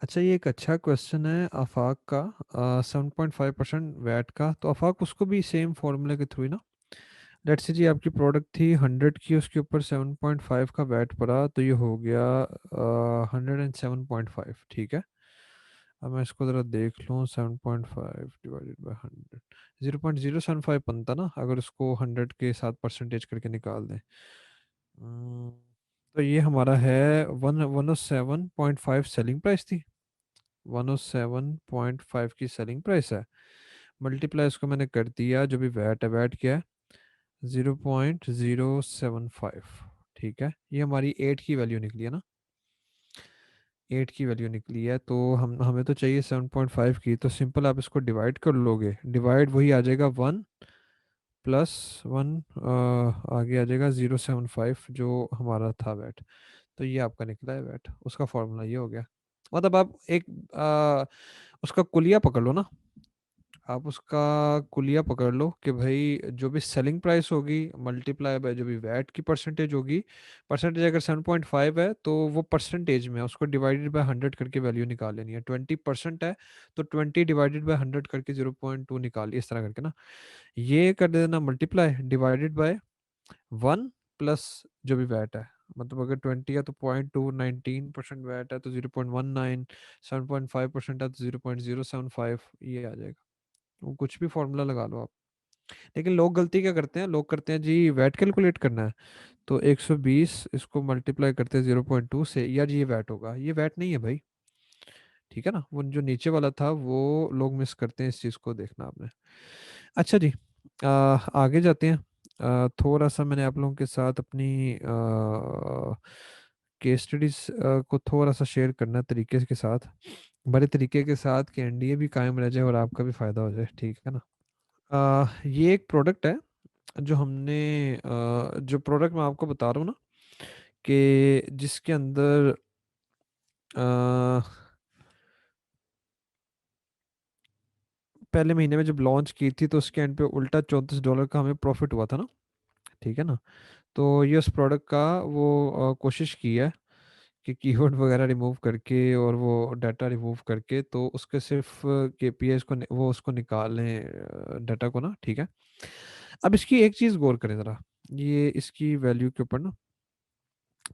अच्छा, ये एक अच्छा क्वेश्चन है आफाक का। 7.5% वैट का, तो आफाक उसको भी सेम फॉर्मूले के थ्रू ही ना। लेट्स से जी आपकी प्रोडक्ट थी 100 की, उसके ऊपर 7.5 का वैट पड़ा, तो ये हो गया 107.5। ठीक है। अब मैं इसको ज़रा देख लूँ, 7.5 डिवाइडेड बाई 100, 0.075 बनता ना अगर उसको 100 के साथ परसेंटेज करके निकाल दें। हम्म, तो ये हमारा है 107.5 सेलिंग प्राइस थी। 107.5 की सेलिंग प्राइस है। मल्टीप्लाई इसको मैंने कर दिया, जो भी वैट है, वैट क्या है, 0.075। ठीक है, ये हमारी 8 की वैल्यू निकली है ना। 8 की वैल्यू निकली है, तो हम हमें तो चाहिए 7.5 की, तो सिंपल आप इसको डिवाइड कर लोगे, डिवाइड वही आ जाएगा 1+1, आगे आ जाएगा 0.75 जो हमारा था वैट। तो ये आपका निकला है वैट, उसका फॉर्मूला ये हो गया। मतलब आप एक उसका कुलिया पकड़ लो ना। आप उसका कुलिया पकड़ लो कि भाई जो भी सेलिंग प्राइस होगी मल्टीप्लाई बाय जो भी वैट की परसेंटेज होगी। परसेंटेज अगर 7.5 है तो वो परसेंटेज में उसको डिवाइडेड बाय 100 करके वैल्यू निकाल लेनी है। 20% है तो 20 डिवाइडेड बाय 100 करके 0.2 निकाल, इस तरह करके ना। ये कर देना मल्टीप्लाई डिवाइडेड बाय 1 प्लस जो भी वैट है। मतलब अगर 20 है तो 0.2, 19% वैट है तो 0.19, 7.5% है तो 0.075, ये आ जाएगा। वो कुछ भी फॉर्मूला लगा लो आप। लेकिन लोग गलती क्या करते हैं, लोग करते हैं जी वैट कैलकुलेट करना है तो 120 इसको मल्टीप्लाई करते हैं 0.2 से, यार ये वैट होगा, ये वैट नहीं है भाई। ठीक है ना, वो जो नीचे वाला था वो लोग मिस करते हैं, इस चीज़ को देखना आपने। अच्छा जी, आगे जाते हैं। थोड़ा सा मैंने आप लोगों के साथ अपनी केस स्टडीज को थोड़ा सा शेयर करना तरीके के साथ, बड़े तरीके के साथ, कि एनडीए भी कायम रह जाए और आपका भी फ़ायदा हो जाए। ठीक है ना। ये एक प्रोडक्ट है जो हमने जो प्रोडक्ट मैं आपको बता रहा हूँ ना, कि जिसके अंदर अ, पहले महीने में जब लॉन्च की थी तो उसके एंड पे उल्टा $34 का हमें प्रॉफिट हुआ था ना। ठीक है ना। तो ये उस प्रोडक्ट का वो कोशिश की है कि कीवर्ड वगैरह रिमूव करके और वो डाटा रिमूव करके तो उसके सिर्फ केपीआई को वो उसको निकालें डाटा को ना। ठीक है। अब इसकी एक चीज़ गौर करें ज़रा, ये इसकी वैल्यू के ऊपर ना,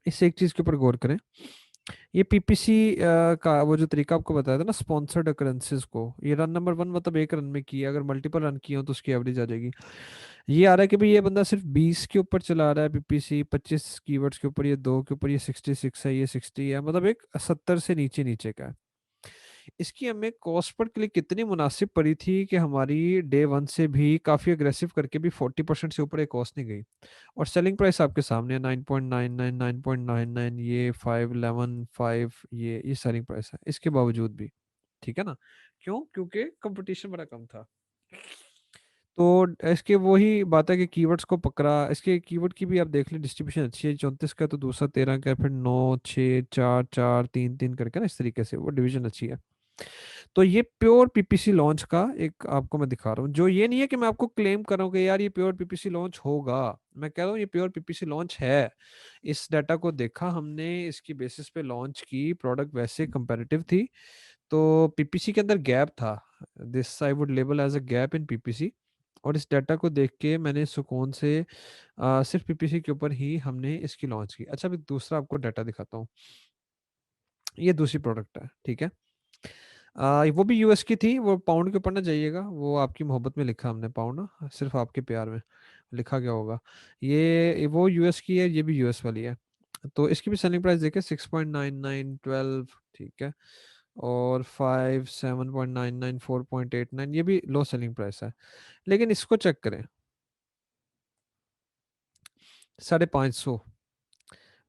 इस एक चीज़ के ऊपर गौर करें। ये पीपीसी का वो जो तरीका आपको बताया था ना स्पॉन्सर्ड अकरेंसेस को, ये रन नंबर 1 मतलब एक रन में किया, अगर मल्टीपल रन किए हो तो उसकी एवरेज आ जाएगी। ये आ रहा है कि भाई ये बंदा सिर्फ 20 के ऊपर चला रहा है पीपीसी, 25 कीवर्ड्स के ऊपर, ये दो के ऊपर ये 66 है, ये 60 है, मतलब एक 70 से नीचे नीचे का है। इसकी हमें कॉस्ट पर क्लिक कितनी मुनासिब पड़ी थी कि हमारी डे वन से भी काफ़ी अग्रेसिव करके भी 40% से ऊपर एक कॉस्ट नहीं गई। और सेलिंग प्राइस आपके सामने है 9.99, 9.99, ये 511, 5, ये सेलिंग प्राइस है इसके बावजूद भी। ठीक है ना। क्यों? क्योंकि कंपटीशन बड़ा कम था। तो इसके वही बात है कि कीवर्ड्स को पकड़ा, इसके कीवर्ड की भी आप देख लें डिस्ट्रीब्यूशन अच्छी है, 34 का तो दूसरा 13 का है, फिर 9, 6, 4, 4, 3, 3 करके ना, इस तरीके से वो डिवीजन अच्छी है। तो ये प्योर पीपीसी लॉन्च का एक आपको मैं दिखा रहा हूँ, जो ये नहीं है कि मैं आपको क्लेम कर रहा हूँ कि यार ये प्योर पीपीसी लॉन्च होगा। मैं कह रहा हूँ ये प्योर पीपीसी लॉन्च है। इस डाटा को देखा हमने, इसकी बेसिस पे लॉन्च की, प्रोडक्ट वैसे कंपैरेटिव थी, तो पीपीसी के अंदर गैप था। This I would label as a gap in PPC. और इस डाटा को देख के मैंने सुकून से सिर्फ पीपीसी के ऊपर ही हमने इसकी लॉन्च की। अच्छा, अभी दूसरा आपको डाटा दिखाता हूँ। ये दूसरी प्रोडक्ट है। ठीक है। वो भी यूएस की थी, वो पाउंड के ऊपर ना जाइएगा, वो आपकी मोहब्बत में लिखा हमने पाउंड ना, सिर्फ आपके प्यार में लिखा गया होगा। ये वो यूएस की है, ये भी यूएस वाली है। तो इसकी भी सेलिंग प्राइस देखिए 6.99, 12। ठीक है। और 5, 7.99, 4.89, ये भी लो सेलिंग प्राइस है। लेकिन इसको चेक करें, 550,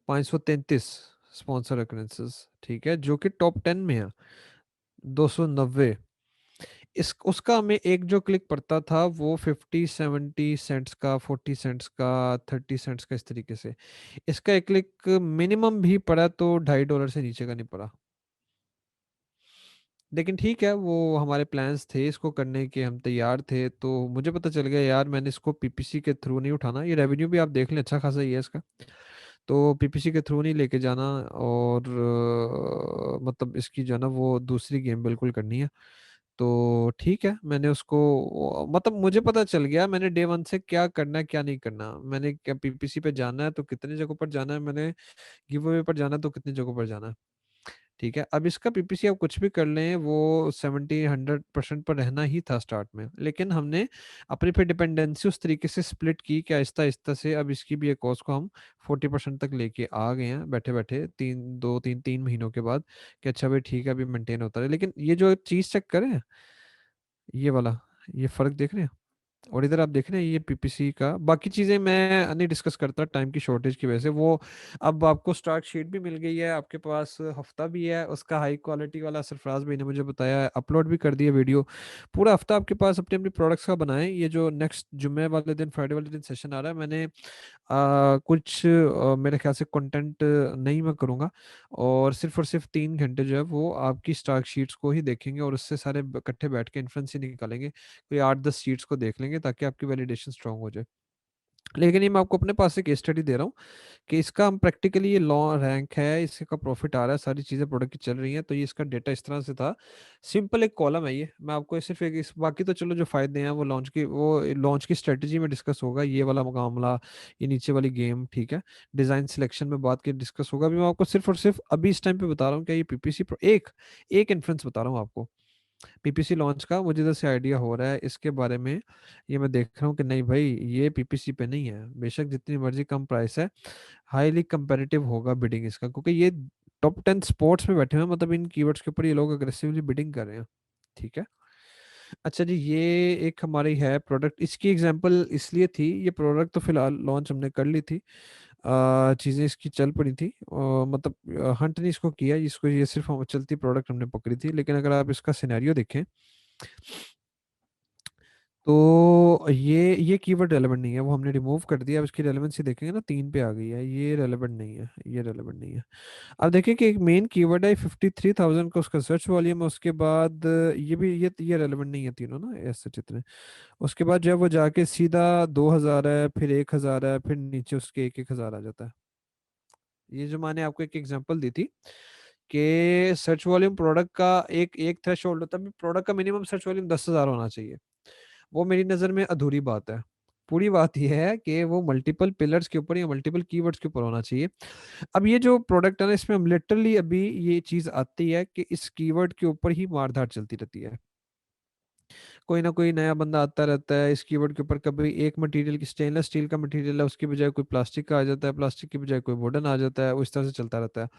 533 स्पॉन्सर अक्रेंसेस। ठीक है, जो कि टॉप 10 में है। 290, इस उसका हमें एक जो क्लिक पड़ता था वो 50, 70 सेंट्स का, 40 सेंट्स का, 30 सेंट्स का, इस तरीके से। इसका एक क्लिक मिनिमम भी पड़ा तो $2.5 से नीचे का नहीं पड़ा। लेकिन ठीक है, वो हमारे प्लान्स थे इसको करने के, हम तैयार थे, तो मुझे पता चल गया यार मैंने इसको पीपीसी के थ्रू नहीं उठाना। ये रेवेन्यू भी आप देख लें अच्छा खासा ही है इसका। तो पीपीसी के थ्रू नहीं लेके जाना। और मतलब इसकी जो है ना वो दूसरी गेम बिल्कुल करनी है। तो ठीक है, मैंने उसको मतलब मुझे पता चल गया मैंने डे वन से क्या करना है क्या नहीं करना। मैंने क्या पीपीसी पे जाना है तो कितनी जगहों पर जाना है, मैंने गिव अवे पर जाना है तो कितनी जगहों पर जाना है। ठीक है, अब इसका पीपीसी आप कुछ भी कर लें वो 70-100% पर रहना ही था स्टार्ट में, लेकिन हमने अपनी पे डिपेंडेंसी उस तरीके से स्प्लिट की कि आहिस्ता आहिस्ता से अब इसकी भी एक कॉस्ट को हम 40% तक लेके आ गए हैं बैठे बैठे 3 महीनों के बाद। कि अच्छा भाई ठीक है अभी मेंटेन होता है, लेकिन ये जो चीज़ चेक करें, ये वाला, ये फर्क देख रहे हैं। और इधर आप देख रहे हैं ये पीपीसी का, बाकी चीजें मैं नहीं डिस्कस करता टाइम की शॉर्टेज की वजह से। वो अब आपको स्टार्ट शीट भी मिल गई है आपके पास, हफ्ता भी है उसका, हाई क्वालिटी वाला सरफराज भाई ने मुझे बताया है, अपलोड भी कर दिया वीडियो। पूरा हफ्ता आपके पास अपने अपने प्रोडक्ट्स का बनाएं। ये जो नेक्स्ट जुम्मे वाले दिन, फ्राइडे वाले दिन सेशन आ रहा है, मैंने कुछ मेरे ख्याल से कंटेंट नहीं मैं करूँगा, और सिर्फ 3 घंटे जो है वो आपकी स्टॉक शीट्स को ही देखेंगे और उससे सारे इकट्ठे बैठ के इन्फ्रेंस ही निकालेंगे। कोई 8-10 शीट्स को देख लेंगे ताकि आपकी वैलिडेशन स्ट्रांग हो जाए। लेकिन ये मैं आपको अपने पास से केस स्टडी दे रहा हूँ कि इसका हम प्रैक्टिकली ये लॉ रैंक है, इसका प्रॉफिट आ रहा है, सारी चीज़ें प्रोडक्ट की चल रही हैं। तो ये इसका डेटा इस तरह से था। सिंपल एक कॉलम है ये, मैं आपको सिर्फ एक इस, बाकी तो चलो जो फायदे हैं वो लॉन्च की स्ट्रेटजी में डिस्कस होगा, ये वाला मामला, ये नीचे वाली गेम, ठीक है। डिजाइन सिलेक्शन में बात की डिस्कस होगा। अभी मैं आपको सिर्फ और सिर्फ अभी इस टाइम पे बता रहा हूँ कि ये पीपीसी एक एक इन्फ्लुएंस बता रहा हूँ आपको पीपीसी लॉन्च का। मुझे इधर से आइडिया हो रहा है इसके बारे में। ये मैं देख रहा हूँ कि नहीं भाई ये पीपीसी पे नहीं है, बेशक जितनी मर्जी कम प्राइस है, हाईली कंपेरेटिव होगा बिडिंग इसका, क्योंकि ये टॉप 10 स्पोर्ट्स में बैठे हुए हैं, मतलब इन कीवर्ड्स के ऊपर ये लोग अग्रेसिवली बिडिंग कर रहे हैं। ठीक है। अच्छा जी, ये एक हमारी है प्रोडक्ट, इसकी एग्जांपल इसलिए थी, ये प्रोडक्ट तो फिलहाल लॉन्च हमने कर ली थी, चीज़ें इसकी चल पड़ी थी, मतलब हंट नहीं इसको किया, इसको ये सिर्फ चलती प्रोडक्ट हमने पकड़ी थी। लेकिन अगर आप इसका सिनेरियो देखें तो ये कीवर्ड रेलेवेंट नहीं है, वो हमने रिमूव कर दिया। अब इसकी रेलेवेंसी देखेंगे ना 3 पे आ गई है, ये रेलेवेंट नहीं है, ये रेलेवेंट नहीं है। अब देखिए कि एक मेन कीवर्ड है 53,000 का उसका सर्च वॉल्यूम है, उसके बाद ये भी ये रेलेवेंट नहीं है तीनों ना ऐसे जितने। उसके बाद जो है वो जाके सीधा 2,000 है, फिर 1,000 है, फिर नीचे उसके 1,000 आ जाता है। ये जो मैंने आपको एक एग्जांपल दी थी कि सर्च वॉल्यूम प्रोडक्ट का एक एक थ्रेशोल्ड होता है, प्रोडक्ट का मिनिमम सर्च वॉल्यूम 10,000 होना चाहिए। वो मेरी नज़र में अधूरी बात है। पूरी बात यह है कि वो मल्टीपल पिलर्स के ऊपर या मल्टीपल कीवर्ड्स के ऊपर होना चाहिए। अब ये जो प्रोडक्ट है ना, इसमें हम लिटरली अभी ये चीज़ आती है कि इस कीवर्ड के ऊपर ही मारधाड़ चलती रहती है। कोई ना कोई नया बंदा आता रहता है इस कीवर्ड के ऊपर, कभी एक मटेरियल की स्टेनलेस स्टील का मटेरियल है उसकी बजाय कोई प्लास्टिक का आ जाता है, प्लास्टिक की बजाय कोई वुडन आ जाता है, उस तरह से चलता रहता है।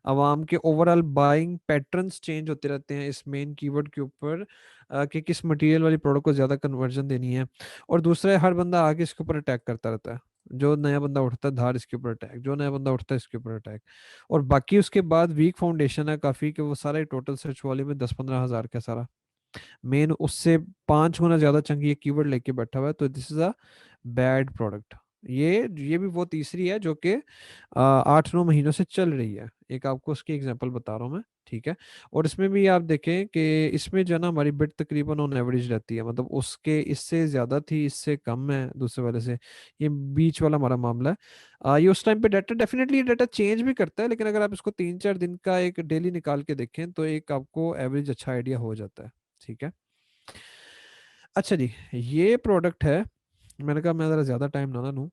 आवाम के ओवरऑल बाइंग पैटर्न्स चेंज होते रहते हैं इस मेन कीवर्ड के ऊपर, कि किस मटेरियल वाली प्रोडक्ट को ज़्यादा कन्वर्जन देनी है। और दूसरा है, हर बंदा आगे इसके ऊपर अटैक करता रहता है। जो नया बंदा उठता है धार इसके ऊपर अटैक, जो नया बंदा उठता है इसके ऊपर अटैक। और बाकी उसके बाद वीक फाउंडेशन है काफ़ी, कि वो सारा टोटल सर्च वॉल्यूम में 10-15 हज़ार का सारा मेन उससे 5 गुना ज्यादा चंकी ये कीवर्ड लेके बैठा हुआ है। तो this is a bad product. ये भी वो तीसरी है जो कि 8-9 महीनों से चल रही है, एक आपको उसकी एग्जांपल बता रहा हूँ मैं। ठीक है। और इसमें भी आप देखें कि इसमें जो है ना हमारी बिट तकरीबन ऑन एवरेज रहती है, मतलब उसके इससे ज्यादा थी, इससे कम है दूसरे वाले से। ये बीच वाला हमारा मामला है। ये उस टाइम पे डाटा डेफिनेटली डाटा चेंज भी करता है, लेकिन अगर आप इसको 3-4 दिन का एक डेली निकाल के देखें तो एक आपको एवरेज अच्छा आइडिया हो जाता है। ठीक है। अच्छा जी, ये प्रोडक्ट है, मैंने कहा मैं ज़रा ज़्यादा टाइम ना ना लूँ,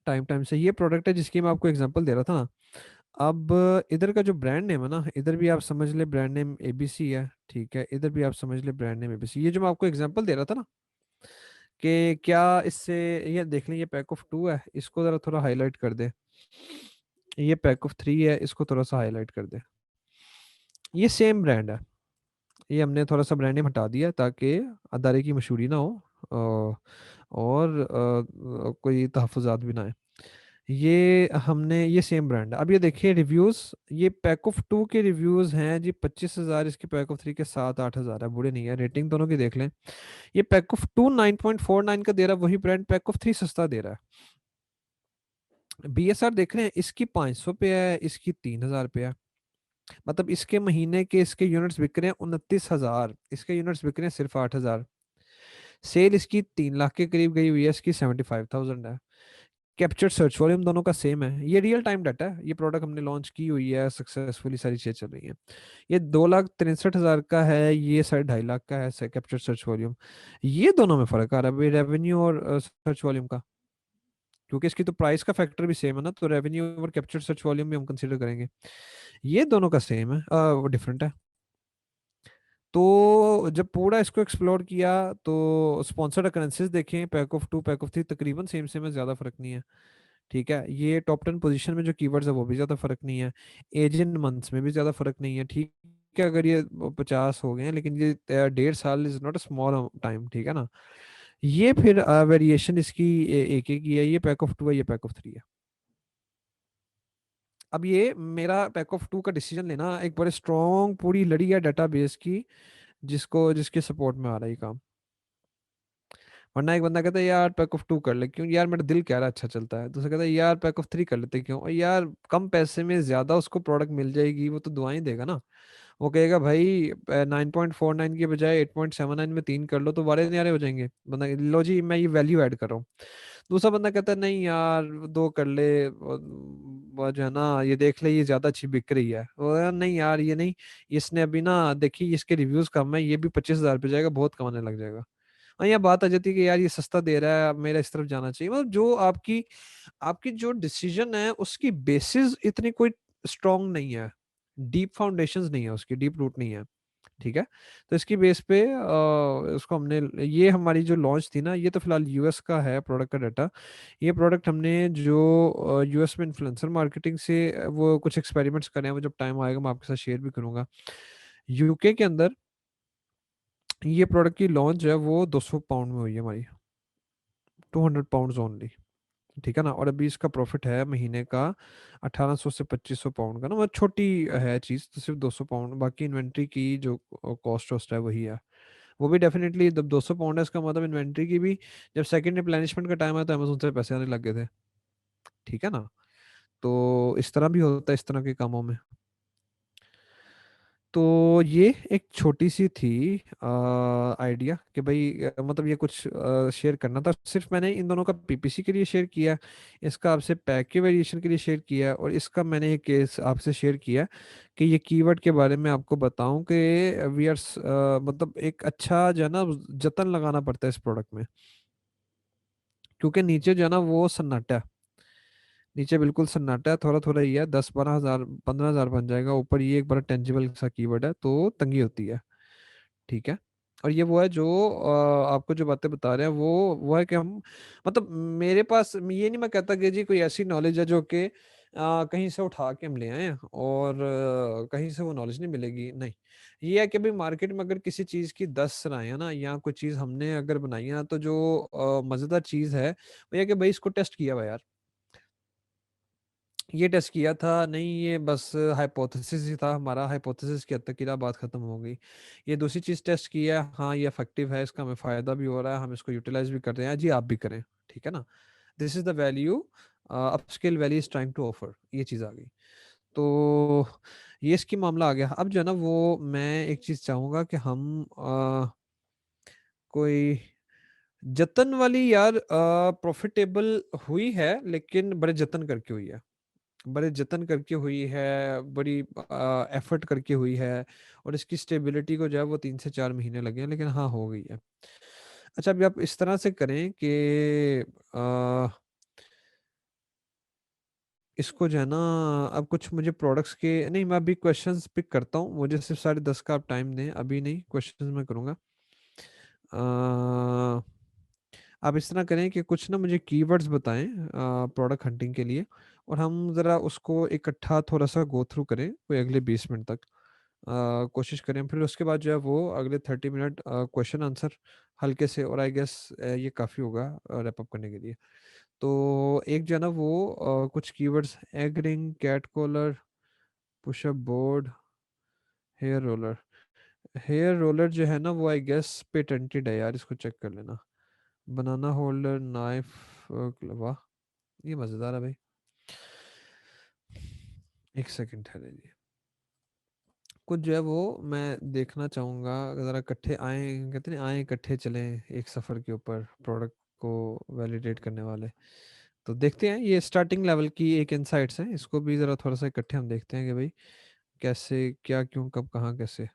टाइम टाइम से। ये प्रोडक्ट है जिसकी मैं आपको एग्जांपल दे रहा था ना। अब इधर का जो ब्रांड नेम है ना, इधर भी आप समझ ले ब्रांड नेम एबीसी है। ठीक है, इधर भी आप समझ ले ब्रांड नेम एबीसी। ये जो मैं आपको एग्जांपल दे रहा था ना कि क्या इससे, ये देख लें ये पैक ऑफ 2 है, इसको ज़रा थोड़ा हाईलाइट कर दे। ये पैक ऑफ 3 है, इसको थोड़ा सा हाईलाइट कर दे। ये सेम ब्रांड है, ये हमने थोड़ा सा ब्रांड नेम हटा दिया ताकि अदारे की मशहूरी ना हो, और कोई तहफ़्फ़ुज़ात भी ना आए। ये हमने, ये सेम ब्रांड है। अब ये देखिए रिव्यूज़, ये पैक ऑफ 2 के रिव्यूज़ हैं जी 25,000, इसके पैक ऑफ 3 के 7-8 हज़ार है, बुरे नहीं है। रेटिंग दोनों की देख लें। ये पैक ऑफ 2 9.49 का दे रहा है, वही ब्रांड पैक ऑफ 3 सस्ता दे रहा है। बीएसआर देख रहे हैं, इसकी 500 पे है, इसकी 3,000 पे है। मतलब इसके महीने के इसके यूनिट्स बिक रहे हैं 29,000, इसके यूनिट्स बिक रहे हैं सिर्फ 8,000। सेल इसकी 3 लाख के करीब गई हुई है, इसकी 75,000 है। कैप्चर सर्च वॉल्यूम दोनों का सेम है, ये रियल टाइम डाटा है, ये प्रोडक्ट हमने लॉन्च की हुई है सक्सेसफुली, सारी चीजें चल रही हैं। ये 2,63,000 का है, ये 2.5 लाख का है कैप्चर सर्च वॉल्यूम। ये दोनों में फर्क आ रहा है भाई, रेवेन्यू और सर्च वॉल्यूम का। क्योंकि इसकी तो प्राइस का फैक्टर भी सेम है ना, तो रेवेन्यू और कैप्चर सर्च वॉल्यूम भी हम कंसीडर करेंगे। ये दोनों का सेम है, वो डिफरेंट है। तो जब पूरा इसको एक्सप्लोर किया तो स्पॉन्सर्ड करेंसीज देखें, पैक ऑफ 2 पैक ऑफ 3 तकरीबन सेम सेम है, ज़्यादा फर्क नहीं है। ठीक है, ये टॉप 10 पोजीशन में जो कीवर्ड्स है वो भी ज़्यादा फर्क नहीं है। एज इन मंथ्स में भी ज़्यादा फर्क नहीं है। ठीक है, अगर ये 50 हो गए हैं, लेकिन ये 1.5 साल is not a small time, ठीक है ना। ये फिर वेरिएशन इसकी एक एक ही है, ये पैक ऑफ 2 है, ये पैक ऑफ 3 है। अब ये मेरा पैक ऑफ 2 का डिसीजन लेना एक बड़े स्ट्रॉन्ग पूरी लड़ी है डाटाबेस की, जिसके सपोर्ट में आ रहा है ये काम। वरना एक बंदा कहता है यार पैक ऑफ 2 कर ले, क्यों यार मेरा दिल कह रहा है अच्छा चलता है। दूसरा कहता है यार पैक ऑफ 3 कर लेते, क्यों, और यार कम पैसे में ज्यादा उसको प्रोडक्ट मिल जाएगी, वो तो दुआएं देगा ना। वो कहेगा भाई 9.49 की बजाय 8.79 में 3 कर लो, तो वारे न्यारे हो जाएंगे। बंदा लो जी मैं ये वैल्यू ऐड कर रहा हूँ। दूसरा बंदा कहता है नहीं यार 2 कर ले, वो जो है ना ये देख ले ये ज्यादा अच्छी बिक रही है, वो यार नहीं यार ये नहीं, इसने अभी ना देखी इसके रिव्यूज कम है, ये भी 25,000 पे जाएगा, बहुत कमाने लग जाएगा। हाँ, यह बात आ जाती है कि यार ये सस्ता दे रहा है, अब मेरा इस तरफ जाना चाहिए। मतलब जो आपकी आपकी जो डिसीजन है उसकी बेसिस इतनी कोई स्ट्रांग नहीं है, डीप फाउंडेशंस नहीं है, उसकी डीप रूट नहीं है। ठीक है, तो इसकी बेस पे उसको हमने, ये हमारी जो लॉन्च थी ना, ये तो फिलहाल यूएस का है प्रोडक्ट का डाटा। ये प्रोडक्ट हमने जो यूएस में इन्फ्लुएंसर मार्केटिंग से वो कुछ एक्सपेरिमेंट्स करे हैं, वो जब टाइम आएगा मैं आपके साथ शेयर भी करूंगा। यूके के अंदर ये प्रोडक्ट की लॉन्च है वो 200 पाउंड में हुई है हमारी, 200 पाउंड ओनली। ठीक है ना, और अभी इसका प्रॉफिट है महीने का 1,800 से 2,500 पाउंड का ना, मतलब छोटी है चीज़, तो सिर्फ 200 पाउंड, बाकी इन्वेंट्री की जो कॉस्ट वॉस्ट है वही है। वो भी डेफिनेटली जब 200 पाउंड है, इसका मतलब इन्वेंट्री की भी जब सेकंड रिप्लेनिशमेंट का टाइम आया तो अमेजोन से पैसे आने लग गए थे। ठीक है ना, तो इस तरह भी होता है इस तरह के कामों में। तो ये एक छोटी सी थी आइडिया कि भाई मतलब ये कुछ शेयर करना था। सिर्फ मैंने इन दोनों का पीपीसी के लिए शेयर किया, इसका आपसे पैक के वेरिएशन के लिए शेयर किया, और इसका मैंने एक केस आपसे शेयर किया कि ये कीवर्ड के बारे में आपको बताऊं कि वी आर मतलब एक अच्छा जो है ना जतन लगाना पड़ता है इस प्रोडक्ट में। क्योंकि नीचे जो है ना वो सन्नाटा है, नीचे बिल्कुल सन्नाटा है, थोड़ा थोड़ा ही है, 10-12 हज़ार 15,000 बन जाएगा। ऊपर ये एक बड़ा टेंजिबल सा कीवर्ड है, तो तंगी होती है। ठीक है, और ये वो है जो आपको जो बातें बता रहे हैं वो है कि हम मतलब मेरे पास ये नहीं मैं कहता कि जी कोई ऐसी नॉलेज है जो कि कहीं से उठा के हम ले आए हैं और कहीं से वो नॉलेज नहीं मिलेगी, नहीं। ये है कि भाई मार्केट में अगर किसी चीज़ की 10 राय है ना, या कोई चीज़ हमने अगर बनाई है ना, तो जो मज़ेदार चीज़ है वो ये है कि भाई इसको टेस्ट किया हुआ है यार, ये टेस्ट किया था नहीं, ये बस हाइपोथेसिस ही था हमारा, हाइपोथेसिस के हद तक की रहा, बात खत्म हो गई। ये दूसरी चीज टेस्ट की है, हाँ ये इफेक्टिव है, इसका हमें फायदा भी हो रहा है, हम इसको यूटिलाइज भी कर रहे हैं, जी आप भी करें। ठीक है ना, this is the value upscale value is trying to offer, ये चीज आ गई। तो ये इसकी मामला आ गया। अब जो है ना वो मैं एक चीज चाहूंगा कि हम कोई जतन वाली यार प्रॉफिटेबल हुई है, लेकिन बड़े जतन करके हुई है, बड़े जतन करके हुई है, बड़ी एफर्ट करके हुई है। और इसकी स्टेबिलिटी को जो है वो 3 से 4 महीने लगे हैं, लेकिन हाँ हो गई है। अच्छा, अभी आप इस तरह से करें कि आ, इसको जो है ना, अब कुछ मुझे प्रोडक्ट्स के नहीं, मैं अभी क्वेश्चंस पिक करता हूँ, मुझे सिर्फ 10:30 का आप टाइम दें, अभी नहीं, क्वेश्चंस मैं करूँगा। आप इस तरह करें कि कुछ ना मुझे कीवर्ड्स बताएं प्रोडक्ट हंटिंग के लिए, और हम ज़रा उसको इकट्ठा थोड़ा सा गो थ्रू करें कोई अगले 20 मिनट तक। कोशिश करें, फिर उसके बाद जो है वो अगले 30 मिनट क्वेश्चन आंसर हल्के से, और आई गेस ये काफ़ी होगा रैप अप करने के लिए। तो एक जो है ना वो कुछ keywords, egg ring, cat collar, pushup board, hair roller. Hair roller जो है ना वो आई गेस पेटेंटेड है यार, इसको चेक कर लेना। बनाना होल्डर, नाइफ, वाह ये मज़ेदार है भाई। एक सेकंड ठहरे जी, कुछ जो है वो मैं देखना चाहूँगा, ज़रा इकट्ठे आए, कहते हैं आए इकट्ठे चलें एक सफ़र के ऊपर प्रोडक्ट को वैलिडेट करने वाले। तो देखते हैं, ये स्टार्टिंग लेवल की एक इनसाइट्स हैं, इसको भी ज़रा थोड़ा सा इकट्ठे हम देखते हैं कि भाई कैसे क्या क्यों कब कहाँ कैसे।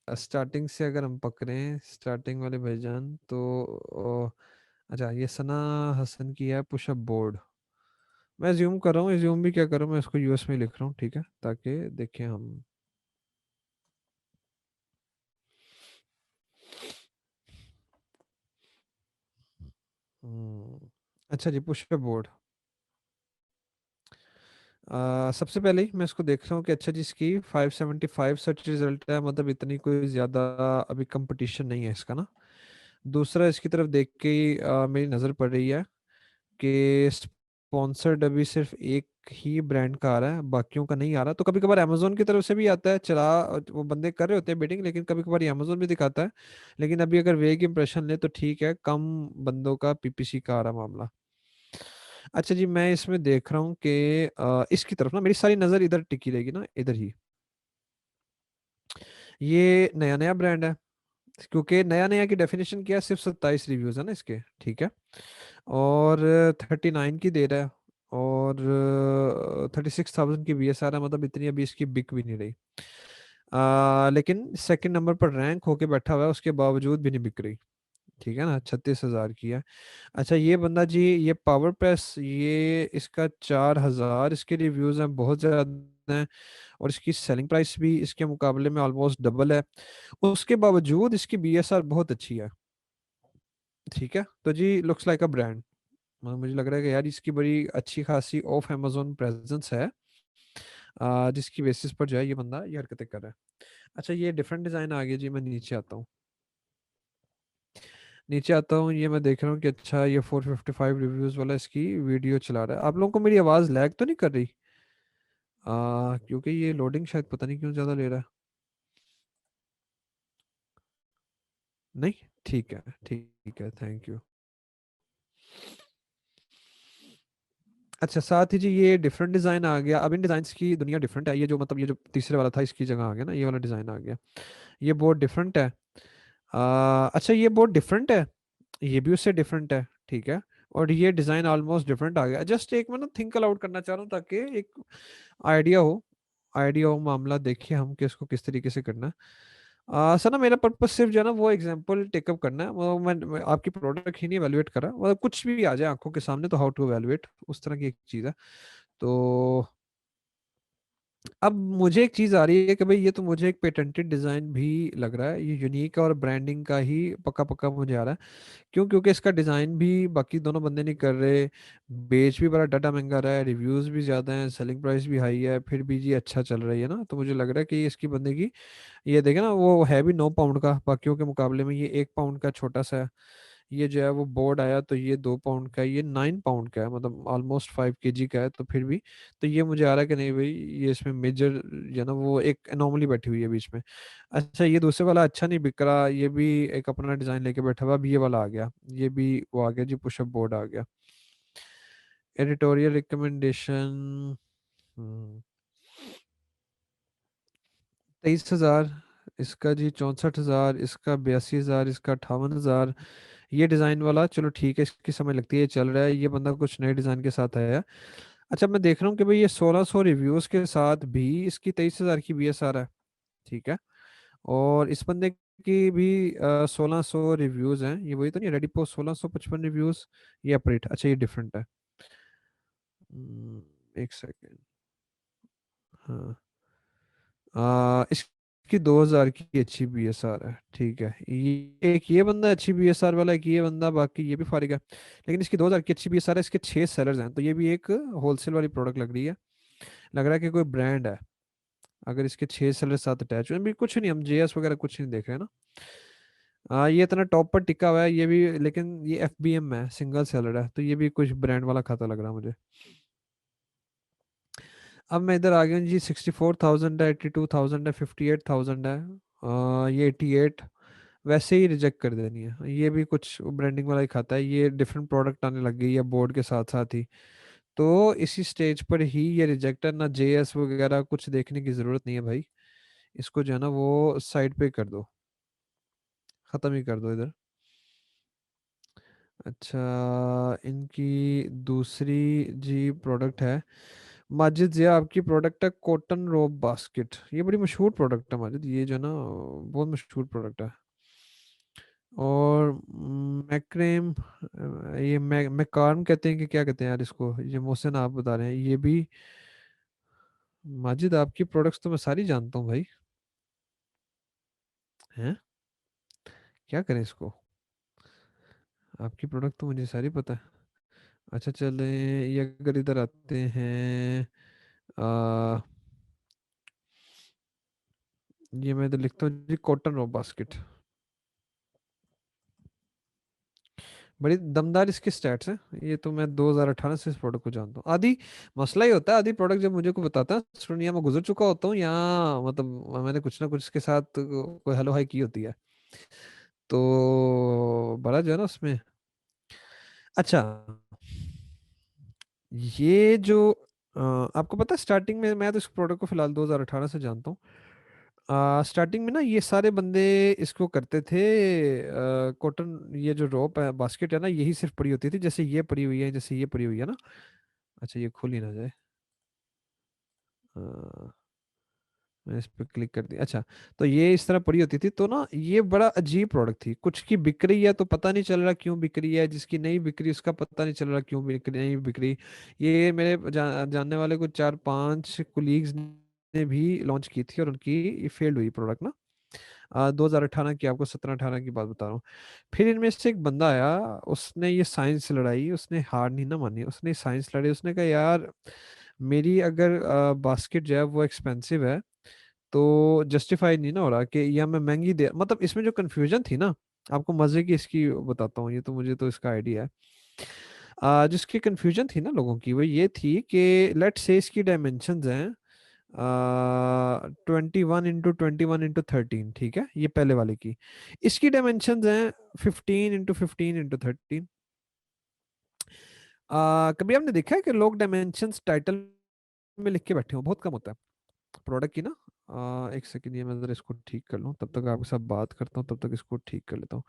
स्टार्टिंग से अगर हम पकड़ें स्टार्टिंग वाले भाईजान तो अच्छा ये सना हसन की है पुशअप बोर्ड। मैं ज्यूम कर रहा हूँ, ज्यूम भी क्या कर रहा हूँ, मैं इसको यूएस में लिख रहा हूँ, ठीक है, ताकि देखें हम। हम्म, अच्छा जी पुशअप बोर्ड। सबसे पहले ही मैं इसको देख रहा हूँ कि अच्छा जी इसकी 575 सर्च रिजल्ट है, मतलब इतनी कोई ज़्यादा अभी कंपटीशन नहीं है इसका ना। दूसरा इसकी तरफ देख के ही मेरी नज़र पड़ रही है कि स्पॉन्सर्ड अभी सिर्फ एक ही ब्रांड का आ रहा है, बाकियों का नहीं आ रहा। तो कभी कभार अमेजोन की तरफ से भी आता है, चला वो बंदे कर रहे होते हैं बेटिंग, लेकिन कभी कभार अमेजोन भी दिखाता है। लेकिन अभी अगर वे की इंप्रेशन ले तो ठीक है, कम बंदों का पीपीसी का आ रहा मामला। अच्छा जी मैं इसमें देख रहा हूँ कि इसकी तरफ ना मेरी सारी नज़र इधर टिकी रहेगी ना, इधर ही। ये नया नया ब्रांड है, क्योंकि नया नया की डेफिनेशन क्या है, सिर्फ 27 रिव्यूज है ना इसके, ठीक है। और 39 की दे रहा है, और 36,000 की बीएसआर है, मतलब इतनी अभी इसकी बिक भी नहीं रही। लेकिन सेकंड नंबर पर रैंक होके बैठा हुआ है, उसके बावजूद भी नहीं बिक रही, ठीक है ना, 36,000 की है। अच्छा ये बंदा जी, ये पावर प्रेस, ये इसका 4,000 इसके रिव्यूज हैं, बहुत ज़्यादा हैं। और इसकी सेलिंग प्राइस भी इसके मुकाबले में ऑलमोस्ट डबल है, उसके बावजूद इसकी बीएसआर बहुत अच्छी है, ठीक है। तो जी लुक्स लाइक अ ब्रांड, मतलब मुझे लग रहा है कि यार इसकी बड़ी अच्छी खासी ऑफ अमेजोन प्रेजेंस है, जिसकी बेसिस पर जो है ये बंदा ये हरकतें कर रहा है। अच्छा ये डिफरेंट डिज़ाइन आ गया जी, मैं नीचे आता हूँ। नीचे आता हूँ, ये मैं देख रहा हूँ कि अच्छा ये 455 रिव्यूज़ वाला इसकी वीडियो चला रहा है। आप लोगों को मेरी आवाज़ लैग तो नहीं कर रही? क्योंकि ये लोडिंग शायद पता नहीं क्यों ज़्यादा ले रहा है। नहीं, ठीक है, थैंक यू। अच्छा साथ ही जी ये डिफरेंट डिज़ाइन आ गया, अब इन डिज़ाइंस की दुनिया डिफरेंट है, ये जो मतलब ये जो तीसरे वाला था इसकी जगह आ गया ना, ये वाला डिज़ाइन आ गया। ये बहुत डिफरेंट है। अच्छा ये बहुत डिफरेंट है, ये भी उससे डिफरेंट है, ठीक है। और ये डिज़ाइन ऑलमोस्ट डिफरेंट आ गया, जस्ट एक मैं ना थिंक अलाउड करना चाह रहा हूँ ताकि एक आइडिया हो, आइडिया हो मामला, देखिए हम कि इसको किस तरीके से करना है। सर ना मेरा पर्पस सिर्फ जो है ना वो एग्जांपल टेकअप करना है, वो मैं आपकी प्रोडक्ट ही नहीं एवेलुएट करा, मतलब कुछ भी आ जाए आंखों के सामने तो हाउ टू एवेलुएट, उस तरह की एक चीज़ है। तो अब मुझे एक चीज आ रही है कि भाई ये तो मुझे एक पेटेंटेड डिजाइन भी लग रहा है, ये यूनिक और ब्रांडिंग का ही पक्का पक्का मुझे आ रहा है। क्यों? क्योंकि इसका डिजाइन भी बाकी दोनों बंदे नहीं कर रहे, बेच भी बड़ा डाटा महंगा रहा है, रिव्यूज भी ज्यादा हैं, सेलिंग प्राइस भी हाई है, फिर भी ये अच्छा चल रही है ना, तो मुझे लग रहा है कि इसकी बंदे की, ये देखे ना वो है भी 9 पाउंड का, बाकियों के मुकाबले में ये 1 पाउंड का छोटा सा है। ये जो है वो बोर्ड आया तो ये 2 पाउंड का है, ये 9 पाउंड का है, मतलब ऑलमोस्ट 5 केजी का है, तो फिर भी तो ये मुझे आ रहा है कि नहीं भाई ये इसमें मेजर जो है ना वो एक एनोमली बैठी हुई है बीच में। अच्छा ये दूसरे वाला अच्छा नहीं बिक रहा, ये भी एक अपना डिजाइन लेके बैठा हुआ, अब ये वाला आ गया, ये भी वो आ गया जी, पुशअप बोर्ड आ गया। एडिटोरियल रिकमेंडेशन 23,000 इसका जी, 64,000 इसका, 82,000 इसका, 58,000। ये डिज़ाइन वाला चलो ठीक है, इसकी समझ लगती है ये चल रहा है, ये बंदा कुछ नए डिज़ाइन के साथ आया है। अच्छा मैं देख रहा हूँ कि भाई ये 1,600 रिव्यूज़ के साथ भी इसकी 23,000 की बीएसआर है, ठीक है। और इस बंदे की भी 1,600 रिव्यूज़ हैं, ये वही तो नहीं, रेडी पोस्ट 1,655 रिव्यूज़, ये अपडेट, अच्छा ये डिफरेंट है। एक सेकेंड। हाँ इसकी 2,000 की अच्छी बीएसआर है, ठीक है, ये एक ये बंदा अच्छी बीएसआर वाला है कि ये बंदा, बाकी ये भी फारिग है। लेकिन इसकी 2,000 की अच्छी बीएसआर है, इसके 6 सेलर्स हैं, तो ये भी एक होलसेल वाली प्रोडक्ट लग रही है, लग रहा है कि कोई ब्रांड है। अगर इसके 6 सेलर साथ अटैच हुए भी, कुछ नहीं, हम जेएस वगैरह कुछ नहीं देख रहे हैं ना। ये इतना टॉप पर टिका हुआ है ये भी, लेकिन ये एफबीएम है, सिंगल सेलर है, तो ये भी कुछ ब्रांड वाला खाता लग रहा है मुझे। अब मैं इधर आ गया हूँ जी, 64,000 है, 82,000 है, 58,000 है, ये 88, वैसे ही रिजेक्ट कर देनी है, ये भी कुछ ब्रांडिंग वाला ही खाता है, ये डिफरेंट प्रोडक्ट आने लग गई है बोर्ड के साथ साथ ही। तो इसी स्टेज पर ही ये रिजेक्ट है ना, जेएस वगैरह कुछ देखने की जरूरत नहीं है भाई, इसको जो है ना वो साइड पे कर दो, खत्म ही कर दो इधर। अच्छा, इनकी दूसरी जी प्रोडक्ट है, माजिद जी आपकी प्रोडक्ट है कॉटन रोब बास्केट। ये बड़ी मशहूर प्रोडक्ट है माजिद, ये जो है ना बहुत मशहूर प्रोडक्ट है। और मैक्रेम, ये मैकार्म कहते हैं कि क्या कहते हैं यार इसको, ये मोहसिन आप बता रहे हैं ये भी। माजिद आपकी प्रोडक्ट्स तो मैं सारी जानता हूँ भाई। हैं, क्या करें इसको, आपकी प्रोडक्ट तो मुझे सारी पता है। अच्छा चलें, ये अगर इधर आते हैं, आ, ये मैं इधर लिखता हूँ जी कॉटन रॉ बास्केट। बड़ी दमदार इसके स्टैट्स हैं। ये तो मैं 2018 से इस प्रोडक्ट को जानता हूँ। आदि मसला ही होता है, आदि प्रोडक्ट जब मुझे को बताता है सुनिए, मैं गुजर चुका होता हूँ, या मतलब मैंने कुछ ना कुछ इसके साथ कोई हेलो हाई की होती है, तो बड़ा जो है ना उसमें। अच्छा, ये जो आपको पता है स्टार्टिंग में, मैं तो इस प्रोडक्ट को फिलहाल 2018 से जानता हूँ। स्टार्टिंग में ना ये सारे बंदे इसको करते थे, कॉटन ये जो रोप है बास्केट है ना, यही सिर्फ पड़ी होती थी, जैसे ये पड़ी हुई है, जैसे ये पड़ी हुई है ना। अच्छा ये खुल ही ना जाए, अ, मैंने इस पर क्लिक कर दिया। अच्छा, तो ये इस तरह पड़ी होती थी, तो ना ये बड़ा अजीब प्रोडक्ट थी। कुछ की बिक रही है तो पता नहीं चल रहा क्यों बिक रही है, जिसकी नहीं बिक रही उसका पता नहीं चल रहा क्यों नहीं बिक रही। ये मेरे जानने वाले कुछ 4-5 कुलीग्स ने भी लॉन्च की थी और उनकी ये फेल्ड हुई प्रोडक्ट ना। 2018 की, आपको 17-18 की बात बता रहा हूँ। फिर इनमें से एक बंदा आया, उसने ये साइंस लड़ाई, उसने हार नहीं ना मानी, उसने साइंस लड़ी। उसने कहा यार मेरी अगर बास्केट जो है वो एक्सपेंसिव है, तो जस्टिफाई नहीं ना हो रहा कि या मैं महंगी दे, मतलब इसमें जो कंफ्यूजन थी ना, आपको मजे की इसकी बताता हूँ, ये तो मुझे तो इसका आइडिया है। जिसकी कंफ्यूजन थी ना लोगों की, वो ये थी कि लेट से इसकी डायमेंशंस हैं 21x21x13, ठीक है, ये पहले वाले की। इसकी डायमेंशंस हैं 15x15x13। कभी आपने देखा है कि लोग डायमेंशंस टाइटल में लिख के बैठे हो, बहुत कम होता है प्रोडक्ट की ना। एक सेकंड, ये मैं जरा इसको ठीक कर लूँ, तब तक आपके साथ बात करता हूँ, तब तक इसको ठीक कर लेता हूँ।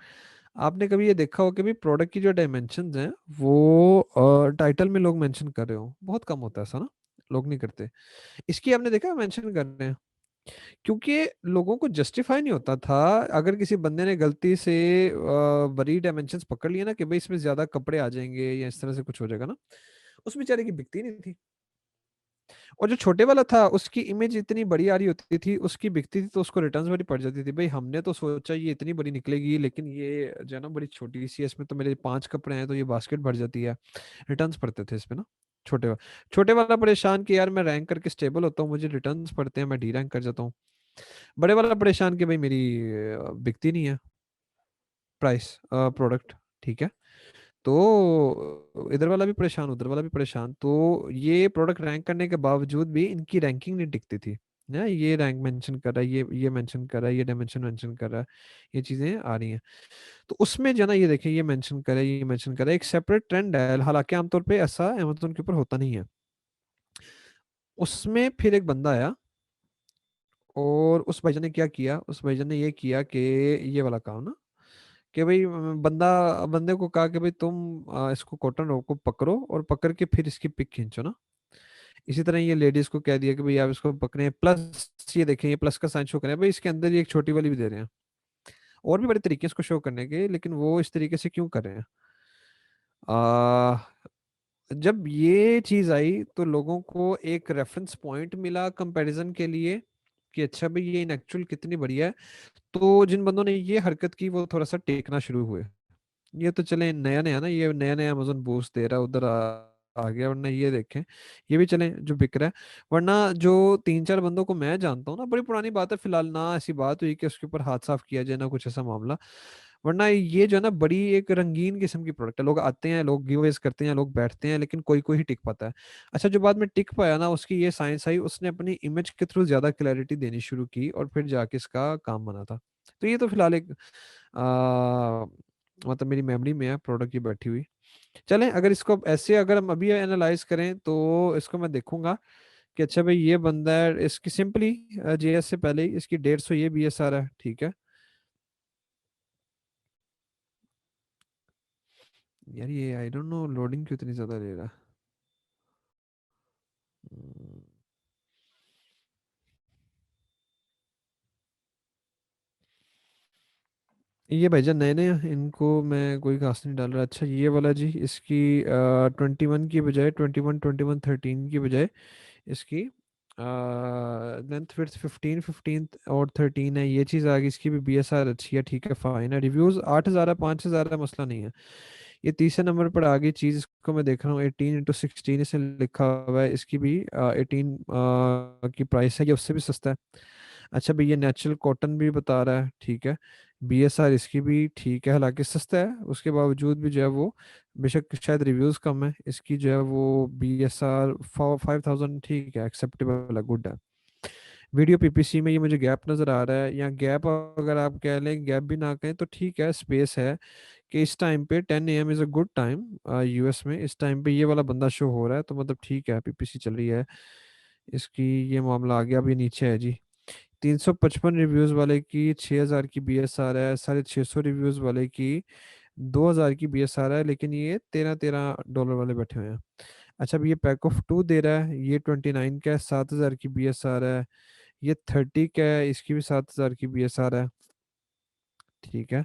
आपने कभी ये देखा हो कि भी प्रोडक्ट की जो डायमेंशंस हैं वो टाइटल में लोग मेंशन कर रहे हो, बहुत कम होता है ऐसा ना, लोग नहीं करते। इसकी आपने देखा मेंशन कर रहे हैं, क्योंकि लोगों को जस्टिफाई नहीं होता था। अगर किसी बंदे ने गलती से बड़ी डायमेंशंस पकड़ लिए ना कि भाई इसमें ज्यादा कपड़े आ जाएंगे या इस तरह से कुछ हो जाएगा ना, उस बेचारे की बिकती नहीं थी। और जो छोटे वाला था उसकी इमेज इतनी बड़ी आ रही होती थी, उसकी बिकती थी, तो उसको रिटर्न्स बड़ी पड़ जाती थी। भाई हमने तो सोचा ये इतनी बड़ी निकलेगी, लेकिन ये जो है ना बड़ी छोटी सी है, इसमें तो मेरे 5 कपड़े हैं तो ये बास्केट भर जाती है। रिटर्न्स पड़ते थे इसमें ना। छोटे वाला परेशान कि यार मैं रैंक करके स्टेबल होता हूँ, मुझे रिटर्न्स पड़ते हैं, मैं डी रैंक कर जाता हूँ। बड़े वाला परेशान कि भाई मेरी बिकती नहीं है प्राइस प्रोडक्ट, ठीक है। तो इधर वाला भी परेशान, उधर वाला भी परेशान, तो ये प्रोडक्ट रैंक करने के बावजूद भी इनकी रैंकिंग नहीं टिकती थी ना। ये रैंक मेंशन कर रहा है, ये मेंशन कर रहा है, ये डायमेंशन मेंशन कर रहा है, ये चीजें आ रही हैं। तो उसमें जो है ना, ये देखें ये मेंशन करे, ये मेंशन करे, एक सेपरेट ट्रेंड है, हालांकि आमतौर पे ऐसा अमेज़न के ऊपर होता नहीं है। उसमें फिर एक बंदा आया, और उस भाईजान ने क्या किया, उस भाईजान ने ये किया कि ये वाला काम ना, कि भाई बंदे को कहा कि भाई तुम इसको कॉटन रोग को पकड़ो और पकड़ के फिर इसकी पिक खींचो ना। इसी तरह ये लेडीज को कह दिया कि भाई आप इसको पकड़े, प्लस ये देखें ये प्लस का साइन शो करें, भाई इसके अंदर ये एक छोटी वाली भी दे रहे हैं। और भी बड़े तरीके हैं इसको शो करने के, लेकिन वो इस तरीके से क्यों कर रहे हैं। आ, जब ये चीज आई तो लोगों को एक रेफरेंस पॉइंट मिला कंपैरिजन के लिए, कि अच्छा भाई ये इन एक्चुअल कितनी बढ़िया है। तो जिन बंदों ने ये हरकत की वो थोड़ा सा टेकना शुरू हुए। ये तो चले नया नया ना, ये नया नया अमेज़न बूस्ट दे रहा है, उधर आ गया, वरना ये देखें ये भी चले जो बिक रहा है। वरना जो 3-4 बंदों को मैं जानता हूँ ना, बड़ी पुरानी बात है फिलहाल, ना ऐसी बात हुई कि उसके ऊपर हाथ साफ किया जाए, ना कुछ ऐसा मामला। वरना ये जो है ना बड़ी एक रंगीन किस्म की प्रोडक्ट है, लोग आते हैं, लोग गिवअवेज करते हैं, लोग बैठते हैं, लेकिन कोई कोई ही टिक पाता है। अच्छा, जो बाद में टिक पाया ना, उसकी ये साइंस आई, उसने अपनी इमेज के थ्रू ज्यादा क्लैरिटी देनी शुरू की, और फिर जाके इसका काम बना था। तो ये तो फिलहाल एक आ, मतलब मेरी मेमोरी में है प्रोडक्ट की बैठी हुई। चलें, अगर इसको ऐसे अगर हम अभी एनालाइज करें तो इसको मैं देखूंगा कि अच्छा भाई ये बंदा है, इसकी सिंपली जेएस से पहले ही इसकी 150 ये बीएसआर है, ठीक है। यार ये आई डोंट नो लोडिंग क्यों इतनी ज्यादा ले रहा है। ये भाईजान नए नए हैं, इनको मैं कोई खास नहीं डाल रहा। अच्छा ये वाला जी, इसकी 21 की बजाय 21 13 की बजाय इसकी लेंथ विड्थ 15 और 13 है। ये चीज़ आ गई, इसकी भी BSR अच्छी है, ठीक है फाइन है। रिव्यूज़ 8,000 है, 5,000 है, मसला नहीं है। ये तीसरे नंबर पर आ गई चीज़, इसको मैं देख रहा हूँ 18x16 इसे लिखा हुआ है, इसकी भी 18 की प्राइस है, ये उससे भी सस्ता है। अच्छा भाई ये नेचुरल कॉटन भी बता रहा है, ठीक है। BSR इसकी भी ठीक है, हालांकि सस्ता है उसके बावजूद भी जो है वो, बेशक शायद रिव्यूज़ कम है इसकी जो है वो, BSR 5,000 ठीक है, एक्सेप्टेबल है, गुड है। वीडियो PPC में ये मुझे गैप नज़र आ रहा है, या गैप अगर आप कह लें, गैप भी ना कहें तो ठीक है, स्पेस है कि इस टाइम पे 10 AM is a good time US में, इस टाइम पे ये वाला बंदा शो हो रहा है, तो मतलब ठीक है, PPC चल रही है इसकी। ये मामला आ गया। अब ये नीचे है जी, 355 रिव्यूज वाले की 6,000 की BSR है, 650 रिव्यूज वाले की 2,000 की BSR है, लेकिन ये 13-13 डॉलर वाले बैठे हुए हैं। अच्छा अब ये पैक ऑफ 2 दे रहा है, ये 29 का है, 7,000 की BSR है। ये 30 का है, इसकी भी 7,000 की BSR है, ठीक है।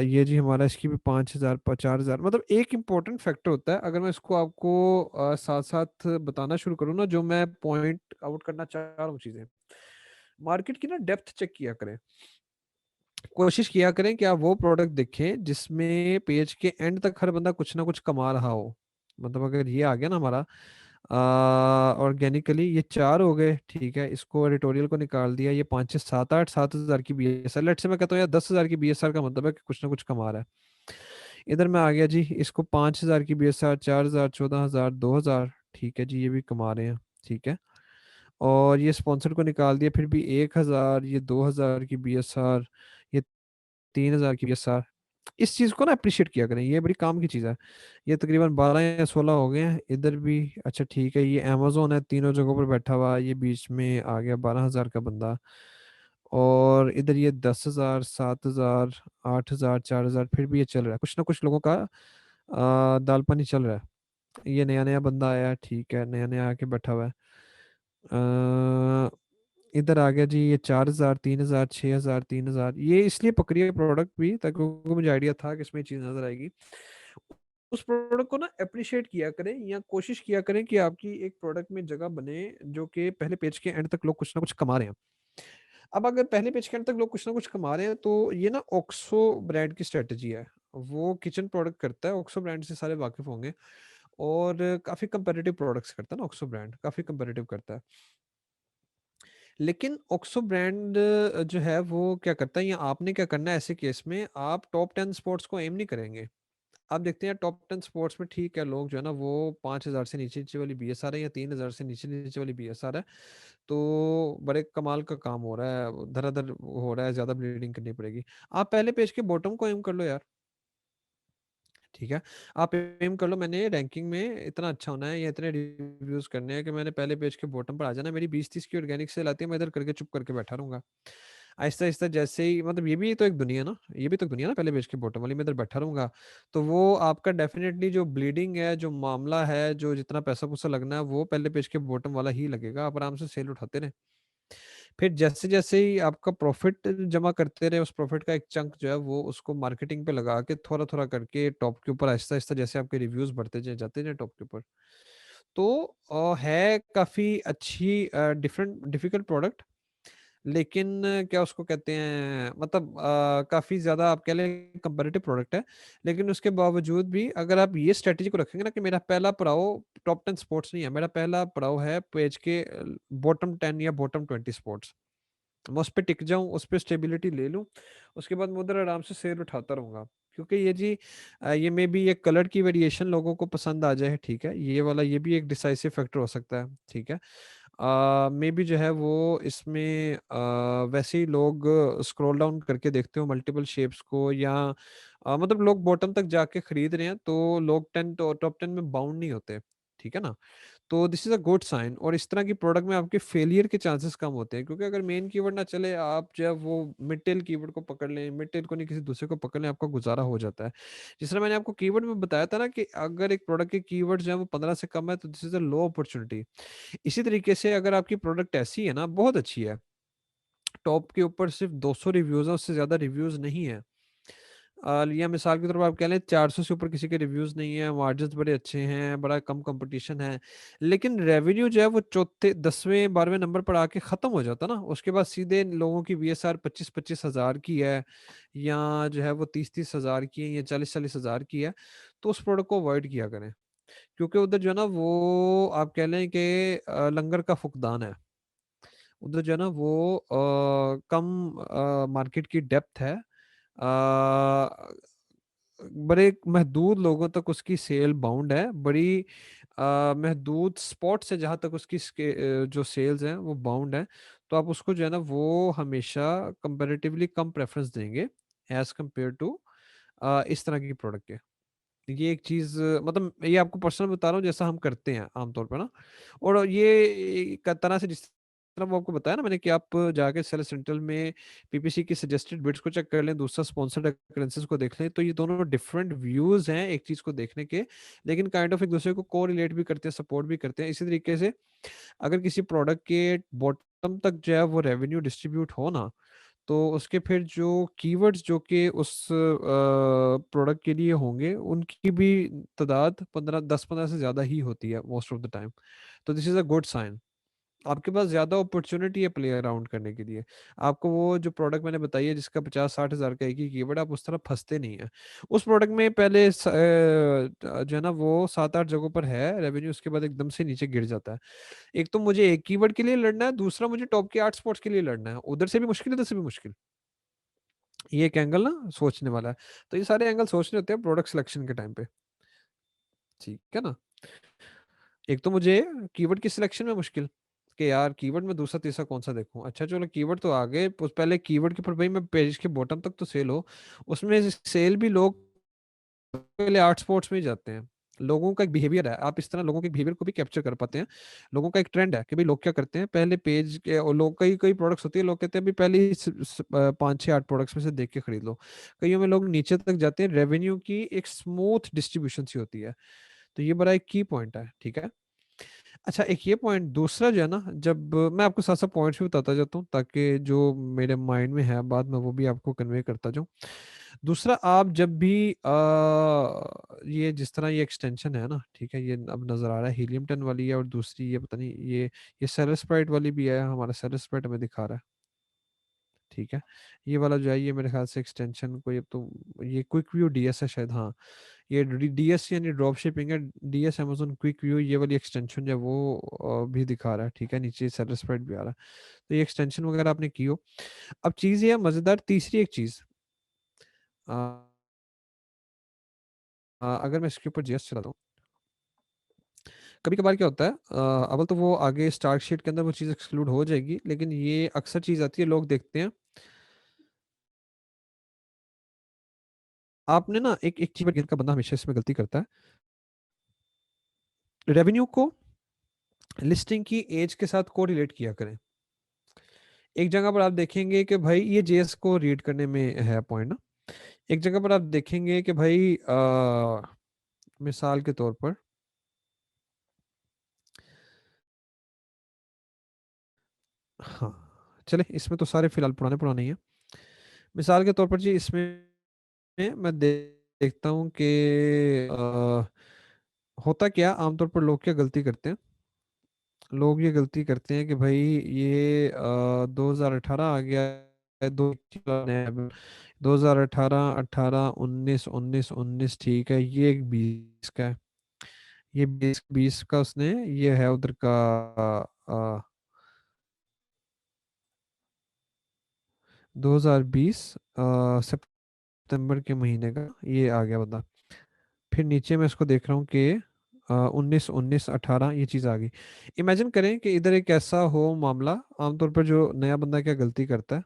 ये जी हमारा, इसकी भी 5,000 4,000। मतलब एक इम्पोर्टेंट फैक्टर होता है, अगर मैं इसको आपको साथ साथ बताना शुरू करूँ ना, जो मैं पॉइंट आउट करना चाह रहा हूँ चीज़ें, मार्केट की ना डेप्थ चेक किया करें। कोशिश किया करें कि आप वो प्रोडक्ट देखें जिसमें पेज के एंड तक हर बंदा कुछ ना कुछ कमा रहा हो। मतलब अगर ये आ गया ना हमारा ऑर्गेनिकली, ये 4 हो गए, ठीक है, इसको एडिटोरियल को निकाल दिया, ये 5 6 7 8 7,000 की BSR, लेट से मैं कहता हूँ यार 10,000 की BSR का मतलब है कि कुछ ना कुछ कमा रहा है। इधर मैं आ गया जी, इसको 5,000 की BSR, 4,000, 14,000, 2,000, ठीक है जी, ये भी कमा रहे हैं, ठीक है। और ये स्पॉन्सर को निकाल दिया, फिर भी 1,000, ये 2,000 की BSR, ये 3,000 की BSR। इस चीज़ को ना अप्रिशिएट किया करें, ये बड़ी काम की चीज़ है। ये तकरीबन 12 या 16 हो गए हैं इधर भी। अच्छा ठीक है, ये अमेजोन है, तीनों जगहों पर बैठा हुआ, ये बीच में आ गया 12,000 का बंदा। और इधर ये 10,000, 7,000, 8,000, 4,000, फिर भी ये चल रहा है, कुछ ना कुछ लोगों का दाल पानी चल रहा है। ये नया नया बंदा आया है, ठीक है, नया नया आके बैठा हुआ है। अ, इधर आ गया जी, ये 4,000, 3,000, 6,000, 3,000। ये इसलिए पकड़ी है प्रोडक्ट भी ताकि उनको मुझे आइडिया था कि इसमें चीज़ नजर आएगी। उस प्रोडक्ट को ना अप्रिशिएट किया करें, या कोशिश किया करें कि आपकी एक प्रोडक्ट में जगह बने जो कि पहले पेज के एंड तक लोग कुछ ना कुछ कमा रहे हैं। अब अगर पहले पेज के एंड तक लोग कुछ ना कुछ कमा रहे हैं, तो ये ना ओक्सो ब्रांड की स्ट्रेटजी है। वो किचन प्रोडक्ट करता है, ओक्सो ब्रांड से सारे वाकिफ होंगे। और काफ़ी कंपेरेटिव प्रोडक्ट्स करता है ना, ऑक्सो ब्रांड काफ़ी कंपेरेटिव करता है। लेकिन ऑक्सो ब्रांड जो है वो क्या करता है, या आपने क्या करना है ऐसे केस में, आप टॉप 10 स्पोर्ट्स को एम नहीं करेंगे। आप देखते हैं टॉप 10 स्पोर्ट्स में, ठीक है, लोग जो है ना वो 5,000 से नीचे नीचे वाली BSR है, या 3,000 से नीचे नीचे वाली BSR है, तो बड़े कमाल का काम हो रहा है, धराधर हो रहा है, ज़्यादा ब्लीडिंग करनी पड़ेगी। आप पहले पेज के बॉटम को एम कर लो यार, ठीक है। आप एम कर लो, मैंने रैंकिंग में इतना अच्छा होना है या इतने रिव्यूज करने हैं कि मैंने पहले पेज के बॉटम पर आ जाना है। मेरी 20 30 की ऑर्गेनिक सेल आती है, मैं इधर करके चुप करके बैठा रहूंगा। आहिस्ता आहिस्ता जैसे ही, मतलब ये भी तो एक दुनिया ना, ये भी तो एक दुनिया ना, पहले पेज के बॉटम वाली में इधर बैठा रहूंगा, तो वो आपका डेफिनेटली जो ब्लीडिंग है, जो मामला है, जो जितना पैसा पुसा लगना है, वो पहले पेज के बॉटम वाला ही लगेगा। आप आराम से सेल उठाते रहे, फिर जैसे जैसे ही आपका प्रॉफिट जमा करते रहे, उस प्रॉफिट का एक चंक जो है वो उसको मार्केटिंग पे लगा के थोड़ा थोड़ा करके टॉप के ऊपर आहिस्ता आहिस्ता, जैसे आपके रिव्यूज बढ़ते जाए, जाते जाए टॉप के ऊपर, तो है काफी अच्छी डिफरेंट डिफिकल्ट प्रोडक्ट। लेकिन क्या उसको कहते हैं, मतलब काफी ज्यादा आप कह लें कंपेरेटिव प्रोडक्ट है। लेकिन उसके बावजूद भी अगर आप ये स्ट्रेटेजी को रखेंगे ना कि मेरा पहला पड़ाव टॉप 10 स्पोर्ट्स नहीं है, मेरा पहला पड़ाव है पेज के बॉटम 10 या बॉटम 20 स्पोर्ट्स, मैं उस पे टिक जाऊं, उस पे स्टेबिलिटी ले लूं, उसके बाद मैं उधर आराम से शेयर उठाता रहूंगा। क्योंकि ये जी ये मे बी ये कलर की वेरिएशन लोगों को पसंद आ जाए, ठीक है, ये वाला ये भी एक डिसाइसिव फैक्टर हो सकता है, ठीक है। मे बी जो है वो इसमें वैसे ही लोग स्क्रॉल डाउन करके देखते हो मल्टीपल शेप्स को, या मतलब लोग बॉटम तक जाके खरीद रहे हैं, तो लोग 10 टॉप 10 में बाउंड नहीं होते, ठीक है ना। तो this is a good sign. और इस तरह की प्रोडक्ट में आपके फेलियर के चांसेस कम होते हैं, क्योंकि अगर मेन कीवर्ड ना चले, आप जो है वो मिड टेल कीवर्ड को पकड़ लें, मिड टेल को नहीं किसी दूसरे को पकड़ लें, आपका गुजारा हो जाता है। जिस तरह मैंने आपको कीवर्ड में बताया था ना कि अगर एक प्रोडक्ट के कीवर्ड जो है वो 15 से कम है तो this is a low opportunity. इसी तरीके से अगर आपकी प्रोडक्ट ऐसी है ना, बहुत अच्छी है, टॉप के ऊपर सिर्फ 200 रिव्यूज है, उससे ज्यादा रिव्यूज नहीं है, या मिसाल के तौर पर आप कह लें 400 से ऊपर किसी के रिव्यूज नहीं है, मार्जिन बड़े अच्छे हैं, बड़ा कम कंपटीशन है, लेकिन रेवेन्यू जो है वो चौथे 10वें 12वें नंबर पर आके खत्म हो जाता ना, उसके बाद सीधे लोगों की बीएसआर 25-25 हज़ार की है, या जो है वो 30-30 हज़ार की है, या 40-40 हज़ार की है, तो उस प्रोडक्ट को अवॉइड किया करें। क्योंकि उधर जो है ना वो आप कह लें कि लंगर का फुकदान है। उधर जो है ना वो कम मार्केट की डेप्थ है, बड़े महदूद लोगों तक उसकी सेल बाउंड है, बड़ी महदूद स्पॉट से जहाँ तक उसकी जो सेल्स हैं वो बाउंड है। तो आप उसको जो है ना वो हमेशा कंपैरेटिवली कम प्रेफरेंस देंगे एज कम्पेयर टू इस तरह की प्रोडक्ट के। ये एक चीज, मतलब ये आपको पर्सनल बता रहा हूँ जैसा हम करते हैं आमतौर पर ना। और ये एक तरह से जिस तरह वो आपको बताया ना मैंने कि आप जाके सेल सेंट्रल में पीपीसी की सजेस्टेड बिड्स को चेक कर लें, दूसरा स्पॉन्सर्ड अकरेंसेस को देख लें, तो ये दोनों डिफरेंट व्यूज हैं एक चीज को देखने के, लेकिन काइंड ऑफ एक दूसरे को कोरिलेट भी करते हैं, सपोर्ट भी करते हैं। इसी तरीके से अगर किसी प्रोडक्ट के बॉटम तक जो है वो रेवेन्यू डिस्ट्रीब्यूट हो ना, तो उसके फिर जो कीवर्ड्स जो कि उस प्रोडक्ट के लिए होंगे उनकी भी तादाद 10-15 से ज़्यादा ही होती है मोस्ट ऑफ द टाइम। तो this is a good sign. आपके पास ज़्यादा अपॉर्चुनिटी है प्ले अराउंड करने के लिए। आपको वो जो प्रोडक्ट मैंने बताई है जिसका 50-60 हज़ार का एक ही कीवर्ड, आप उस तरह फंसते नहीं है। उस प्रोडक्ट में पहले जो है ना वो 7-8 जगहों पर है रेवेन्यू, उसके बाद एकदम से नीचे गिर जाता है। एक तो मुझे एक कीवर्ड के लिए लड़ना है, दूसरा मुझे टॉप के 8 स्पॉट्स के लिए लड़ना है, उधर से भी मुश्किल है, इधर से भी मुश्किल। ये एक एंगल ना सोचने वाला है। तो ये सारे एंगल सोचने होते हैं प्रोडक्ट सिलेक्शन के टाइम पे। ठीक है ना। एक तो मुझे कीवर्ड की सिलेक्शन में मुश्किल कि यार कीवर्ड में दूसरा तीसरा कौन सा देखूं। अच्छा चलो कीवर्ड तो आगे, उस पहले कीवर्ड के ऊपर भाई मैं पेज के बॉटम तक तो सेल हो, उसमें सेल भी लोग पहले आर्ट स्पोर्ट्स में ही जाते हैं। लोगों का एक बिहेवियर है, आप इस तरह लोगों के बिहेवियर को भी कैप्चर कर पाते हैं। लोगों का एक ट्रेंड है कि भाई लोग क्या करते हैं, पहले पेज के और लोग कई कई प्रोडक्ट्स होती है, लोग कहते हैं भाई पहले ही 5-6-8 प्रोडक्ट्स में से देख के खरीद लो। कईयों में लोग नीचे तक जाते हैं, रेवेन्यू की एक स्मूथ डिस्ट्रीब्यूशन सी होती है। तो ये बड़ा एक की पॉइंट है। ठीक है। अच्छा एक ये पॉइंट दूसरा जो है ना, जब मैं आपको साथ साथ पॉइंट्स भी बताता जाता हूँ ताकि जो मेरे माइंड में है बाद में वो भी आपको कन्वे करता जाऊँ। दूसरा, आप जब भी ये जिस तरह ये एक्सटेंशन है ना, ठीक है, ये अब नजर आ रहा है हीलियम 10 वाली है, और दूसरी ये पता नहीं ये सेलेस्प्राइट वाली भी है, हमारा सेलेस्प्राइट हमें दिखा रहा है। ठीक है। ये वाला जो है ये मेरे ख्याल से एक्सटेंशन को, ये तो ये क्विक व्यू डीएस है शायद, हाँ। ये डीएस यानी ड्रॉप शिपिंग है, डीएस अमेजोन क्विक व्यू, ये वाली एक्सटेंशन जो है वो भी दिखा रहा है। ठीक है, नीचे सेलेस्प्राइट भी आ रहा है। तो ये एक्सटेंशन वगैरह आपने की हो। अब चीज़ ये है मज़ेदार, तीसरी एक चीज़, अगर मैं इसके ऊपर जीएस चला दूँ, कभी कभार क्या होता है, अव्वल तो वो आगे स्टार्ट शीट के अंदर वो चीज़ एक्सक्लूड हो जाएगी, लेकिन ये अक्सर चीज़ आती है, लोग देखते हैं। आपने ना एक एक चीज का बंदा हमेशा इसमें गलती करता है, रेवेन्यू को लिस्टिंग की एज के साथ कोरिलेट किया करें। एक जगह पर आप देखेंगे कि भाई ये जेएस को रीड करने में है पॉइंट ना। एक जगह पर आप देखेंगे कि भाई मिसाल के तौर पर, हाँ चले इसमें तो सारे फिलहाल पुराने पुराने ही हैं। मिसाल के तौर पर जी इसमें मैं देखता हूँ कि होता क्या, आमतौर पर लोग क्या गलती करते हैं, लोग ये गलती करते हैं कि भाई ये 2018 आ गया है, 2018 18 19 19 19, ठीक है, ये एक 20 का है, ये 20 का उसने, ये है उधर का 2020 सितंबर के महीने का ये आ गया बता। फिर नीचे मैं इसको देख रहा हूँ कि 19 19 18 ये चीज़ आ गई। इमेजिन करें कि इधर एक ऐसा हो मामला, आमतौर पर जो नया बंदा क्या गलती करता है,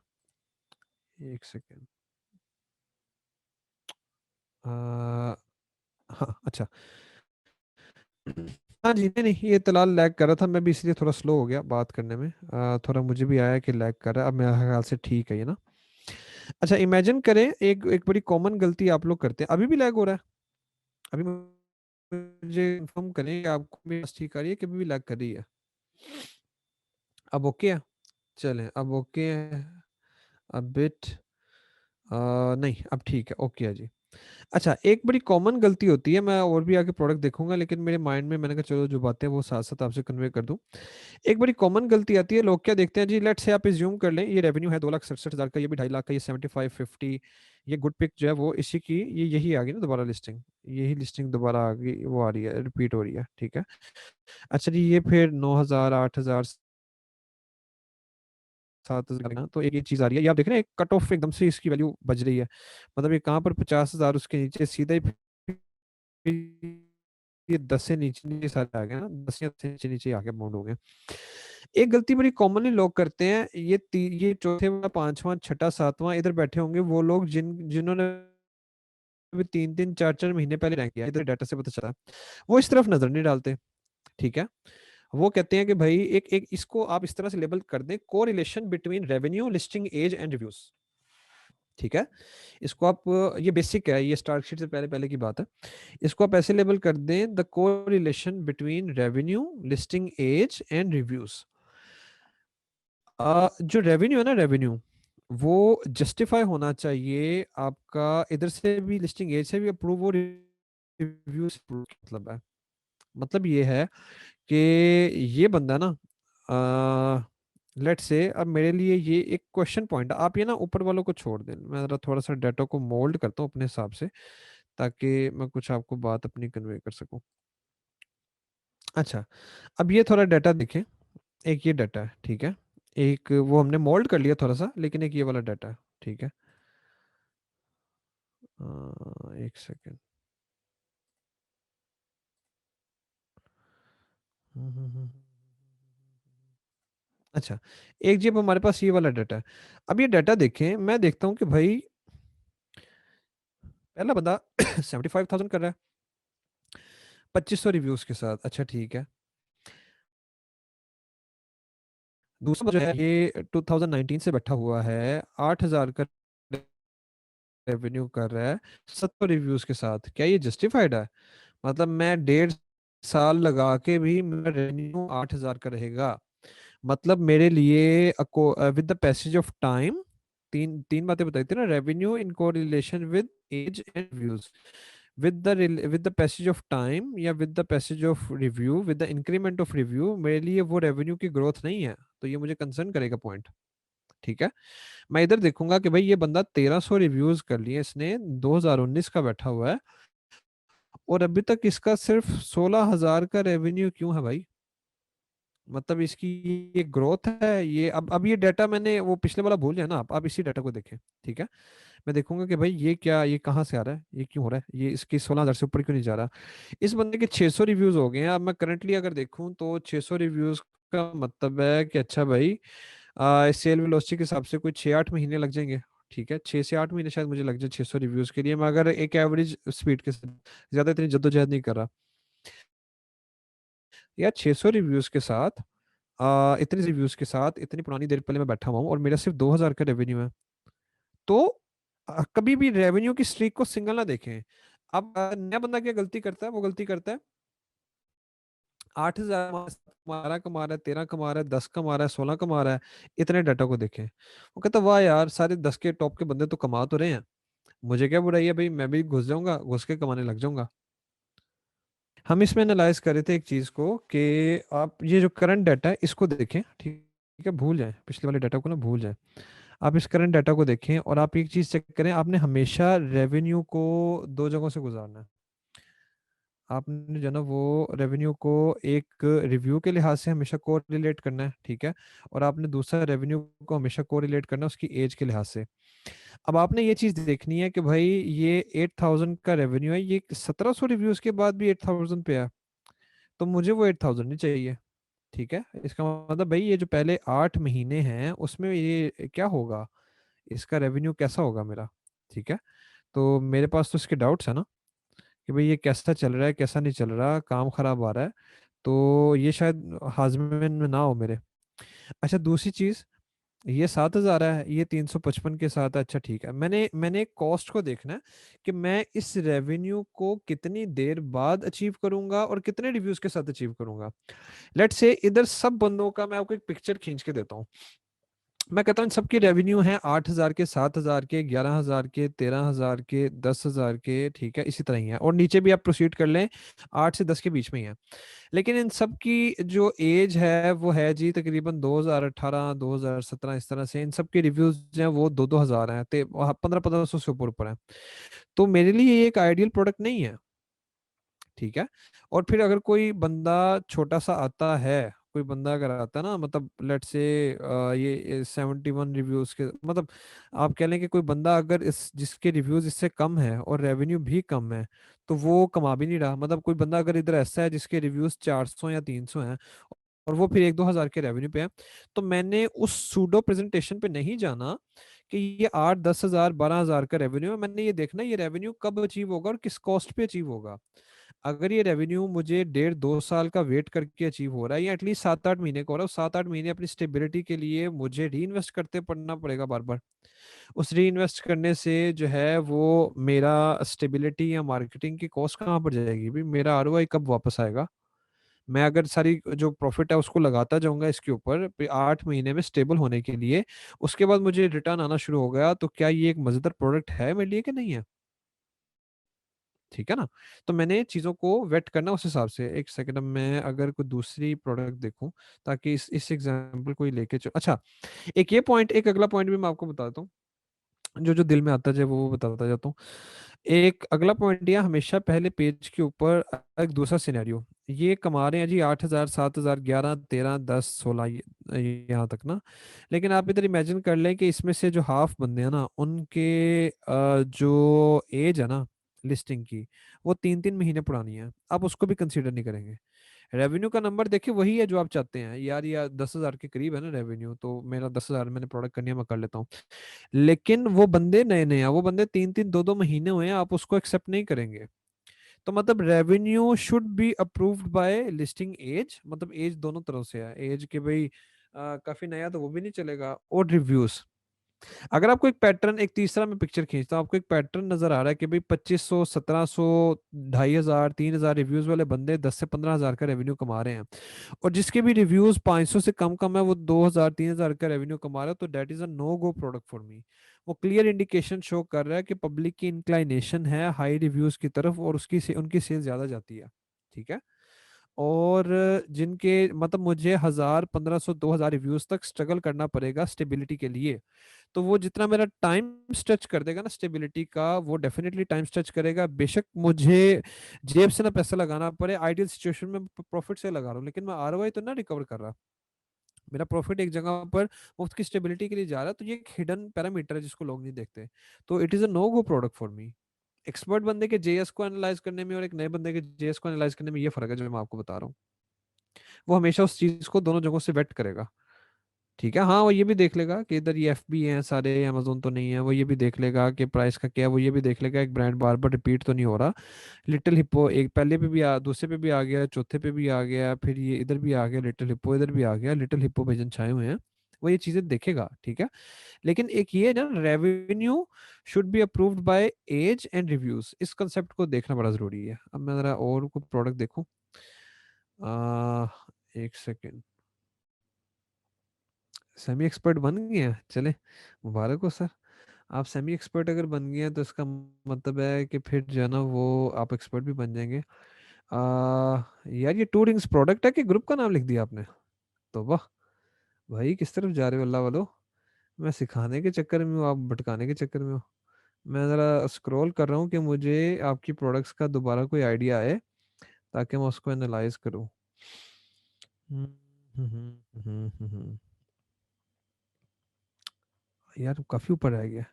एक सेकेंड, हाँ अच्छा, हाँ जी, नहीं नहीं, ये तलाल लैग कर रहा था, मैं भी इसलिए थोड़ा स्लो हो गया बात करने में। थोड़ा मुझे भी आया कि लैग कर रहा है, अब मेरे ख्याल से ठीक है ये ना। अच्छा, इमेजिन करें, एक एक बड़ी कॉमन गलती आप लोग करते हैं, अभी भी लैग हो रहा है। अभी मुझे इन्फॉर्म करें कि आपको मेरी आवाज़ ठीक आ रही है कि अभी भी लैग कर रही है। अब ओके है? चलें, अब ओके है। अब बिट नहीं, अब ठीक है, ओके है जी। अच्छा, एक बड़ी कॉमन गलती होती है, मैं और भी आगे प्रोडक्ट देखूंगा, लेकिन मेरे माइंड में मैंने कहा चलो जो बातें हैं वो साथ साथ आपसे कन्वे कर दूं। एक बड़ी कॉमन गलती आती है, लोग क्या देखते हैं जी, लेट्स से आप इज्यूम कर लें ये रेवेन्यू है 2,67,000 का, ये भी 2.5 लाख का, ये 7550, ये गुड पिक जो है वो इसी की, ये यही आ गई ना दोबारा लिस्टिंग, यही लिस्टिंग दोबारा आ गई, वो आ रही है, रिपीट हो रही है, ठीक है। अच्छा जी, ये फिर 9,000, 8,000, 7,000, तो एक ये चीज आ रही है, ये आप देख रहे हैं, एक कट ऑफ एकदम से इसकी वैल्यू बज रही है। मतलब ये कहाँ पर 50,000, उसके नीचे सीधा ही ये 10 से नीचे नीचे सारे आ गए ना, 10 या 10 से नीचे नीचे आके बाउंड हो गए। एक गलती बड़ी कॉमनली लोग करते हैं, ये चौथे वाला, पांचवा, छठा, सातवां इधर बैठे होंगे वो लोग जिन्होंने भी 3 3 4 4 महीने पहले रैंक किया, इधर डाटा से पता चला, वो इस तरफ नजर नहीं डालते, ठीक है। वो कहते हैं कि भाई एक एक इसको आप इस तरह से लेबल कर दें, correlation between revenue, listing age and reviews, ठीक है। इसको आप, ये बेसिक है, ये स्टार्ट शीट से पहले पहले की बात है। इसको आप ऐसे लेबल कर दें, the correlation between revenue, listing age and reviews. जो रेवेन्यू है ना, रेवेन्यू वो जस्टिफाई होना चाहिए आपका, इधर से भी लिस्टिंग एज से भी अप्रूव हो, रिव्यू से approve, मतलब है, मतलब ये है कि ये बंदा ना, लेट्स से, अब मेरे लिए ये एक क्वेश्चन पॉइंट है, आप ये ना ऊपर वालों को छोड़ दें, मैं जरा थोड़ा सा डाटा को मोल्ड करता हूँ अपने हिसाब से, ताकि मैं कुछ आपको बात अपनी कन्वे कर सकूं। अच्छा, अब ये थोड़ा डाटा देखें, एक ये डाटा है, ठीक है। एक वो हमने मोल्ड कर लिया थोड़ा सा, लेकिन एक ये वाला डाटा है, ठीक है। एक सेकेंड। अच्छा, एक जब हमारे पास ये वाला डाटा है, अब ये डाटा देखें, मैं देखता हूँ कि भाई पहला बंदा 75,000 कर रहा है 2,500 रिव्यूज के साथ, अच्छा ठीक है। दूसरा जो है ये 2019 से बैठा हुआ है, 8,000 का रेवेन्यू कर रहा है 70 रिव्यूज के साथ, क्या ये जस्टिफाइड है? मतलब मैं 1.5 साल लगा के भी मेरा रेवेन्यू 8,000 का रहेगा, मतलब मेरे लिए with the passage of time, तीन तीन बातें बताई थी ना, revenue in correlation with age and views, with the passage of time, या with the passage of review, with the increment of review, मेरे लिए वो रेवेन्यू की ग्रोथ नहीं है, तो ये मुझे कंसर्न करेगा पॉइंट, ठीक है। मैं इधर देखूंगा कि भाई ये बंदा 1,300 रिव्यूज कर लिए इसने, 2019 का बैठा हुआ है, और अभी तक इसका सिर्फ 16,000 का रेवेन्यू क्यों है भाई? मतलब इसकी ये ग्रोथ है, ये अब ये डाटा मैंने वो पिछले वाला भूल जाए ना, आप इसी डाटा को देखें, ठीक है। मैं देखूंगा कि भाई ये क्या, ये कहाँ से आ रहा है, ये क्यों हो रहा है, ये इसकी 16,000 से ऊपर क्यों नहीं जा रहा। इस बंदे के 600 रिव्यूज हो गए हैं, अब मैं करंटली अगर देखूं तो 600 रिव्यूज का मतलब है कि अच्छा भाई, सेल वेलोसिटी के हिसाब से कोई 6 8 महीने लग जाएंगे, ठीक है, 6 से 8 महीने शायद मुझे लग जाए 600 रिव्यूज के लिए, मैं अगर एक एवरेज स्पीड के साथ, ज्यादा इतनी जद्दोजहद नहीं कर रहा, या 600 रिव्यूज के साथ, इतने रिव्यूज के साथ इतनी पुरानी देर पहले मैं बैठा हुआ हूँ, और मेरा सिर्फ 2,000 का रेवेन्यू है, तो कभी भी रेवेन्यू की स्ट्रीक को सिंगल ना देखें। अब नया बंदा क्या गलती करता है, वो गलती करता है 8,000 कमा रहा है, 13 कमा रहा है, 10 कमा रहा है, 16 कमा रहा है, इतने डाटा को देखें, वो कहता है वाह यार, सारे 10 के टॉप के बंदे तो कमा तो रहे हैं, मुझे क्या बुराई है भाई, मैं भी घुस जाऊंगा, घुस के कमाने लग जाऊंगा। हम इसमें एनालाइज कर रहे थे एक चीज को कि आप ये जो करंट डाटा है इसको देखें, ठीक है, भूल जाएं पिछले वाले डाटा को ना, भूल जाएं, आप इस करंट डाटा को देखें, और आप एक चीज चेक करें, आपने हमेशा रेवेन्यू को दो जगहों से गुजारना है। आपने जो है ना वो रेवेन्यू को एक रिव्यू के लिहाज से हमेशा को रिलेट करना है, ठीक है, और आपने दूसरा रेवेन्यू को हमेशा को रिलेट करना है उसकी एज के लिहाज से। अब आपने ये चीज देखनी है कि भाई ये 8,000 का रेवेन्यू है, ये 1,700 रिव्यूज के बाद भी 8,000 पे है, तो मुझे वो 8,000 नहीं चाहिए, ठीक है। इसका मतलब भाई ये जो पहले 8 महीने हैं उसमें ये क्या होगा, इसका रेवेन्यू कैसा होगा मेरा, ठीक है। तो मेरे पास तो इसके डाउट्स है ना, कि भाई ये कैसा चल रहा है, कैसा नहीं चल रहा, काम खराब आ रहा है, तो ये शायद हाजमेन में ना हो मेरे। अच्छा दूसरी चीज, ये 7,000 है, ये 355 के साथ है, अच्छा ठीक है। मैंने एक कॉस्ट को देखना है कि मैं इस रेवेन्यू को कितनी देर बाद अचीव करूंगा और कितने रिव्यूज के साथ अचीव करूंगा। लेट्स से इधर सब बंदों का मैं आपको एक पिक्चर खींच के देता हूँ। मैं कहता हूँ इन सबकी रेवेन्यू है 8,000 के, 7,000 के, 11,000 के, 13,000 के, 10,000 के, ठीक है इसी तरह ही है, और नीचे भी आप प्रोसीड कर लें 8 से 10 के बीच में ही है। लेकिन इन सब की जो एज है वो है जी तकरीबन 2018 2017, इस तरह से इन सब के रिव्यूज जो हैं वो 2-2 हजार हैं, 1500-1500 से ऊपर ऊपर है। तो मेरे लिए ये एक आइडियल प्रोडक्ट नहीं है, ठीक है। और फिर अगर कोई बंदा छोटा सा आता है, कोई बंदा अगर आता है ना, मतलब लेट से ये 71 रिव्यूज के, मतलब आप कह लें कि कोई बंदा अगर इस जिसके रिव्यूज इससे कम है और रेवेन्यू भी कम है, तो वो कमा भी नहीं रहा। मतलब कोई बंदा अगर इधर ऐसा है जिसके रिव्यूज 400 या 300 हैं और वो फिर 1-2 हजार के रेवेन्यू पे है, तो मैंने उस सूडो प्रेजेंटेशन पे नहीं जाना कि ये 8-10 हजार 12 हजार का रेवेन्यू है। मैंने ये देखना ये रेवेन्यू कब अचीव होगा और किस कॉस्ट पे अचीव होगा। अगर ये रेवेन्यू मुझे 1.5-2 साल का वेट करके अचीव हो रहा है या एटलीस्ट 7-8 महीने का हो रहा है, 7-8 महीने अपनी स्टेबिलिटी के लिए मुझे री इन्वेस्ट करते पड़ना पड़ेगा बार बार। उस री इन्वेस्ट करने से जो है वो मेरा स्टेबिलिटी या मार्केटिंग की कॉस्ट कहाँ पर जाएगी भाई, मेरा आरओआई कब वापस आएगा। मैं अगर सारी जो प्रॉफिट है उसको लगाता जाऊंगा इसके ऊपर 8 महीने में स्टेबल होने के लिए, उसके बाद मुझे रिटर्न आना शुरू हो गया, तो क्या ये एक मजेदार प्रोडक्ट है मेरे लिए कि नहीं है। ठीक है ना। तो मैंने चीज़ों को वेट करना उस हिसाब से। एक सेकंड मैं अगर कोई दूसरी प्रोडक्ट देखूं ताकि इस एग्जांपल को ही लेके चल। अच्छा एक ये पॉइंट, एक अगला पॉइंट भी मैं आपको बताता हूँ, जो जो दिल में आता जाए वो बताता जाता हूँ। एक अगला पॉइंट यह, हमेशा पहले पेज के ऊपर एक दूसरा सिनेरियो, ये कमा रहे हैं जी 8,000 7,000 11 13 10 16 यहाँ तक ना। लेकिन आप इधर इमेजिन कर लें कि इसमें से जो हाफ बंदे हैं ना उनके जो एज है ना लिस्टिंग की, वो 3-3 महीने पुरानी है, आप उसको भी कंसीडर नहीं करेंगे। रेवेन्यू का नंबर देखिए वही है जो आप चाहते हैं यार, या 10,000 के करीब है ना रेवेन्यू, तो मेरा 10,000 मैंने प्रोडक्ट करनी है मैं कर लेता हूँ। लेकिन वो बंदे नए नए हैं, वो बंदे 3-3 2-2 महीने हुए हैं, आप उसको एक्सेप्ट नहीं करेंगे। तो मतलब revenue should be approved by listing age, मतलब एज दोनों तरफ से है, एज के भाई काफी नया तो वो भी नहीं चलेगा, और रिव्यूज। अगर आपको एक पैटर्न, एक तीसरा मैं पिक्चर खींचता हूँ, आपको एक पैटर्न नजर आ रहा है कि भाई 2500 1700 2,500 3,000 रिव्यूज वाले बंदे 10 से 15 हजार का रेवेन्यू कमा रहे हैं, और जिसके भी रिव्यूज 500 से कम कम है वो 2,000 3,000 का रेवेन्यू कमा रहा है, तो that is a no go product for me. वो क्लियर इंडिकेशन शो कर रहा है कि पब्लिक की इंक्लाइनेशन है हाई रिव्यूज की तरफ, और उनकी सेल ज्यादा जाती है, ठीक है। और जिनके मतलब मुझे 1,000 1,500 2,000 रिव्यूज तक स्ट्रगल करना पड़ेगा स्टेबिलिटी के लिए, तो वो जितना मेरा टाइम स्ट्रेच कर देगा ना स्टेबिलिटी का, वो डेफिनेटली टाइम स्ट्रेच करेगा। बेशक मुझे जेब से ना पैसा लगाना पड़े, आइडियल सिचुएशन में प्रॉफिट से लगा रहा हूँ, लेकिन मैं आरओआई तो ना रिकवर कर रहा। मेरा प्रॉफिट एक जगह पर मुफ्त की स्टेबिलिटी के लिए जा रहा है, तो ये एक हिडन पैरामीटर है जिसको लोग नहीं देखते। तो it is a no go product for me. Expert बंदे के जेएस को एनालाइज करने में और एक नए बंदे के जेएस को एनालाइज करने में ये फर्क है जो मैं आपको बता रहा हूँ। वो हमेशा उस चीज को दोनों जगहों से वेट करेगा, ठीक है। हाँ वो ये भी देख लेगा कि इधर ये एफबी हैं सारे, अमेजोन तो नहीं है, वो ये भी देख लेगा कि प्राइस का क्या है, वो ये भी देख लेगा एक ब्रांड बार बार रिपीट तो नहीं हो रहा। लिटिल हिप्पो एक पहले पे भी दूसरे पे भी आ गया, चौथे पे भी आ गया, फिर ये इधर भी आ गया, लिटिल हिप्पो इधर भी आ गया, लिटिल हिप्पो भजन छाए हुए हैं। वो ये चीजें देखेगा, ठीक है। लेकिन एक ये ना, revenue should be approved by age and reviews, इस कंसेप्ट को देखना बड़ा जरूरी है। अब मैं जरा और को प्रोडक्ट देखूं। आ, एक सेकेंड। सेमी एक्सपर्ट बन गए हैं, चले मुबारक हो सर। आप सेमी एक्सपर्ट अगर बन गए हैं तो इसका मतलब है कि फिर जो है ना वो आप एक्सपर्ट भी बन जाएंगे। यार ये टू रिंग्स प्रोडक्ट है कि ग्रुप का नाम लिख दिया आपने। तो वाह भाई, किस तरफ जा रहे हो अल्लाह वालो। मैं सिखाने के चक्कर में हूँ, आप भटकाने के चक्कर में हो। मैं ज़रा स्क्रॉल कर रहा हूँ कि मुझे आपकी प्रोडक्ट्स का दोबारा कोई आइडिया आए ताकि मैं उसको एनालाइज करूँ। हम्म, हम्म, यार काफ़ी ऊपर रह गया।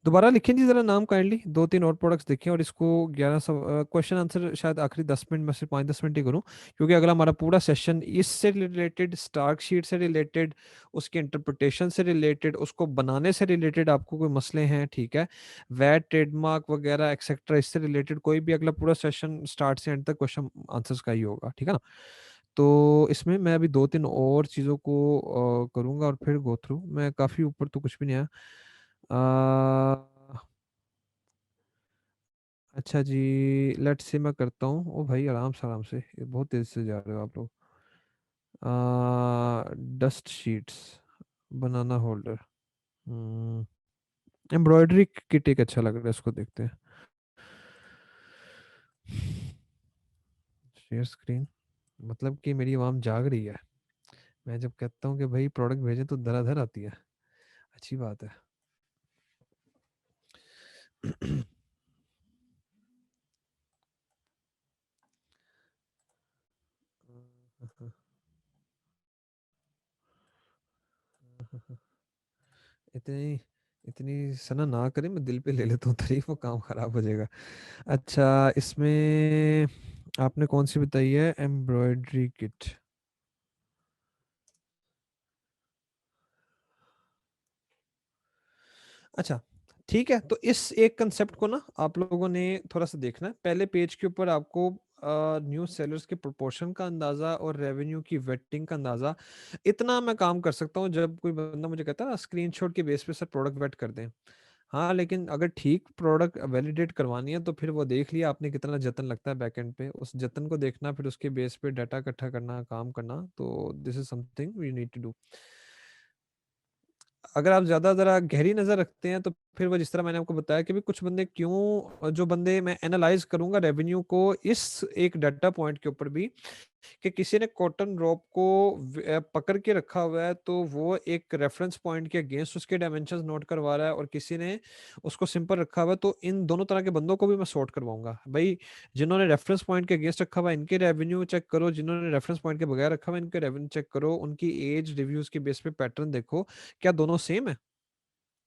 दोबारा लिखें जी जरा नाम काइंडली, 2-3 और प्रोडक्ट्स देखें, और इसको 11 क्वेश्चन आंसर शायद आखिरी 10 मिनट में से 5-10 मिनट ही करूं, क्योंकि अगला हमारा पूरा सेशन इससे रिलेटेड, स्टार्क शीट से रिलेटेड, उसके इंटरप्रिटेशन से रिलेटेड, उसको बनाने से रिलेटेड आपको कोई मसले हैं, ठीक है, वैट ट्रेडमार्क वगैरह एक्सेट्रा, इससे रिलेटेड कोई भी अगला पूरा सेशन स्टार्ट से एंड तक क्वेश्चन आंसर्स का ही होगा, ठीक है ना। तो इसमें मैं अभी दो तीन और चीज़ों को करूँगा और फिर गो थ्रू, मैं काफ़ी ऊपर तो कुछ भी नहीं आया। अच्छा जी, लेट्स से मैं करता हूँ। ओ भाई आराम से, ये बहुत तेज से जा रहे हो आप लोग। डस्ट शीट्स, बनाना होल्डर, एम्ब्रॉयडरी किट एक अच्छा लग रहा है, इसको देखते हैं। शेयर स्क्रीन, मतलब कि मेरी आवाम जाग रही है। मैं जब कहता हूँ कि भाई प्रोडक्ट भेजें तो धड़ाधड़ आती है। अच्छी बात है। इतनी इतनी सना ना करें, मैं दिल पे ले लेता हूँ तारीफ, वो काम खराब हो जाएगा। अच्छा, इसमें आपने कौन सी बताई है, एम्ब्रॉयडरी किट? अच्छा, ठीक है, तो इस एक कंसेप्ट को ना आप लोगों ने थोड़ा सा देखना है। पहले पेज के ऊपर आपको न्यू सेलर्स के प्रोपोर्शन का अंदाजा और रेवेन्यू की वेटिंग का अंदाजा, इतना मैं काम कर सकता हूँ। जब कोई बंदा मुझे कहता है ना स्क्रीनशॉट के बेस पे सर प्रोडक्ट वेट कर दें, हाँ, लेकिन अगर ठीक प्रोडक्ट वैलिडेट करवानी है तो फिर वो देख लिया आपने कितना जतन लगता है बैकएंड पे, उस जतन को देखना, फिर उसके बेस पे डाटा इकट्ठा करना, काम करना। तो this is something you need to do. अगर आप ज्यादा जरा गहरी नजर रखते हैं तो फिर वो जिस तरह मैंने आपको बताया कि भी कुछ बंदे क्यों, जो बंदे मैं एनालाइज करूंगा रेवेन्यू को इस एक डाटा पॉइंट के ऊपर भी, कि किसी ने कॉटन रॉप को पकड़ के रखा हुआ है तो वो एक रेफरेंस पॉइंट के अगेंस्ट उसके डायमेंशंस नोट करवा रहा है, और किसी ने उसको सिंपल रखा हुआ है, तो इन दोनों तरह के बंदों को भी मैं सॉर्ट करवाऊंगा भाई। जिन्होंने रेफरेंस पॉइंट के अगेंस्ट रखा हुआ है इनके रेवेन्यू चेक करो, जिन्होंने रेफरेंस पॉइंट के बगैर रखा हुआ है इनके रेवेन्यू चेक करो, उनकी एज रिव्यूज के बेस पे पैटर्न देखो, क्या दोनों सेम है।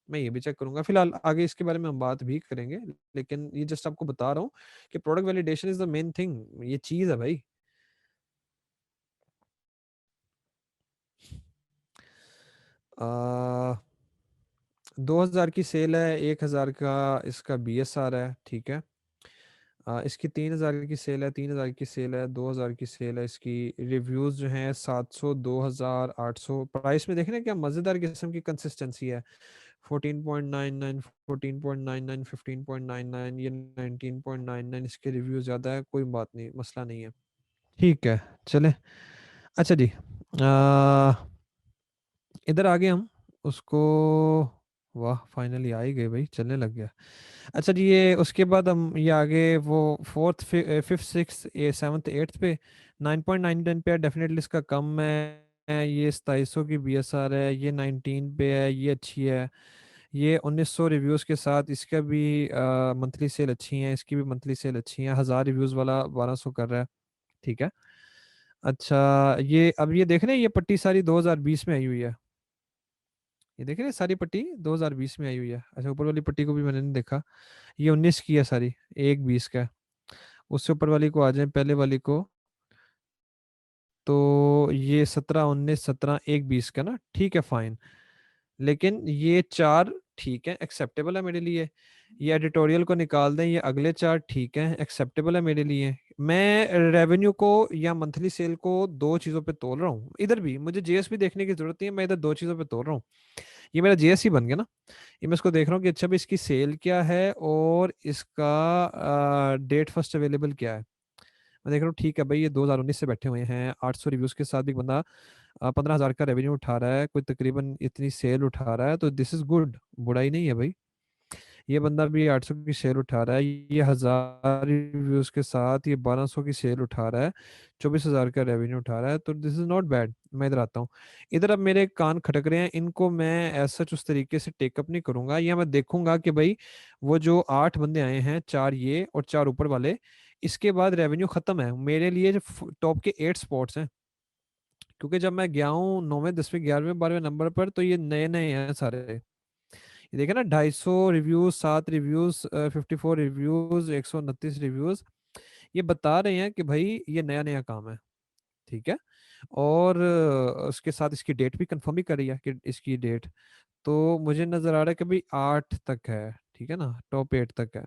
मैं ये भी चेक करूंगा। फिलहाल आगे इसके बारे में हम बात भी करेंगे, लेकिन ये जस्ट आपको बता रहा हूँ कि product validation is the main thing, ये चीज है भाई। आ, 2000 की सेल है, 1000 का इसका BSR है, ठीक है। इसकी 3000 की सेल है, 3000 की सेल है, 2000 की सेल है। इसकी रिव्यूज जो हैं 700, 2800। प्राइस में देख रहे हैं क्या मजेदार किस्म की कंसिस्टेंसी है। 14.99, 14.99, 15.99, ये 19.99, इसके रिव्यू ज्यादा है, कोई बात नहीं, मसला नहीं है। ठीक है, चले। अच्छा जी, इधर आगे हम उसको, वाह फाइनली आ ही गए भाई, चलने लग गया। अच्छा जी, ये उसके बाद हम ये आगे वो fourth fifth six seventh eighth pay 9.99 पे है, डेफिनेटली इसका कम है। ये 2700 की BSR है, ये 19 पे है, ये अच्छी है। ये 1900 रिव्यूज़ के साथ इसका भी मंथली सेल अच्छी है, इसकी भी मंथली सेल अच्छी है। 1000 रिव्यूज़ वाला 1200 कर रहा है, ठीक है। अच्छा, ये अब ये देख रहे हैं, ये पट्टी सारी 2020 में आई हुई है। ये देख रहे हैं सारी पट्टी 2020 में आई हुई है। अच्छा, ऊपर वाली पट्टी को भी मैंने नहीं देखा। ये 19 की है सारी, एक 20 का है। उससे ऊपर वाली को आ जाए, पहले वाली को। तो ये 17, 19, 17, एक 20 का ना, ठीक है, फाइन। लेकिन ये चार ठीक है, एक्सेप्टेबल है मेरे लिए। ये एडिटोरियल को निकाल दें, ये अगले चार ठीक है, एक्सेप्टेबल है मेरे लिए। मैं रेवेन्यू को या मंथली सेल को दो चीज़ों पे तोल रहा हूँ, इधर भी मुझे जेएस भी देखने की जरूरत नहीं है, मैं इधर दो चीज़ों पे तोल रहा हूँ। ये मेरा जेएस ही बन गया ना। ये मैं इसको देख रहा हूँ कि अच्छा भी इसकी सेल क्या है और इसका डेट फर्स्ट अवेलेबल क्या है। मैं देख रहा हूँ ठीक है भाई, ये 2019 से बैठे हुए हैं, 800 रिव्यूज के साथ भी एक बंदा 15,000 का रेवेन्यू उठा रहा है, कोई तकरीबन इतनी सेल उठा रहा है, तो दिस इज गुड, बुराई नहीं है भाई। ये बंदा भी 800 की सेल उठा रहा है, ये 1000 रिव्यूज के साथ ये 1200 की सेल उठा रहा है, 24,000 का रेवेन्यू उठा रहा है, तो दिस इज नॉट बैड। मैं इधर आता हूँ। इधर अब मेरे कान खटक रहे हैं, इनको मैं ऐसा उस तरीके से टेकअप नहीं करूंगा, या मैं देखूंगा कि भाई वो जो 8 बंदे आए हैं, चार ये और चार ऊपर वाले, इसके बाद रेवेन्यू खत्म है मेरे लिए। जो टॉप के 8 स्पॉट्स हैं, क्योंकि जब मैं गया हूँ 9वें 10वें 11वें 12वें नंबर पर, तो ये नए नए हैं सारे। ये देखे ना, 250 रिव्यूज, 7 रिव्यूज, 54 रिव्यूज, 129 रिव्यूज, ये बता रहे हैं कि भाई ये नया नया काम है, ठीक है। और उसके साथ इसकी डेट भी कंफर्म ही करी है कि इसकी डेट, तो मुझे नजर आ रहा है कि भाई 8 तक है, ठीक है ना, टॉप 8 तक है।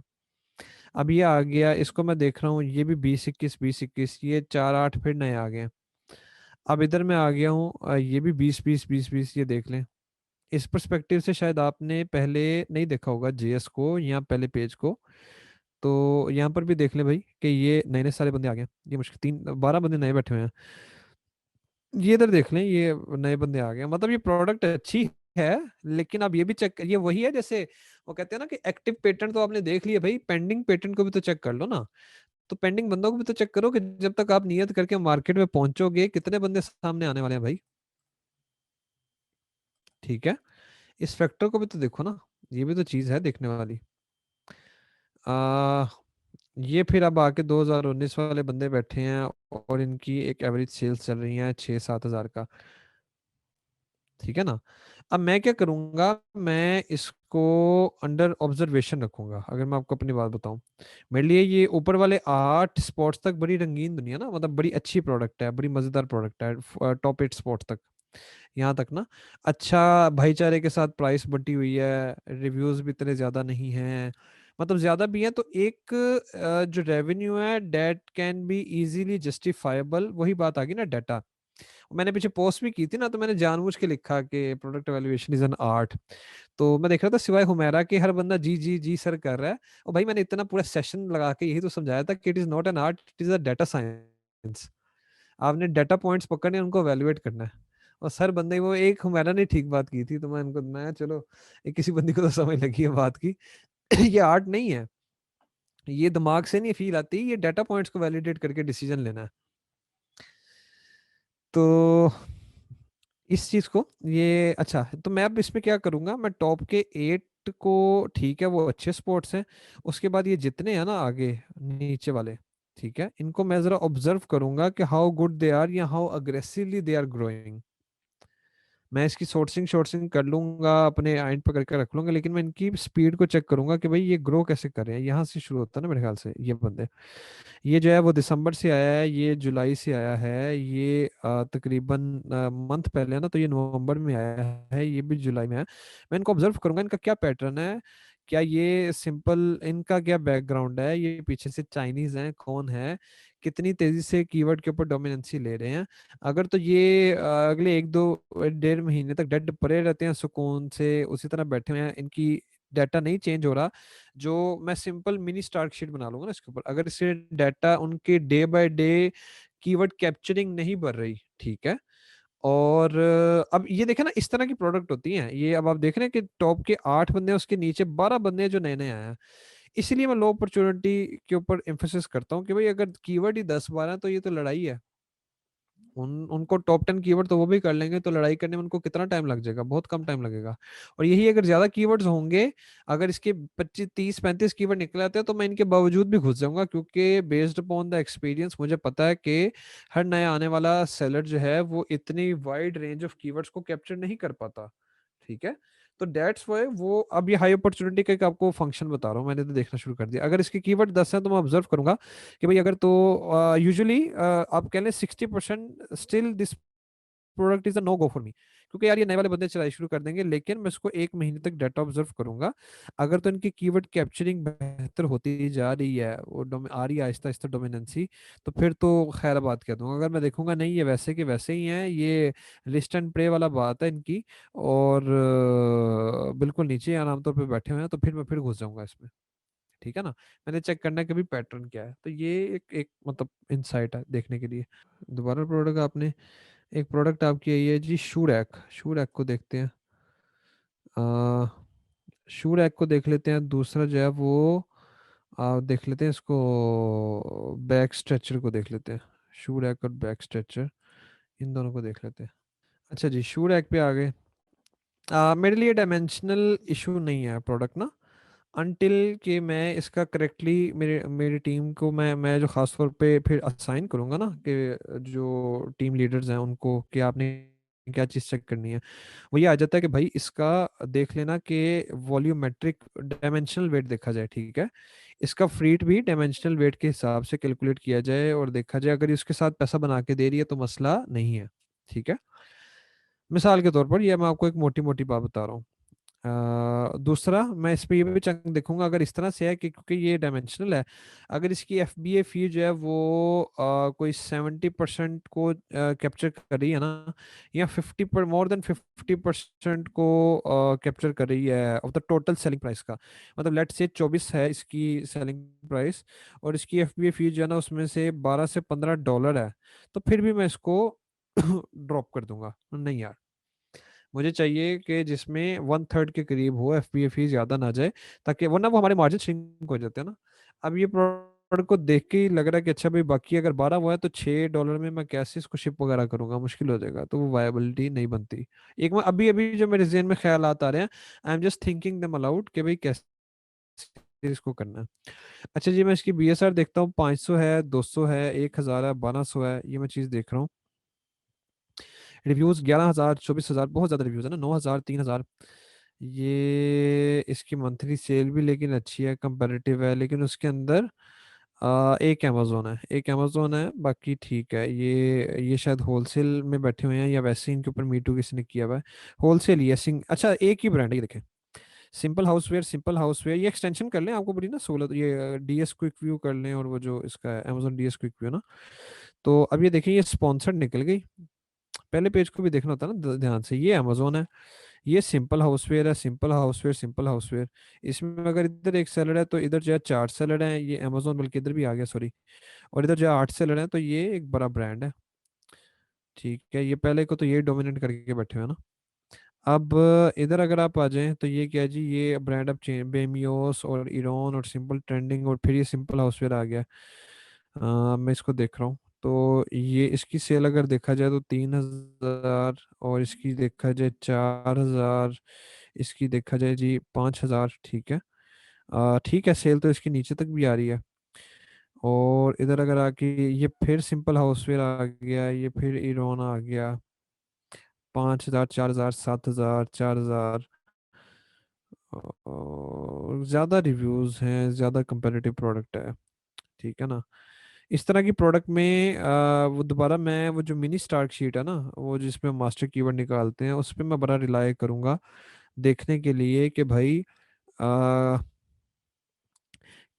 अब ये आ गया, इसको मैं देख रहा हूँ, ये भी 20 21 20 21, ये 4 8 फिर नए आ गए हैं। अब इधर मैं आ गया हूँ, ये भी 20 20 20 20, ये देख लें। इस पर्सपेक्टिव से शायद आपने पहले नहीं देखा होगा जेएस को या पहले पेज को। तो यहाँ पर भी देख लें भाई कि ये नए नए सारे बंदे आ गए हैं। ये मुश्किल 3 12 बंदे नए बैठे हुए हैं। ये इधर देख लें, ये नए बंदे आ गए हैं। मतलब ये प्रोडक्ट अच्छी है, लेकिन अब ये भी चेक, ये वही है जैसे वो कहते हैं ना कि एक्टिव पेटेंट तो आपने देख लिया भाई, पेंडिंग पेटेंट को भी तो चेक कर लो ना। तो पेंडिंग बंदों को भी तो चेक करो कि जब तक आप नियत करके मार्केट में पहुंचोगे कितने बंदे सामने आने वाले हैं भाई। ठीक है, इस फैक्टर को भी तो देखो ना, ये भी तो चीज है देखने वाली। आ ये फिर अब आके 2019 वाले बंदे बैठे हैं, और इनकी एक एवरेज सेल्स चल रही है 6 7 हज़ार का। ठीक है ना। अब मैं क्या करूंगा, मैं इसको अंडर ऑब्जर्वेशन रखूंगा। अगर मैं आपको अपनी बात बताऊं, मेरे लिए ये ऊपर वाले 8 स्पॉट्स तक बड़ी रंगीन दुनिया ना, मतलब बड़ी अच्छी प्रोडक्ट है, बड़ी मजेदार प्रोडक्ट है। टॉप 8 स्पॉट तक, यहाँ तक ना अच्छा भाईचारे के साथ प्राइस बटी हुई है, रिव्यूज भी इतने ज्यादा नहीं हैं। मतलब ज्यादा भी है तो एक जो रेवेन्यू है date can be easily justifiable, वही बात आ गई ना डाटा। मैंने पीछे पोस्ट भी की थी ना, तो मैंने जानबूझ के लिखा कि product valuation is an art. तो मैं देख रहा था सिवाय हुमैरा के हर बंदा जी जी जी सर कर रहा है। और भाई मैंने इतना पूरा सेशन लगा के यही तो समझाया था कि it is not an art, it is a data science. आपने डाटा पॉइंट्स पकड़ने, उनको वैल्यूएट करना है। और सर बंदे, वो एक हुमैरा ने ठीक बात की थी, तो मैं चलो एक किसी बंदी को तो समझ लगी है बात की। ये आर्ट नहीं है, ये दिमाग से नहीं फील आती, ये डाटा पॉइंट्स को वैलिडेट करके डिसीजन लेना है। तो इस चीज को, ये अच्छा तो मैं अब इसमें क्या करूंगा, मैं टॉप के 8 को, ठीक है वो अच्छे स्पोर्ट्स हैं। उसके बाद ये जितने हैं ना आगे नीचे वाले, ठीक है, इनको मैं जरा ऑब्जर्व करूंगा कि हाउ गुड दे आर या how aggressively they are growing. मैं इसकी सोर्सिंग शॉर्टिंग कर लूंगा, अपने एंड पर करके रख लूंगा, लेकिन मैं इनकी स्पीड को चेक करूंगा कि भाई ये ग्रो कैसे कर रहे हैं। यहाँ से शुरू होता है ना मेरे ख्याल से ये बंदे। ये जो है वो दिसंबर से आया है, ये जुलाई से आया है, ये तकरीबन मंथ पहले है ना, तो ये नवंबर में आया है, ये भी जुलाई में है। मैं इनको ऑब्जर्व करूंगा, इनका क्या पैटर्न है, क्या ये सिंपल, इनका क्या बैकग्राउंड है, ये पीछे से चाइनीज हैं कौन है, कितनी तेजी से कीवर्ड के ऊपर डोमिनेंसी ले रहे हैं। अगर तो ये अगले 1 2 1.5 महीने तक डेड पड़े रहते हैं सुकून से, उसी तरह बैठे हुए हैं, इनकी डाटा नहीं चेंज हो रहा, जो मैं सिंपल मिनी स्टार्क शीट बना लूंगा ना इसके ऊपर, अगर इससे डाटा उनके day by day keyword capturing नहीं बढ़ रही, ठीक है। और अब ये देखे ना, इस तरह की प्रोडक्ट होती हैं ये। अब आप देख रहे हैं कि टॉप के 8 बंदे हैं, उसके नीचे 12 बंदे हैं जो नए नए आए हैं। इसीलिए मैं लो अपॉर्चुनिटी के ऊपर एम्फोसिस करता हूँ कि भाई अगर कीवर्ड ही 10 12 तो ये तो लड़ाई है। उनको टॉप 10 कीवर्ड तो वो भी कर लेंगे, तो लड़ाई करने में उनको कितना टाइम लग जाएगा, बहुत कम टाइम लगेगा। और यही अगर ज्यादा कीवर्ड्स होंगे, अगर इसके 25 30 35 कीवर्ड निकल आते हैं, तो मैं इनके बावजूद भी घुस जाऊंगा, क्योंकि बेस्ड अपॉन द एक्सपीरियंस मुझे पता है कि हर नया आने वाला सेलर जो है वो इतनी वाइड रेंज ऑफ कीवर्ड्स को कैप्चर नहीं कर पाता। ठीक है। तो डेट्स वाई वो, अब ये हाई अपॉर्चुनिटी का एक आपको फंक्शन बता रहा हूँ, मैंने तो देखना शुरू कर दिया। अगर इसके कीवर्ड 10 हैं तो मैं ऑब्जर्व करूंगा कि भाई अगर तो यूजुअली आप कह लें 60% still this product is a no go for me, क्योंकि यार ये नए वाले बंदे चलाई शुरू कर देंगे, लेकिन मैं इसको 1 महीने तक डाटा ऑब्जर्व करूंगा। अगर तो इनकी कीवर्ड कैप्चरिंग बेहतर होती जा रही है, वो आ रही है आहिस्ता आहिस्ता डोमिनेंसी, तो फिर तो खैर बात कह दूंगा। अगर मैं देखूंगा नहीं ये वैसे के वैसे ही हैं, ये लिस्ट एंड प्रे वाला बात है इनकी, और बिल्कुल नीचे आमतौर पर बैठे हुए हैं, तो फिर मैं फिर घुस जाऊंगा इसमें। ठीक है ना। मैंने चेक करना है कि भी पैटर्न क्या है, तो ये एक मतलब इंसाइट है देखने के लिए। दोबारा प्रोडक्ट आपने, एक प्रोडक्ट आपकी है ये जी, शू रैक। शू रैक को देखते हैं। आ, शू रैक को देख लेते हैं। दूसरा जो है वो देख लेते हैं इसको, बैक स्ट्रेचर को देख लेते हैं। शू रैक और बैक स्ट्रेचर, इन दोनों को देख लेते हैं। अच्छा जी, शू रैक पे आ गए। मेरे लिए डायमेंशनल इशू नहीं है प्रोडक्ट ना, अनटिल कि मैं इसका करेक्टली मेरे मेरी टीम को, मैं जो खास तौर पे फिर असाइन करूंगा ना, कि जो टीम लीडर्स हैं उनको कि आपने क्या चीज़ चेक करनी है, वो ये आ जाता है कि भाई इसका देख लेना कि वॉल्यूमेट्रिक डायमेंशनल वेट देखा जाए, ठीक है। इसका फ्रीट भी डायमेंशनल वेट के हिसाब से कैलकुलेट किया जाए और देखा जाए, अगर इसके साथ पैसा बना के दे रही है तो मसला नहीं है। ठीक है। मिसाल के तौर पर, ये मैं आपको एक मोटी मोटी बात बता रहा हूँ। दूसरा मैं इस पे ये भी चंक देखूंगा अगर इस तरह से है कि क्योंकि ये डायमेंशनल है, अगर इसकी एफबीए फी जो है वो कोई 70% को कैप्चर कर रही है ना, या 50 पर मोर देन 50% को कैप्चर कर रही है of the total selling price का, मतलब लेट से 24 है इसकी सेलिंग प्राइस, और इसकी एफबीए फी जो है ना उसमें से $12 से $15 है, तो फिर भी मैं इसको ड्रॉप कर दूंगा। नहीं यार, मुझे चाहिए कि जिसमें 1/3 के करीब हो, एफपीए फी ज्यादा ना जाए, ताकि वरना वो हमारे मार्जिन श्रिंक हो जाते हैं ना। अब ये प्रोडक्ट को देख के ही लग रहा है कि अच्छा भाई बाकी अगर 12 हुआ है तो $6 में मैं कैसे इसको शिप वगैरह करूंगा, मुश्किल हो जाएगा, तो वो वायबिलिटी नहीं बनती। एक मैं अभी अभी जो मेरे जेहन में ख्याल आ रहे हैं, आई एम जस्ट थिंकिंग दम अलाउड कि भाई कैसे इसको करना है। अच्छा जी, मैं इसकी बीएसआर देखता हूँ, 500 है, 200 है, 1000 है, 1200 है, ये मैं चीज़ देख रहा हूँ। रिव्यूज 11,000, 24,000, बहुत ज्यादा रिव्यूज है ना, 9,000, 3,000। ये इसकी मंथली सेल भी लेकिन अच्छी है, कंपेरेटिव है, लेकिन उसके अंदर एक अमेजोन है, बाकी ठीक है। ये शायद होलसेल में बैठे हुए हैं, या वैसे इनके ऊपर मीटू किसी ने किया हुआ है। होलसेल ही है, अच्छा एक ही ब्रांड है, ये देखें, सिंपल हाउसवेयर, ये एक्सटेंशन कर लें, आपको बड़ी ना सहूलत, ये डीएस क्विक व्यू कर लें, और वो जो इसका है अमेजोन डीएस क्विक व्यू ना। तो अब ये देखिए, ये स्पॉन्सर्ड निकल गई। पहले पेज को भी देखना होता है ना ध्यान से। ये अमेजोन है, ये सिंपल हाउसवेयर है, सिंपल हाउसवेयर, सिंपल हाउसवेयर। इसमें अगर इधर एक सेलर है तो इधर जो है 4 सेलर हैं, ये अमेजोन बल्कि इधर भी आ गया, सॉरी। और इधर जो है 8 सेलर हैं, तो ये एक बड़ा ब्रांड है। ठीक है, ये पहले को तो ये डोमिनेट करके बैठे हुए हैं ना। अब इधर अगर आप आ जाएं तो ये क्या है जी, ये ब्रांड अब चेंज, बेमियोस और इरोन और सिंपल ट्रेंडिंग, और फिर ये सिंपल हाउसवेयर आ गया। मैं इसको देख रहा हूँ, तो ये इसकी सेल अगर देखा जाए तो 3,000, और इसकी देखा जाए 4,000, इसकी देखा जाए जी 5,000। ठीक है, ठीक है, सेल तो इसकी नीचे तक भी आ रही है। और इधर अगर आके ये फिर सिंपल हाउसवेयर आ गया, ये फिर इरोन आ गया, 5,000, 4,000, 7,000, 4,000। और ज़्यादा रिव्यूज़ हैं, ज़्यादा कंपेरेटिव प्रोडक्ट है। ठीक है ना। इस तरह की प्रोडक्ट में वो दोबारा मैं वो जो मिनी स्टार्क शीट है ना, वो जिसमें मास्टर कीवर्ड निकालते हैं, उस पर मैं बड़ा रिलाय करूंगा देखने के लिए कि भाई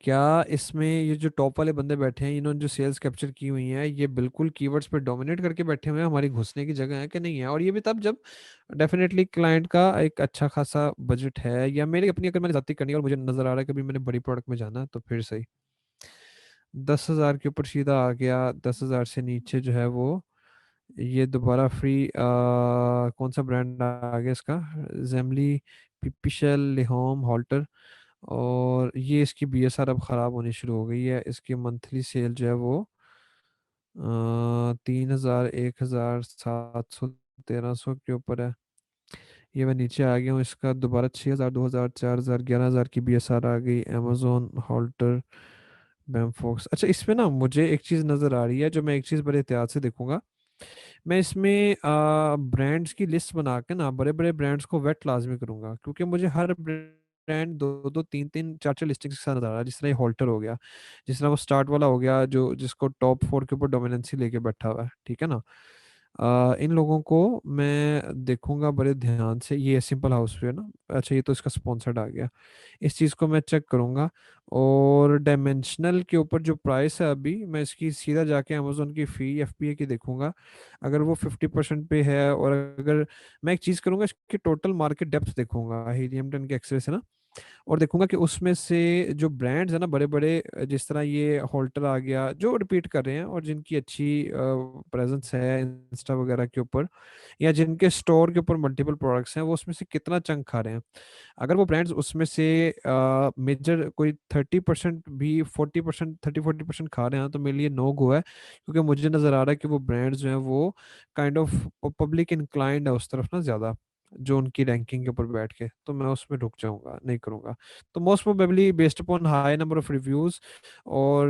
क्या इसमें ये जो टॉप वाले बंदे बैठे हैं, इन्होंने जो सेल्स कैप्चर की हुई हैं, ये बिल्कुल कीवर्ड्स पे डोमिनेट करके बैठे हुए हैं, हमारी घुसने की जगह है कि नहीं है। और ये भी तब जब डेफिनेटली क्लाइंट का एक अच्छा खासा बजट है, या मेरी अपनी अगर मैंने जाती करनी है और मुझे नजर आ रहा है कि भाई मैंने बड़ी प्रोडक्ट में जाना है, तो फिर सही। 10,000 के ऊपर सीधा आ गया, 10,000 से नीचे जो है वो, ये दोबारा फ्री कौन सा ब्रांड आ गया इसका, जेमली, पिपिशल, लिहोम, हॉल्टर। और ये इसकी बीएसआर अब ख़राब होनी शुरू हो गई है, इसकी मंथली सेल जो है वो 3,000, 1,000, 700, 1,300 के ऊपर है। ये मैं नीचे आ गया हूँ, इसका दोबारा 6,000, 2,000, 4,000, 11,000 की बीएसआर आ गई। अमेजोन, हॉल्टर, बैमफॉक्स। अच्छा, इसमें ना मुझे एक चीज़ नज़र आ रही है, जो मैं एक चीज़ बड़े एहतियात से देखूंगा। मैं इसमें ब्रांड्स की लिस्ट बना के ना बड़े बड़े ब्रांड्स को वेट लाजमी करूंगा, क्योंकि मुझे हर ब्रांड दो दो तीन तीन चार चार लिस्टिंग के साथ नजर आ रहा है। जिस तरह ये हॉल्टर हो गया, जिस तरह वो स्टार्ट वाला हो गया, जो जिसको टॉप 4 के ऊपर डोमिनेंसी लेके बैठा हुआ है। ठीक है ना। इन लोगों को मैं देखूंगा बड़े ध्यान से। ये सिंपल हाउसवेयर ना, अच्छा ये तो इसका स्पॉन्सर्ड आ गया, इस चीज़ को मैं चेक करूंगा। और डायमेंशनल के ऊपर जो प्राइस है अभी, मैं इसकी सीधा जाके अमेजोन की फ़ी एफपीए की देखूंगा। अगर वो 50% पे है, और अगर मैं एक चीज़ करूंगा, इसकी टोटल मार्केट डेप्थ देखूंगा, हीलियम टन के एक्सरे से ना, और देखूंगा कि उसमें से जो ब्रांड्स है ना बड़े बड़े, जिस तरह ये होल्टर आ गया जो रिपीट कर रहे हैं, और जिनकी अच्छी प्रेजेंस है इंस्टा वगैरह के ऊपर, या जिनके स्टोर के ऊपर मल्टीपल प्रोडक्ट्स हैं, वो उसमें से कितना चंक खा रहे हैं। अगर वो ब्रांड्स उसमें से मेजर कोई 30% भी, 40%, 30-40% खा रहे हैं, तो मेरे लिए नो गो है, क्योंकि मुझे नज़र आ रहा है कि वो ब्रांड्स जो हैं वो काइंड ऑफ पब्लिक इंक्लाइंड है उस तरफ ना ज़्यादा, जो उनकी रैंकिंग के ऊपर बैठ के, तो मैं उसमें रुक जाऊंगा, नहीं करूंगा। तो most probably based upon high number of reviews, और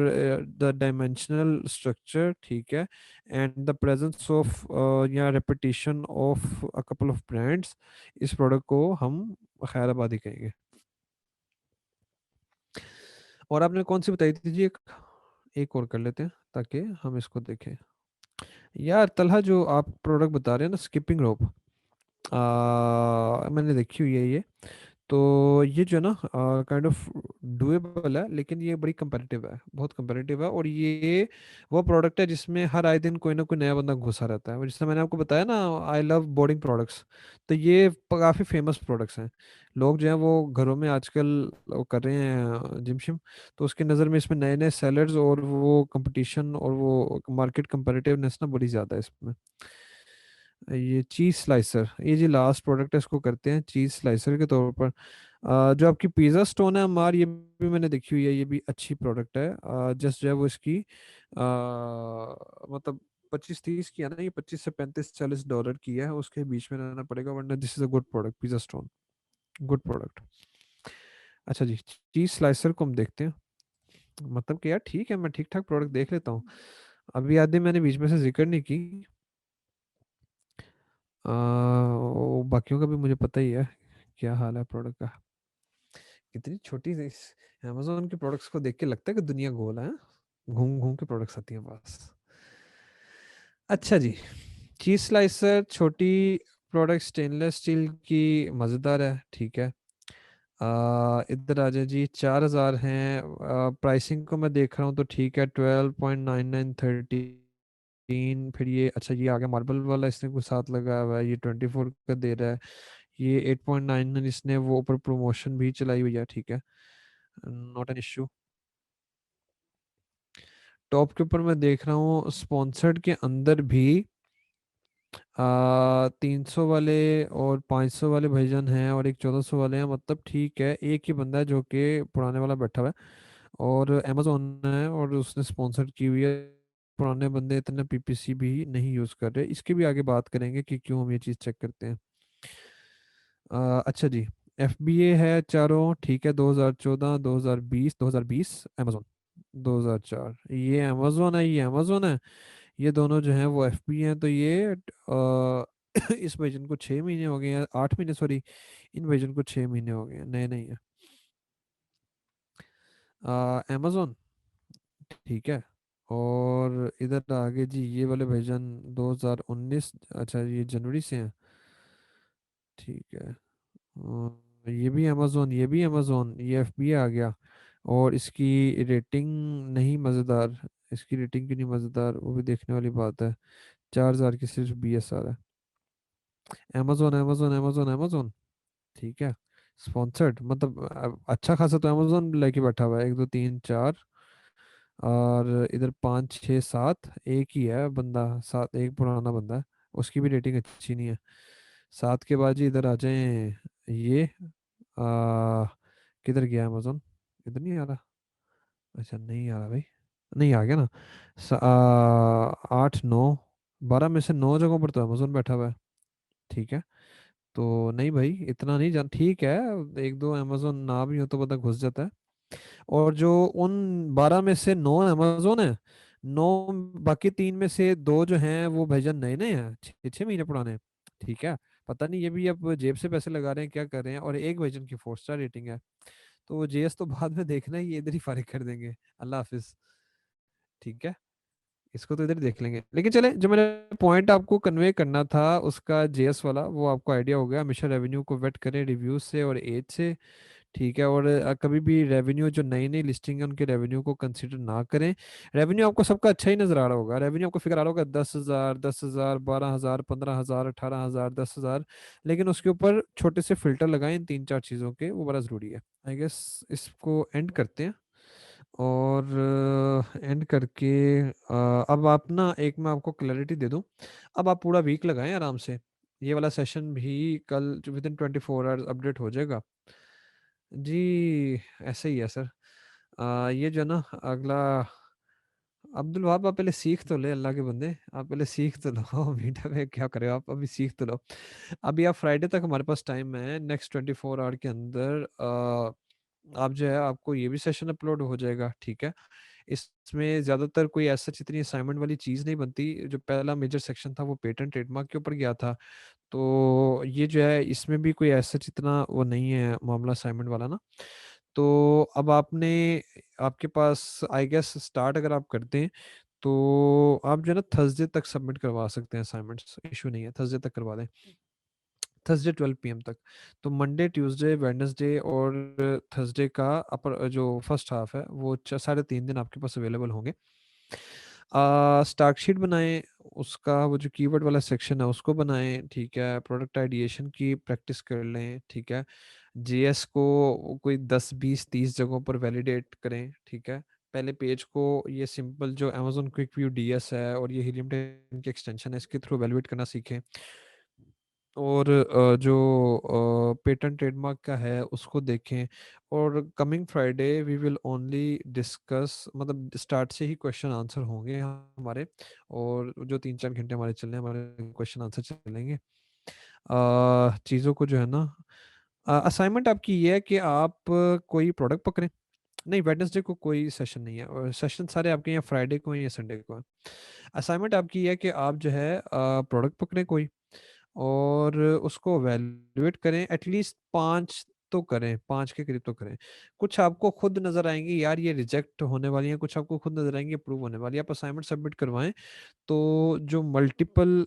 द डायमेंशनल स्ट्रक्चर, ठीक है, एंड द प्रेजेंस ऑफ या repetition of a couple of brands, इस प्रोडक्ट को हम खैराबादी कहेंगे। और आपने कौन सी बताई थी जी, एक और कर लेते हैं ताकि हम इसको देखें। यार तलहा, जो आप प्रोडक्ट बता रहे हैं ना, स्किपिंग रोप, मैंने देखी हुई है ये। तो ये जो है ना काइंड ऑफ डुएबल है, लेकिन ये बड़ी कंपेरेटिव है, बहुत कंपेरेटिव है। और ये वो प्रोडक्ट है जिसमें हर आए दिन कोई ना कोई नया बंदा घुसा रहता है। और जैसे मैंने आपको बताया ना, आई लव बोर्डिंग प्रोडक्ट्स, तो ये काफ़ी फेमस प्रोडक्ट्स हैं। लोग जो हैं वो घरों में आजकल वो कर रहे हैं जिम शिम, तो उसकी नज़र में इसमें नए नए सेलर्स और वो कंपटीशन और वो मार्केट कंपेरेटिवनेस ना बड़ी ज़्यादा है इसमें। ये चीज स्लाइसर, ये जी लास्ट प्रोडक्ट है, इसको करते हैं चीज स्लाइसर के तौर पर। जो आपकी पिज़्ज़ा स्टोन है हमार, ये भी मैंने देखी हुई है, ये भी अच्छी प्रोडक्ट है। जस्ट जो है वो इसकी मतलब 25-30 की है ना, ये 25 से 35-40 डॉलर की है, उसके बीच में रहना पड़ेगा, वरना this is a good product, pizza stone, good product. अच्छा जी, चीज स्लाइसर को हम देखते हैं। मतलब कि यार ठीक है, मैं ठीक ठाक प्रोडक्ट देख लेता हूँ। अभी आदि मैंने बीच में से जिक्र नहीं की, बाकियों का भी मुझे पता ही है क्या हाल है प्रोडक्ट का। कितनी छोटी सी अमेजोन के प्रोडक्ट्स को देख के लगता है कि दुनिया गोल है, घूम घूम के प्रोडक्ट्स आती हैं बस। अच्छा जी, चीज स्लाइसर छोटी प्रोडक्ट, स्टेनलेस स्टील की, मज़ेदार है, ठीक है। इधर आ जाए जी, 4,000 हैं। प्राइसिंग को मैं देख रहा हूँ तो ठीक है, 12.9913। फिर ये अच्छा, ये आ गया मार्बल वाला, इसने कुछ साथ लगाया हुआ है, ये 24 का दे रहा है। ये 8.99, इसने वो ऊपर प्रमोशन भी चलाई हुई है, ठीक है, नॉट एन इश्यू। टॉप के ऊपर मैं देख रहा हूँ स्पॉन्सर्ड के अंदर भी 300 वाले और 500 वाले भाईजान हैं, और एक 1400 वाले हैं, मतलब ठीक है, एक ही बंदा है जो कि पुराने वाला बैठा हुआ है। और अमेजोन है और उसने स्पॉन्सर की हुई है। पुराने बंदे इतना पीपीसी भी नहीं यूज़ कर रहे, इसकी भी आगे बात करेंगे कि क्यों हम ये चीज़ चेक करते हैं। अच्छा जी, एफ बी ए है चारों, ठीक है, 2014, 2020, 2020 अमेजोन, 2004, ये अमेजोन है, ये अमेजोन है। ये दोनों जो हैं वो एफ बी हैं, तो ये इस वर्जन को 6 महीने हो गए हैं, 8 महीने सॉरी, इन वर्जन को 6 महीने हो गए हैं, नए नहीं है। अमेजोन, ठीक है। और इधर आगे जी ये वाले वर्जन 2019, अच्छा ये जनवरी से हैं, ठीक है। ये भी अमेजोन, ये भी अमेजोन, ये एफ बी आ गया। और इसकी रेटिंग नहीं मज़ेदार, इसकी रेटिंग क्यों नहीं मज़ेदार, वो भी देखने वाली बात है। 4,000 की सिर्फ बी एस आर है। अमेजोन अमेजोन अमेजोन अमेजोन, ठीक है, स्पॉन्सर्ड मतलब अच्छा खासा तो अमेजोन लेके बैठा हुआ है, 1 2 3 4, और इधर 5 6 7, एक ही है बंदा, सात, एक पुराना बंदा है, उसकी भी रेटिंग अच्छी नहीं है। 7 के बाद जी इधर आ जाए, ये आ, किधर गया अमेजोन, इधर नहीं आ रहा, अच्छा नहीं आ रहा भाई, नहीं आ गया ना। 8 9 12 में से 9 जगहों पर तो अमेजोन बैठा हुआ है, ठीक है। तो नहीं भाई, इतना नहीं जान, ठीक है, एक दो अमेजोन ना भी हो तो बंदा घुस जाता है। और जो उन 12 में से 9 अमेजोन है, 9, बाकी 3 में से 2 जो हैं वो भाईजान नए नए हैं, 6 6 महीने पुराने, ठीक है। पता नहीं ये भी अब जेब से पैसे लगा रहे हैं क्या कर रहे हैं, और एक भाईजान की 4 स्टार रेटिंग है। तो वो जेएस तो बाद में देखना ही, ये इधर ही फारिग कर देंगे, अल्लाह हाफिज, ठीक है। इसको तो इधर ही देख लेंगे, लेकिन चले, जो मैंने पॉइंट आपको कन्वे करना था उसका जेएस वाला, वो आपको आइडिया हो गया। हमेशा रेवेन्यू को वेट करें रिव्यूज से और एज से, ठीक है। और कभी भी रेवेन्यू, जो नई नई लिस्टिंग है उनके रेवेन्यू को कंसीडर ना करें। रेवेन्यू आपको सबका अच्छा ही नजर आ रहा होगा, रेवेन्यू आपको फिगर आ रहा होगा 10,000, 10,000, 12,000, 15,000, 18,000, 10,000, लेकिन उसके ऊपर छोटे से फिल्टर लगाएं इन 3 4 चीज़ों के, वो बड़ा ज़रूरी है। आई गेस इसको एंड करते हैं। और एंड करके अब आप ना, एक मैं आपको क्लैरिटी दे दूं, अब आप पूरा वीक लगाएं आराम से। ये वाला सेशन भी कल विद इन 24 आवर्स अपडेट हो जाएगा जी। ऐसे ही है सर। ये जो ना अगला, अब्दुल वहाब आप पहले सीख तो ले, अल्लाह के बंदे, आप पहले सीख तो लो मीठा में क्या करे, आप अभी सीख तो लो। अभी आप फ्राइडे तक हमारे पास टाइम है, नेक्स्ट 24 आवर के अंदर आप जो है, आपको ये भी सेशन अपलोड हो जाएगा, ठीक है। इसमें ज़्यादातर कोई ऐसा इतनी असाइनमेंट वाली चीज़ नहीं बनती। जो पहला मेजर सेक्शन था वो पेटेंट ट्रेडमार्क के ऊपर गया था, तो ये जो है इसमें भी कोई ऐसा इतना वो नहीं है मामला असाइनमेंट वाला ना। तो अब आपने, आपके पास आई गेस स्टार्ट अगर आप करते हैं तो आप जो है ना थर्सडे तक सबमिट करवा सकते हैं असाइनमेंट्स, इशू नहीं है, थर्सडे तक करवा दें। थर्सडे 12 PM तक। तो मंडे ट्यूसडे वेडनेसडे और थर्सडे का अपर जो फर्स्ट हाफ है वो 3.5 दिन आपके पास अवेलेबल होंगे। स्टार्ट शीट बनाएं, उसका वो जो कीवर्ड वाला सेक्शन है उसको बनाएं, ठीक है। प्रोडक्ट आइडिएशन की प्रैक्टिस कर लें, ठीक है। जीएस को कोई 10 20 30 जगहों पर वैलिडेट करें, ठीक है। पहले पेज को ये सिंपल जो Amazon क्विक व्यू डीएस है और ये हीलियम 10 की एक्सटेंशन है इसके थ्रू वैलिडेट करना सीखें। और जो पेटेंट ट्रेडमार्क का है उसको देखें। और coming Friday we will only discuss, मतलब स्टार्ट से ही क्वेश्चन आंसर होंगे हमारे। और जो 3 4 घंटे हमारे चलने हमारे क्वेश्चन आंसर चलेंगे। चीज़ों को जो है ना, असाइनमेंट आपकी ये है कि आप कोई प्रोडक्ट पकड़ें। नहीं, वेडनेसडे को कोई सेशन नहीं है, और सेशन सारे आपके यहाँ फ्राइडे को हैं या संडे को है। असाइनमेंट आपकी ये है कि आप जो है प्रोडक्ट पकड़ें कोई, और उसको वैल्यूएट करें, एटलीस्ट 5 तो करें, 5 के करीब तो करें। कुछ आपको खुद नजर आएंगी यार ये रिजेक्ट होने वाली हैं, कुछ आपको खुद नजर आएंगी अप्रूव होने वाली है। आप असाइनमेंट सबमिट करवाएं, तो जो मल्टीपल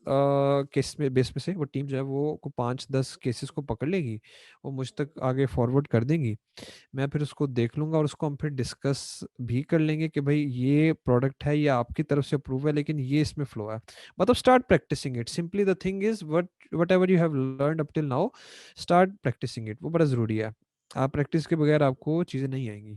केस में बेस में से वो टीम जो है वो को 5 10 केसेस को पकड़ लेगी, वो मुझ तक आगे फॉरवर्ड कर देंगी। मैं फिर उसको देख लूंगा और उसको हम फिर डिस्कस भी कर लेंगे कि भाई ये प्रोडक्ट है, ये आपकी तरफ से अप्रूव है लेकिन ये इसमें फ्लो है। मतलब start practicing it, simply the thing is whatever you have learned up till now, start practicing it, वो बड़ा जरूरी है। आप प्रैक्टिस के बगैर आपको चीजें नहीं आएंगी।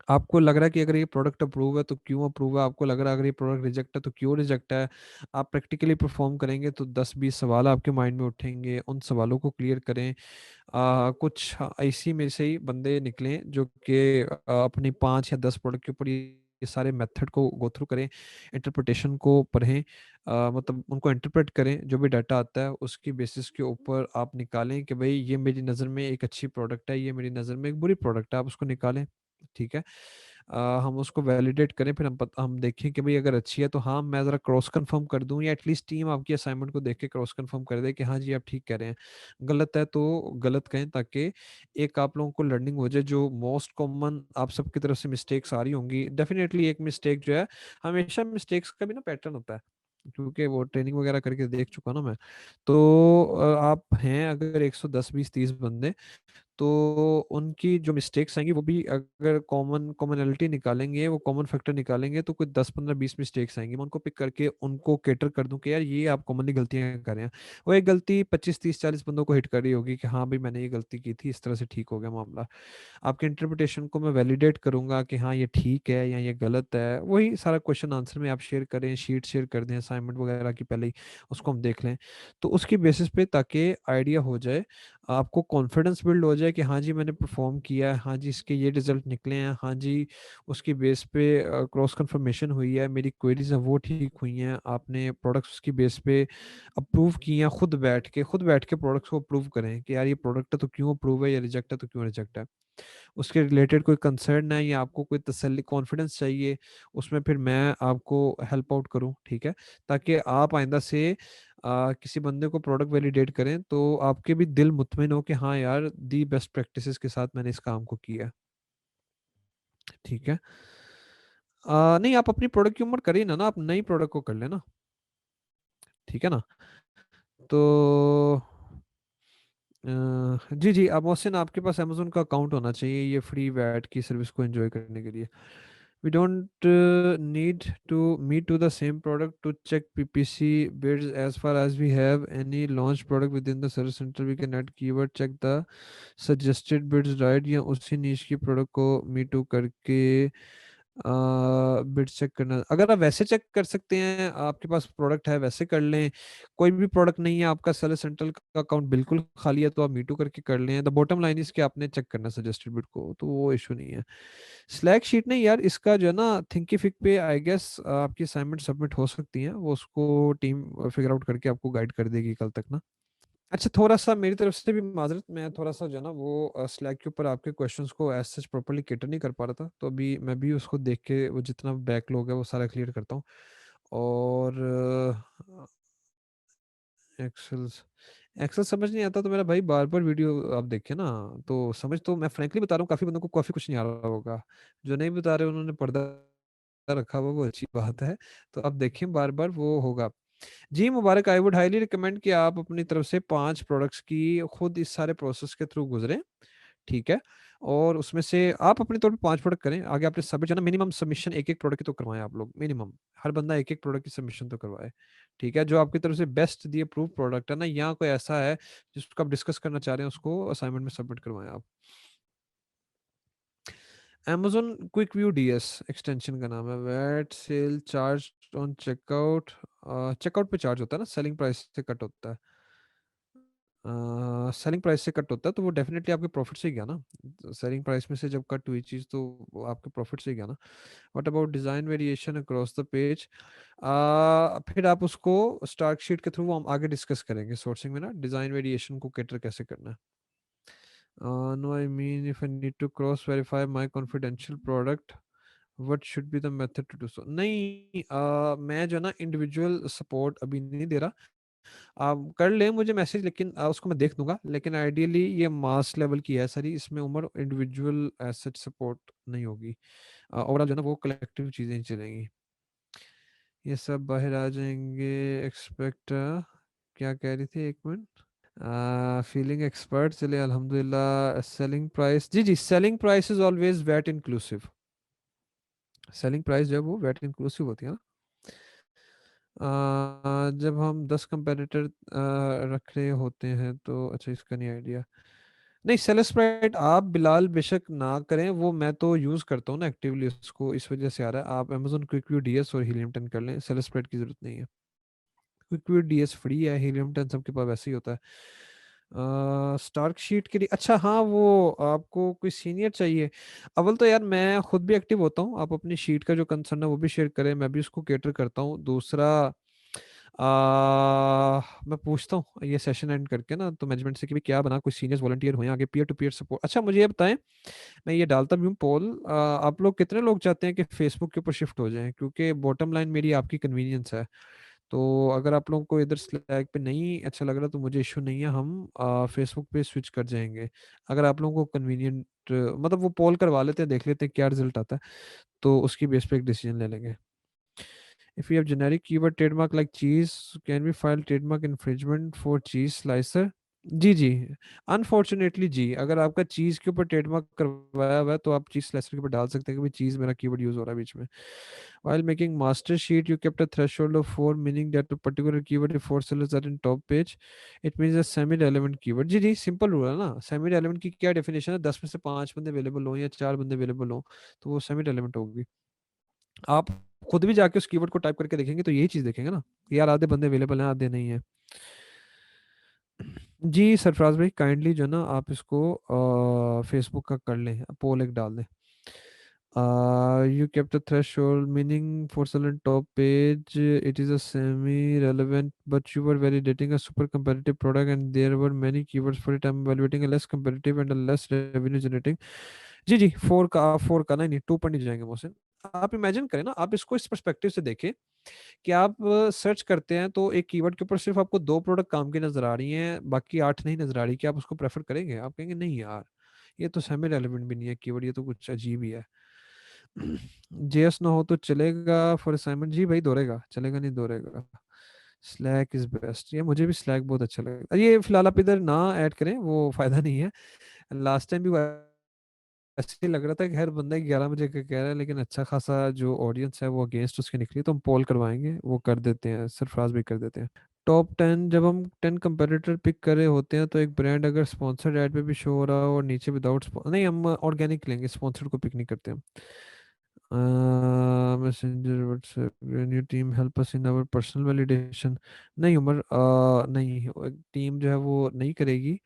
आपको लग रहा है कि अगर ये प्रोडक्ट अप्रूव है तो क्यों अप्रूव है, आपको लग रहा है अगर ये प्रोडक्ट रिजेक्ट है तो क्यों रिजेक्ट है। आप प्रैक्टिकली परफॉर्म करेंगे तो 10 20 सवाल आपके माइंड में उठेंगे, उन सवालों को क्लियर करें। कुछ ऐसी में से ही बंदे निकले जो कि अपनी 5 या 10 प्रोडक्ट के ऊपर ये सारे मेथड को गो थ्रू करें, इंटरप्रिटेशन को पढ़ें। मतलब उनको इंटरप्रेट करें, जो भी डाटा आता है उसकी बेसिस के ऊपर आप निकालें कि भाई ये मेरी नज़र में एक अच्छी प्रोडक्ट है, ये मेरी नज़र में एक बुरी प्रोडक्ट है, आप उसको निकालें, ठीक है। हम उसको वैलिडेट करें, फिर हम देखें कि भाई अगर अच्छी है तो हाँ मैं ज़रा क्रॉस कंफर्म कर दूं, या एटलीस्ट टीम आपकी असाइनमेंट को देख के क्रॉस कंफर्म कर दे कि हाँ जी आप ठीक कह रहे हैं। गलत है तो गलत कहें, ताकि एक आप लोगों को लर्निंग हो जाए। जो मोस्ट कॉमन आप सबकी तरफ से मिस्टेक्स आ रही होंगी, डेफिनेटली एक मिस्टेक जो है, हमेशा मिस्टेक्स का भी ना पैटर्न होता है, क्योंकि वो ट्रेनिंग वगैरह करके देख चुका ना मैं। तो आप हैं अगर 110 20 30 बंदे, तो उनकी जो मिस्टेक्स आएंगी वो भी अगर कॉमनैलिटी निकालेंगे, वो कॉमन फैक्टर निकालेंगे, तो कुछ 10 15 20 मिस्टेक्स आएंगी। मैं उनको पिक करके उनको केटर कर दूं कि यार ये आप कॉमनली गलतियां कर रहे हैं। वो एक गलती 25 30 40 बंदों को हिट कर रही होगी कि हाँ भाई मैंने ये गलती की थी, इस तरह से ठीक हो गया मामला। आपके इंटरप्रिटेशन को मैं वैलिडेट करूंगा कि हाँ ये ठीक है या ये गलत है। वही सारा क्वेश्चन आंसर में आप शेयर करें, शीट शेयर कर दें असाइनमेंट वगैरह की पहले ही, उसको हम देख लें। तो उसकी बेसिस पे ताकि आइडिया हो जाए, आपको कॉन्फिडेंस बिल्ड हो जाए कि हाँ जी मैंने परफॉर्म किया है, हाँ जी इसके ये रिजल्ट निकले हैं, हाँ जी उसकी बेस पे क्रॉस कंफर्मेशन हुई है, मेरी क्वेरीज हैं वो ठीक हुई हैं, आपने प्रोडक्ट्स की बेस पे अप्रूव किए हैं। खुद बैठ के प्रोडक्ट्स को अप्रूव करें कि यार ये प्रोडक्ट है तो क्यों अप्रूव है, या रिजेक्ट है तो क्यों रिजेक्ट है। उसके रिलेटेड कोई कंसर्न है या आपको कोई तसल्ली कॉन्फिडेंस चाहिए, उसमें फिर मैं आपको हेल्प आउट करूं, ठीक है। ताकि आप आइंदा से किसी बंदे को प्रोडक्ट वैलिडेट करें तो आपके भी दिल मुतमिन हो कि हाँ यार दी बेस्ट प्रैक्टिसेस के साथ मैंने इस काम को किया, ठीक है। नहीं, आप अपनी प्रोडक्ट की उम्र करिए ना, आप नई प्रोडक्ट को कर लेना, ठीक है ना। तो जी जी, अब मोहसिन आपके पास अमेजोन का अकाउंट होना चाहिए ये फ्री वैट की सर्विस को एंजॉय करने के लिए। We don't need to meet to the same product to check PPC bids. As far as we have any launch product within the service center, we can add keyword check the suggested bids right, या उसी niche की product को मी to करके bid check करना। अगर आप वैसे check कर सकते हैं, आपके पास प्रोडक्ट है वैसे कर लें। कोई भी प्रोडक्ट नहीं है, आपका सेलर सेंट्रल का अकाउंट बिल्कुल खाली है, तो आप मीटू करके कर लें। द बॉटम लाइन इज कि आपने चेक करना सजेस्टेड बिड को, तो वो इशू नहीं है। स्लैक शीट नहीं यार, इसका जो है ना थिंकिफिक पे आई गेस आपकी असाइनमेंट सबमिट हो सकती है, वो उसको टीम फिगर आउट करके आपको गाइड कर देगी कल तक ना। अच्छा, थोड़ा सा मेरी तरफ से भी माजरत, मैं थोड़ा सा जो है ना वो स्लैक के ऊपर आपके क्वेश्चंस को एज सच प्रॉपर्ली कैटर नहीं कर पा रहा था, तो अभी मैं भी उसको देख के वो जितना बैकलॉग है वो सारा क्लियर करता हूँ। और एक्सेल एक्सेल समझ नहीं आता तो मेरा भाई बार बार वीडियो आप देखे ना, तो समझ, तो मैं फ्रैंकली बता रहा हूँ काफी बंदों को काफी कुछ नहीं आ रहा होगा। जो नहीं बता रहे उन्होंने पर्दा रखा हुआ, वो अच्छी बात है। तो अब देखें बार बार वो होगा। जी मुबारक, आई वुड हाईली रिकमेंड कि आप अपनी तरफ से 5 प्रोडक्ट्स की खुद इस सारे प्रोसेस के थ्रू गुजरें। ठीक है। और उसमें से आप अपने तौर पे 5 प्रोडक्ट करें, आगे आपने सबमिट, जो ना मिनिमम सबमिशन एक एक प्रोडक्ट की तो करवाएं आप लोग, मिनिमम हर बंदा एक एक प्रोडक्ट की सबमिशन तो करवाए। ठीक है, जो आपकी तरफ से बेस्ट दी अप्रूव प्रोडक्ट है ना, या कोई ऐसा है जिसको आप डिस्कस करना चाह रहे हैं, उसको असाइनमेंट में सबमिट करवाएं आप। Amazon quick view DS extension का नाम है, VAT sale charge on checkout. Checkout पे चार्ज होता है ना, सेलिंग प्राइस से कट होता है। सेलिंग प्राइस से कट होता है तो वो डेफिनेटली आपके प्रॉफिट से ही गया ना। सेलिंग प्राइस में से जब कट हुई चीज़ तो वो आपके प्रॉफिट से ही गया ना। What about design variation across the page? फिर आप उसको स्टार्क शीट के थ्रू हम आगे डिस्कस करेंगे सोर्सिंग में ना, डिज़ाइन वेरिएशन को कैटर कैसे करना है। No I mean if I need to cross verify my confidential product, what should be the method to do so? नहीं, मैं जो ना इंडिविजुअल सपोर्ट अभी नहीं दे रहा। आप कर ले मुझे मैसेज, लेकिन उसको मैं देख दूंगा, लेकिन आइडियली ये मास लेवल की है सारी, इसमें उम्र इंडिविजुअल एसेट सपोर्ट नहीं होगी। ओवरऑल जो है ना वो कलेक्टिव चीज़ें ही चलेंगी। ये सब बाहर आ जाएंगे। एक्सपेक्ट, क्या कह रही थी, एक मिनट। फीलिंग एक्सपर्ट, चलिए अल्हम्दुलिल्लाह। सेलिंग प्राइस, जी जी, selling price is always VAT inclusive. Selling price जो है वो वैट इंक्लूसिव होती है ना। जब हम 10 कंपेटिटर रख रहे होते हैं तो, अच्छा इसका नहीं आइडिया। नहीं, सेल स्प्रेड आप बिलाल बेशक ना करें, वो मैं तो यूज़ करता हूँ ना एक्टिवली उसको, इस वजह से आ रहा है। आप Amazon क्विक व्यू डीएस और हीलियम 10 कर लें, सेल स्प्रेड की जरूरत नहीं है। क्विक व्यू डीएस फ्री है, हीलियम 10 सबके पास वैसे ही होता है। स्टार्क शीट के लिए, अच्छा हाँ, वो आपको कोई सीनियर चाहिए। अव्वल तो यार मैं खुद भी एक्टिव होता हूँ, आप अपनी शीट का जो कंसर्न है वो भी शेयर करें, मैं भी उसको केटर करता हूँ। दूसरा, मैं पूछता हूँ ये सेशन एंड करके ना तो मैनेजमेंट से कि भी क्या बना, कोई सीनियर्स वॉलंटियर हो, आगे पीयर टू पीयर सपोर्ट। अच्छा मुझे ये बताएं, मैं ये डालता भी हूँ पोल, आप लोग कितने लोग चाहते हैं कि फेसबुक के ऊपर शिफ्ट हो जाएं, क्योंकि बॉटम लाइन मेरी आपकी कन्वीनियंस है। तो अगर आप लोगों को इधर स्लैक पे नहीं अच्छा लग रहा तो मुझे इशू नहीं है, हम फेसबुक पे स्विच कर जाएंगे। अगर आप लोगों को कन्वीनियंट, मतलब वो पोल करवा लेते हैं, देख लेते हैं क्या रिजल्ट आता है, तो उसकी बेस पे एक डिसीजन ले लेंगे। If we have generic keyword trademark like cheese, can we file trademark infringement for cheese slicer? जी जी, अनफॉर्चुनेटली जी, अगर आपका चीज़ के ऊपर ट्रेडमार्क करवाया हुआ है तो आप चीज़ स्लाइसर के ऊपर डाल सकते हैं कि भाई चीज़ मेरा कीवर्ड यूज़ हो रहा है बीच में। While making master sheet, you kept a threshold of 4, meaning that a particular keyword if 4 sellers are in top page, it means a semi-relevant keyword। जी जी, सिंपल रूल है ना। सेमी रेलेवेंट की क्या डेफिनेशन है, 10 में से 5 बंदे अवेलेबल हो या 4 बंदे अवेलेबल हो तो वो सेमी रेलेवेंट होगी। आप खुद भी जाके उस कीवर्ड को टाइप करके देखेंगे तो यही चीज देखेंगे ना कि यार आधे बंदे अवेलेबल हैं आधे नहीं है। जी सरफराज भाई, काइंडली जो ना आप इसको फेसबुक का कर लें, पोल एक डाल दें। You kept a threshold, meaning for certain top page, it is a semi-relevant, but you were validating a super competitive product and there were many keywords for it. I'm evaluating a less competitive and a less revenue generating। जी जी, 4 का नहीं नहीं, 2 पर नहीं जाएंगे मोहसिन। आप imagine करें ना, आप इसको इस पर्सपेक्टिव से देखें कि आप सर्च करते हैं तो एक कीवर्ड के ऊपर सिर्फ आपको 2 प्रोडक्ट काम की नजर आ रही हैं, बाकी 8 नहीं नजर आ रही, कि आप उसको प्रेफर करेंगे? आप कहेंगे नहीं यार, ये तो सेमी रेलेवेंट भी नहीं है कीवर्ड, ये तो कुछ अजीब ही है। जेएस ना हो तो चलेगा फॉर असाइनमेंट? जी भाई दौड़ेगा, चलेगा नहीं दौड़ेगा। स्लैक इज बेस्ट, ये मुझे भी स्लैक बहुत अच्छा लगता है। ये फिलहाल आप इधर ना ऐड करें, वो फायदा नहीं है। लास्ट टाइम भी ऐसे ही लग रहा था कि हर बंदा 11 बजे का कह रहा है, लेकिन अच्छा खासा जो ऑडियंस है वो अगेंस्ट उसके निकली, तो हम पोल करवाएंगे, वो कर देते हैं, सरफराज भी कर देते हैं। टॉप 10, जब हम 10 कंपेटिटर पिक कर रहे होते हैं तो एक ब्रांड अगर स्पॉन्सर्ड ऐड पे भी शो हो रहा हो और नीचे विदाउट, नहीं हम ऑर्गेनिक लेंगे, स्पॉन्सर्ड को पिक नहीं करते हम। Messenger WhatsApp new team help us in our personal validation? नहीं उमर, नहीं, टीम जो है वो नहीं करेगी।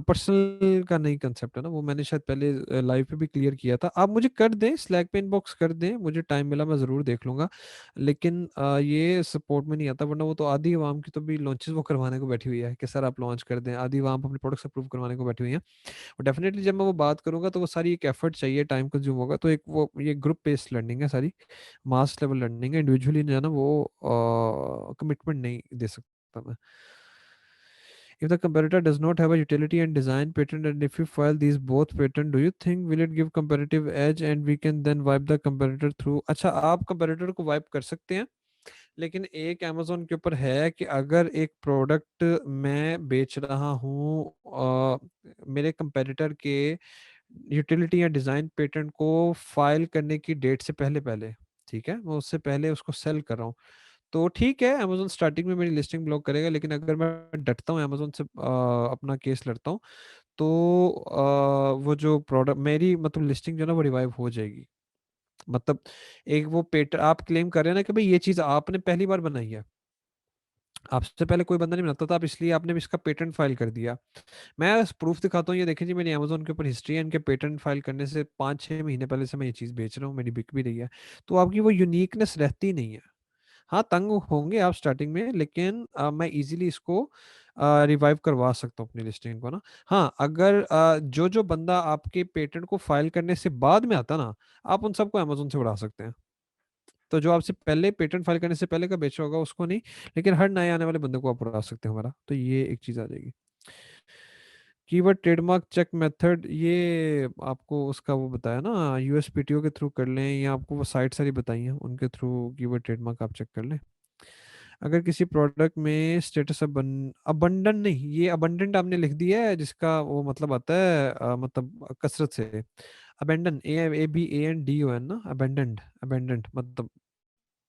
पर्सनल का नहीं कंसेप्ट है ना वो, मैंने शायद पहले लाइव पे भी क्लियर किया था। आप मुझे कर दें, स्लैक पे इनबॉक्स कर दें, मुझे टाइम मिला मैं ज़रूर देख लूंगा। लेकिन ये सपोर्ट में नहीं आता, वरना वो तो आधी आवाम की तो भी लॉन्चेस वो करवाने को बैठी हुई है कि सर आप लॉन्च कर दें, आधी आवाम अपने प्रोडक्ट्स अप्रूव करवाने को बैठी हुई है। और डेफिनेटली जब मैं वो बात करूंगा तो वो सारी एक एफर्ट चाहिए, टाइम कंज्यूम होगा, तो एक वो ये ग्रुप बेस्ड लर्निंग है सारी, मास लेवल लर्निंग है, इंडिविजुअली जो है ना वो कमिटमेंट नहीं दे सकता मैं। If the competitor does not have a utility and design patent, and if you file these both patent, do you think will it give competitive edge and we can then wipe the competitor through? अच्छा, आप competitor को wipe कर सकते हैं, लेकिन एक Amazon के ऊपर है कि अगर एक प्रोडक्ट मैं बेच रहा हूँ मेरे कंपेटिटर के यूटिलिटी या डिज़ाइन पेटेंट को फाइल करने की डेट से पहले पहले, ठीक है, मैं उससे पहले उसको सेल कर रहा हूँ, तो ठीक है अमेजोन स्टार्टिंग में मेरी लिस्टिंग ब्लॉक करेगा। लेकिन अगर मैं डटता हूँ अमेजोन से अपना केस लड़ता हूँ, तो वो जो प्रोडक्ट मेरी मतलब लिस्टिंग जो है ना वो रिवाइव हो जाएगी। मतलब एक वो पेट आप क्लेम कर रहे हैं ना कि भाई ये चीज़ आपने पहली बार बनाई है, आपसे पहले कोई बंदा नहीं बनाता था, आप इसलिए आपने भी इसका पेटेंट फाइल कर दिया। मैं प्रूफ दिखाता हूँ, ये देखिए जी मेरी अमेजोन के ऊपर हिस्ट्री है, इनके पेटेंट फाइल करने से 5-6 महीने पहले से मैं ये चीज़ बेच रहा हूँ, मेरी बिक भी रही है। तो आपकी वो यूनिकनेस रहती नहीं है। हाँ, तंग होंगे आप स्टार्टिंग में, लेकिन मैं इजीली इसको रिवाइव करवा सकता हूँ अपनी लिस्टिंग को ना। हाँ, अगर जो जो बंदा आपके पेटेंट को फाइल करने से बाद में आता ना, आप उन सबको अमेजोन से उड़ा सकते हैं। तो जो आपसे पहले पेटेंट फाइल करने से पहले का बेचा होगा उसको नहीं, लेकिन हर नए आने वाले बंदे को आप उड़ा सकते हैं हमारा, तो ये एक चीज़ आ जाएगी। कीवर्ड ट्रेडमार्क चेक मेथड, ये आपको उसका वो बताया ना, यूएसपीटीओ के थ्रू कर लें, या आपको वो साइट सारी बताई हैं उनके थ्रू कीवर्ड ट्रेडमार्क आप चेक कर लें। अगर किसी प्रोडक्ट में स्टेटस अबंडन नहीं, ये अबंडेंट आपने लिख दिया है जिसका वो मतलब आता है मतलब कसरत से। अबेंडन, ABANDON ना, अबेंडेंट, अबेंडेंट मतलब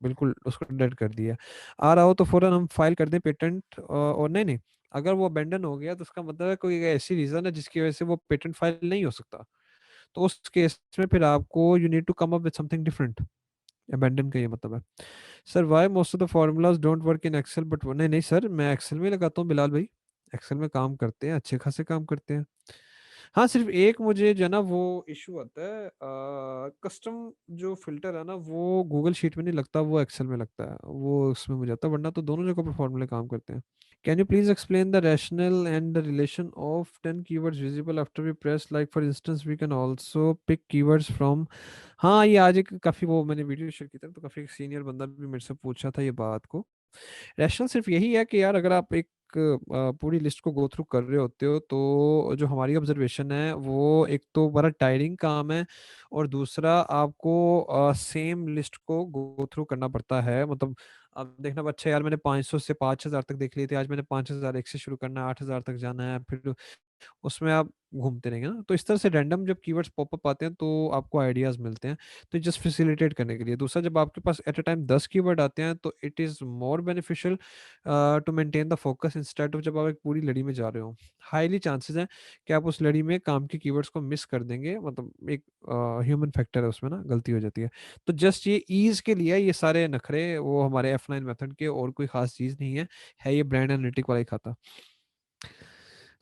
बिल्कुल उसको डेड कर दिया। आ रहा हो तो फौरन हम फाइल कर दें पेटेंट, और नहीं नहीं, अगर वो अबेंडन हो गया तो उसका मतलब है कोई ऐसी रीजन है जिसकी वजह से वो पेटेंट फाइल नहीं हो सकता। तो उस केस में फिर आपको you need to come up with something different. Abandon का ये मतलब है। Sir why most of the formulas don't work in Excel but, नहीं नहीं सर, मैं एक्सेल में लगाता हूँ बिलाल भाई, एक्सेल में काम करते हैं, अच्छे खासे काम करते हैं। हाँ, सिर्फ एक मुझे जो है ना वो इशू आता है, कस्टम जो फिल्टर है ना वो गूगल शीट में नहीं लगता, वो एक्सेल में लगता है, वो उसमें मुझे आता है, वरना तो दोनों जगह पर फॉर्मूले काम करते हैं। Can you please explain the rational and the relation of 10 keywords visible after we press, like for instance we can also pick keywords from। हाँ, ये आज एक काफ़ी वो मैंने वीडियो शेयर की थी, तो काफ़ी एक सीनियर बंदा भी मेरे से पूछा था ये बात को। रैशनल सिर्फ यही है कि यार अगर आप एक पूरी लिस्ट को गो थ्रू कर रहे होते हो, तो जो हमारी ऑब्जर्वेशन है वो एक तो बड़ा टायरिंग काम है, और दूसरा आपको सेम लिस्ट को गो थ्रू करना पड़ता है। मतलब अब देखना, अच्छा यार मैंने 500 से 5000 तक देख लिए थे, आज मैंने 5001 से शुरू करना है, 8000 तक जाना है, फिर उसमें आप घूमते रहेंगे ना। तो इस तरह से रैंडम जब कीवर्ड्स पॉपअप आते हैं तो आपको आइडियाज मिलते हैं, तो जस्ट फैसिलिटेट करने के लिए। दूसरा, जब आपके पास एट अ टाइम 10 कीवर्ड आते हैं तो it is more beneficial to maintain the focus instead of जब आप एक पूरी लड़ी में जा रहे हो। हाईली चांसेस हैं कि आप उस लड़ी में काम के कीवर्ड्स को मिस कर देंगे, मतलब एक ह्यूमन फैक्टर है उसमें ना, गलती हो जाती है। तो जस्ट ये ईज के लिए ये सारे नखरे वो हमारे F9 मेथड के, और कोई खास चीज़ नहीं है ये ब्रांड एनालिटिक वाला ही खाता।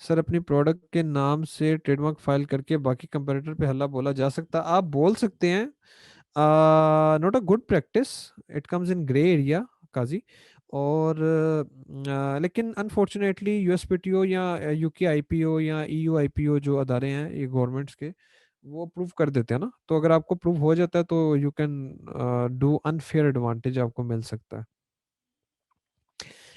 सर अपनी प्रोडक्ट के नाम से ट्रेडमार्क फाइल करके बाकी कंपैरेटर पे हल्ला बोला जा सकता, आप बोल सकते हैं, not a good practice, it comes in grey area काजी। और लेकिन अनफॉर्चुनेटली यूएसपीटीओ या यूके आईपीओ या ईयू आईपीओ जो अदारे हैं ये गवर्नमेंट्स के, वो अप्रूव कर देते हैं ना, तो अगर आपको प्रूव हो जाता है तो you can do unfair advantage आपको मिल सकता है।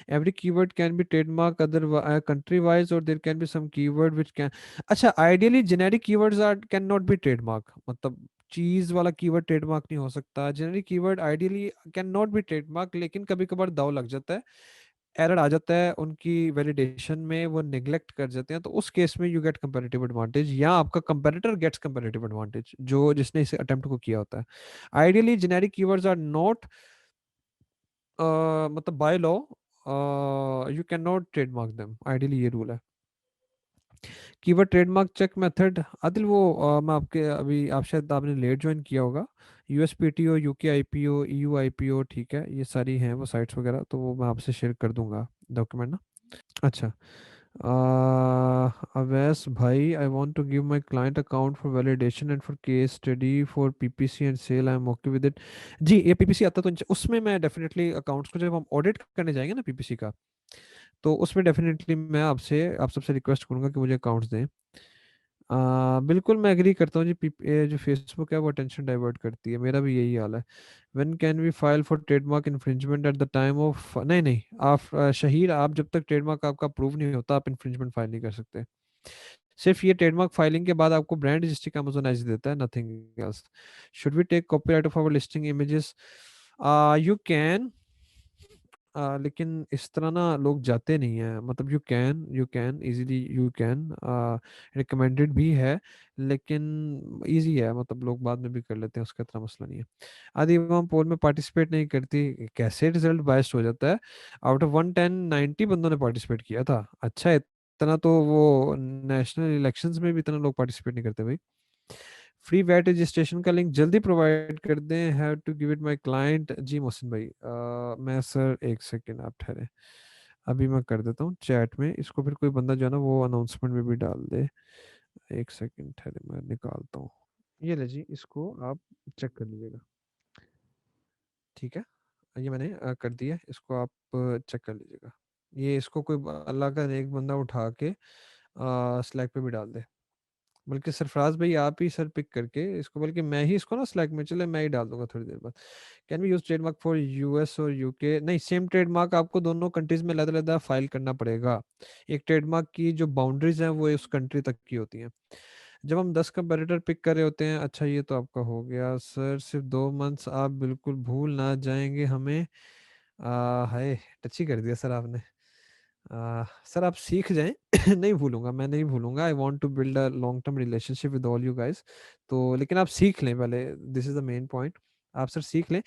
every keyword can be trademark other country wise, or there can be some keyword which can, अच्छा ideally generic keywords are cannot be trademark, मतलब चीज वाला कीवर्ड ट्रेडमार्क नहीं हो सकता, generic keyword ideally can not be trademark, लेकिन कभी कभार दाव लग जाता है, एरर आ जाता है उनकी वैलिडेशन में, वो नेग्लेक्ट कर जाते हैं, तो उस केस में यू गेट कंपैरेटिव एडवांटेज, या आपका कंपैरेटर गेट्स कंपैरेटिव एडवांटेज जो जिसने इसे अटेम्प्ट को किया होता है। Ideally generic keywords are not मतलब by law you can not trademark them, ideally ये रूल है। Keyword trademark check method, Adil वो मैं आपके अभी, आप शायद आपने लेट ज्वाइन किया होगा, USPTO, UK IPO, EU IPO, ठीक है, ये सारी हैं वो साइट्स वगैरह, तो वो मैं आपसे शेयर कर दूंगा डॉक्यूमेंट ना। अच्छा, अवैस भाई, I want to give my client account for validation and for case study for PPC and sale, I am okay with it. जी, ये पीपीसी आता तो उसमें मैं डेफिनेटली अकाउंट्स को जब हम ऑडिट करने जाएंगे ना पीपीसी का, तो उसमें डेफिनेटली मैं आपसे आप सबसे रिक्वेस्ट करूंगा कि मुझे अकाउंट्स दें। बिल्कुल मैं एग्री करता हूँ जी, ये जो फेसबुक है वो अटेंशन डाइवर्ट करती है, मेरा भी यही हाल है। When can we file for trademark infringement at the time of, नहीं नहीं, आप शहीर, आप जब तक ट्रेडमार्क आपका अप्रूव नहीं होता आप इन्फ्रिंजमेंट फाइल नहीं कर सकते। सिर्फ ये ट्रेडमार्क फाइलिंग के बाद आपको ब्रांड रजिस्ट्री का अमेज़न एज देता है, nothing else. Should we take copyright of our listing images? You can, लेकिन इस तरह ना लोग जाते नहीं हैं, मतलब you can easily, you can recommended भी है, लेकिन इजी है, मतलब लोग बाद में भी कर लेते हैं, उसका इतना मसला नहीं है। आदि इमाम पोल में पार्टिसिपेट नहीं करती, कैसे रिजल्ट बायस्ड हो जाता है? आउट ऑफ 110 90 बंदों ने पार्टिसिपेट किया था। अच्छा, इतना तो वो नेशनल इलेक्शंस में भी इतना लोग पार्टिसिपेट नहीं करते भाई। फ्री वैट रजिस्ट्रेशन का लिंक जल्दी प्रोवाइड कर दें, have to give it my client. जी मोहसिन भाई, मैं सर एक सेकेंड आप ठहरे, अभी मैं कर देता हूँ चैट में इसको, फिर कोई बंदा जो है ना वो अनाउंसमेंट में भी डाल दे। एक सेकेंड ठहरे, मैं निकालता हूँ। ये ले जी, इसको आप चेक कर लीजिएगा, ठीक है? ये मैंने कर दिया, इसको आप चेक कर लीजिएगा। ये इसको कोई अल्लाह का एक बंदा उठा के स्लैक पे भी डाल दे, बल्कि सरफराज भाई आप ही सर पिक करके इसको, बल्कि मैं ही इसको ना स्लैक में, चले मैं ही डाल दूंगा थोड़ी देर बाद। Can we use trademark for US और यूके? नहीं, सेम ट्रेडमार्क आपको दोनों कंट्रीज में अलग अलग फाइल करना पड़ेगा। एक ट्रेडमार्क की जो बाउंड्रीज हैं वो उस कंट्री तक की होती हैं। जब हम 10 कंपैरेटर पिक कर रहे होते हैं, अच्छा ये तो आपका हो गया सर, सिर्फ 2 मंथ्स, आप बिल्कुल भूल ना जाएंगे हमें। हाय, टची कर दिया सर आपने। सर आप सीख जाएं। नहीं भूलूंगा, मैं नहीं भूलूंगा, I want to build a long term relationship with all you guys. तो लेकिन आप सीख लें पहले, this is the main point. आप सर सीख लें।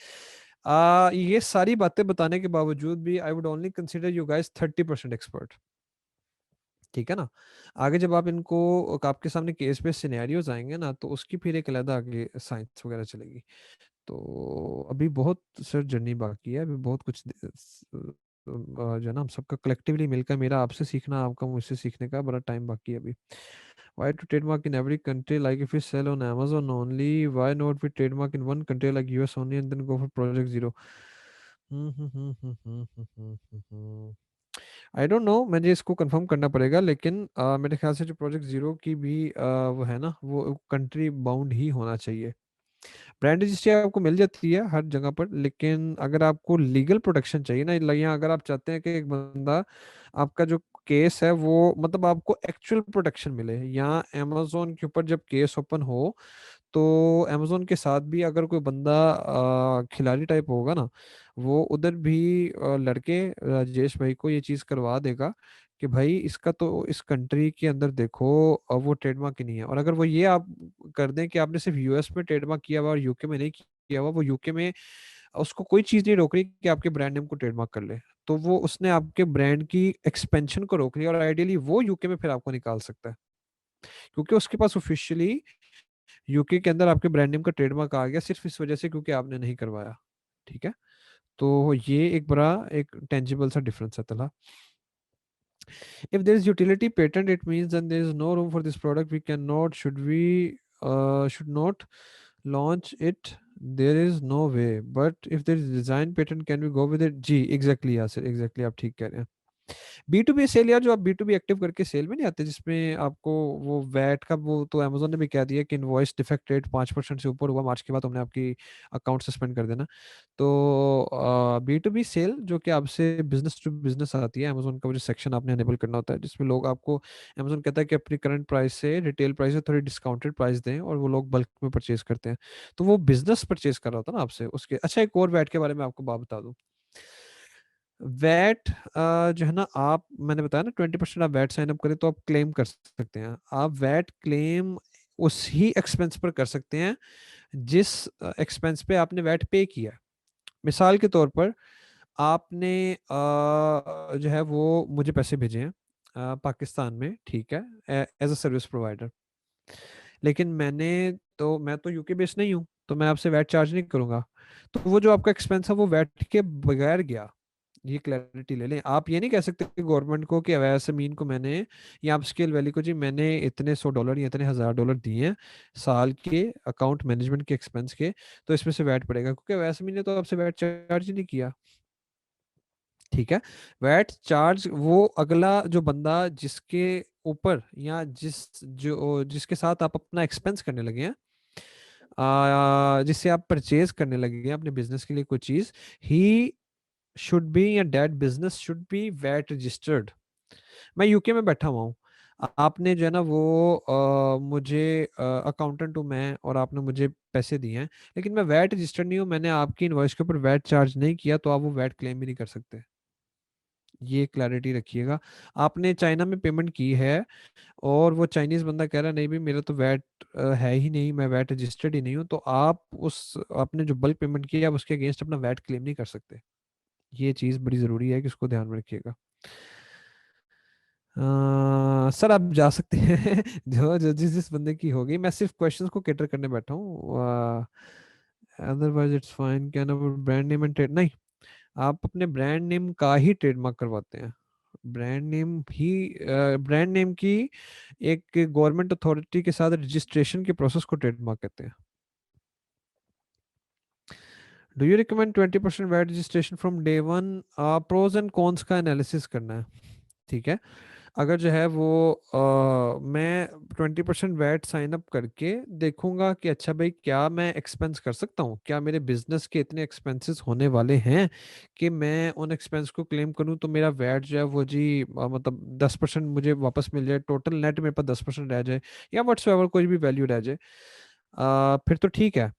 ये सारी बातें बताने के बावजूद भी I would only consider you guys 30% expert, ठीक है ना? आगे जब आप इनको, आपके सामने केस बेस्ड सिनेरियोज आएंगे ना, तो उसकी फिर एक अलग आगे साइंस वगैरह चलेगी। तो अभी बहुत सर जर्नी बाकी है, अभी बहुत कुछ जो है ना, हम सबका कलेक्टिवली मिलकर, मेरा आपसे सीखना, आपका मुझसे सीखने का बड़ा टाइम बाकी है अभी। Why to trademark in every country? Like if we sell on Amazon only, why not we trademark in one country like US only and then go for project zero? I don't know, मुझे इसको confirm करना पड़ेगा, लेकिन मेरे ख्याल से जो project zero की भी वो है ना, वो कंट्री बाउंड ही होना चाहिए। ब्रांड रजिस्ट्री आपको मिल जाती है हर जगह पर, लेकिन अगर आपको लीगल प्रोटेक्शन चाहिए ना, या अगर आप चाहते हैं कि एक बंदा आपका जो केस है वो, मतलब आपको एक्चुअल प्रोटेक्शन मिले, या अमेजोन के ऊपर जब केस ओपन हो, तो अमेजोन के साथ भी अगर कोई बंदा खिलाड़ी टाइप होगा ना, वो उधर भी लड़के राजेश भाई को ये चीज़ करवा देगा कि भाई इसका तो इस कंट्री के अंदर देखो, वो ट्रेडमार्क ही नहीं है। और अगर वो ये आप कर दें कि आपने सिर्फ यूएस में ट्रेडमार्क किया हुआ और यूके में नहीं किया हुआ, वो यूके में उसको कोई चीज़ नहीं रोक रही कि आपके ब्रांड नेम को ट्रेडमार्क कर ले, तो वो उसने आपके ब्रांड की एक्सपेंशन को रोक लिया, और आइडियली वो यूके में फिर आपको निकाल सकता है, क्योंकि उसके पास ऑफिशियली यूके के अंदर आपके ब्रांड नेम का ट्रेडमार्क आ गया, सिर्फ इस वजह से क्योंकि आपने नहीं करवाया, ठीक है? तो ये एक बड़ा एक टेंजिबल सा डिफरेंस है तला। If there is utility patent, it means then there is no room for this product. We cannot, should not launch it. There is no way. But if there is design patent, can we go with it? Ji exactly यासर, exactly आप ठीक कह रहे हैं। B to be cell, यार जो आप B to be active करके cell में नहीं आते, जिसमें आपको वो वैट का, वो तो अमेजोन ने भी कह दिया कि इनवॉइस डिफेक्ट रेट 5% से ऊपर हुआ मार्च के बाद, तुमने आपकी अकाउंट सस्पेंड कर देना। तो बी टू बी सेल जो कि आपसे बिजनेस टू बिजनेस आती है, अमेजोन का वो जो सेक्शन आपने अनेबल करना होता है, जिसमें लोग आपको, अमेजोन कहता है कि अपनी करंट प्राइस से, रिटेल प्राइस से थोड़ी डिस्काउंटेड प्राइस दें, और वो लोग बल्क में परचेज करते हैं। तो वो बिजनेस परचेज कर रहा होता है ना आपसे उसके। अच्छा, एक और वैट के बारे में आपको बात बता दूं। वैट जो है ना, आप, मैंने बताया ना 20% आप वैट साइन अप करें तो आप क्लेम कर सकते हैं। आप वैट क्लेम उस ही एक्सपेंस पर कर सकते हैं जिस एक्सपेंस पे आपने वैट पे किया है। मिसाल के तौर पर आपने जो है वो मुझे पैसे भेजे हैं पाकिस्तान में, ठीक है, एज अ सर्विस प्रोवाइडर, लेकिन मैं तो यूके बेस्ड नहीं हूँ, तो मैं आपसे वैट चार्ज नहीं करूंगा। तो वो जो आपका एक्सपेंस है वो वैट के बगैर गया। ये क्लैरिटी ले लें, आप ये नहीं कह सकते कि गवर्नमेंट को कि अवैस अमीन को मैंने, या अपस्केल वैली को, जी मैंने इतने $100 या इतने $1000 दिए हैं साल के अकाउंट मैनेजमेंट के एक्सपेंस के, तो इसमें से वैट पड़ेगा, क्योंकि अवैस अमीन ने तो आपसे वैट चार्ज ही नहीं किया, ठीक है? वैट चार्ज वो अगला जो बंदा जिसके ऊपर, या जिसके साथ आप अपना एक्सपेंस करने लगे हैं, जिससे आप परचेज करने लगे हैं अपने बिजनेस के लिए कोई चीज, ही शुड बी, या that business should be VAT registered. मैं यूके में बैठा हुआ हूँ, आपने जो है ना वो मुझे, अकाउंटेंट हूँ मैं, और आपने मुझे पैसे दिए हैं, लेकिन मैं वैट रजिस्टर्ड नहीं हूँ, मैंने आपकी इनवॉइस के ऊपर वैट चार्ज नहीं किया, तो आप वो वैट क्लेम भी नहीं कर सकते। ये क्लैरिटी रखिएगा। आपने चाइना में पेमेंट की है और वो चाइनीज बंदा कह रहा है नहीं भी मेरा तो वैट है ही नहीं, मैं वैट रजिस्टर्ड ही नहीं हूँ, तो आप उस आपने जो बल्क पेमेंट किया आप उसके अगेंस्ट अपना वैट क्लेम नहीं कर सकते। ये चीज़ बड़ी ज़रूरी है कि उसको ध्यान में रखिएगा। सर आप जा सकते हैं जो जो जिस जिस बंदे की होगी, मैं सिर्फ क्वेश्चंस को कैटर करने बैठा हूँ। Otherwise it's fine, can about brand name and trade, नहीं, आप अपने ब्रांड नेम का ही ट्रेडमार्क करवाते हैं। ब्रांड नेम ही ब्रांड नेम की एक गवर्नमेंट अथॉरिटी के साथ रजिस्ट्रेशन के प्रोसेस को ट्रेडमार्क कहते हैं। Do you recommend 20% VAT registration from day one? Pros and cons का एनालिसिस करना है, ठीक है। अगर जो है वो मैं 20% वैट साइन अप करके देखूंगा कि अच्छा भाई क्या मैं एक्सपेंस कर सकता हूँ, क्या मेरे बिजनेस के इतने एक्सपेंसेस होने वाले हैं कि मैं उन एक्सपेंस को क्लेम करूँ तो मेरा वैट जो है वो जी मतलब 10% मुझे वापस मिल जाए, टोटल नेट मेरे पास 10% रह जाए या व्हाट्सएवर कोई भी वैल्यू रह जाए, फिर तो ठीक है।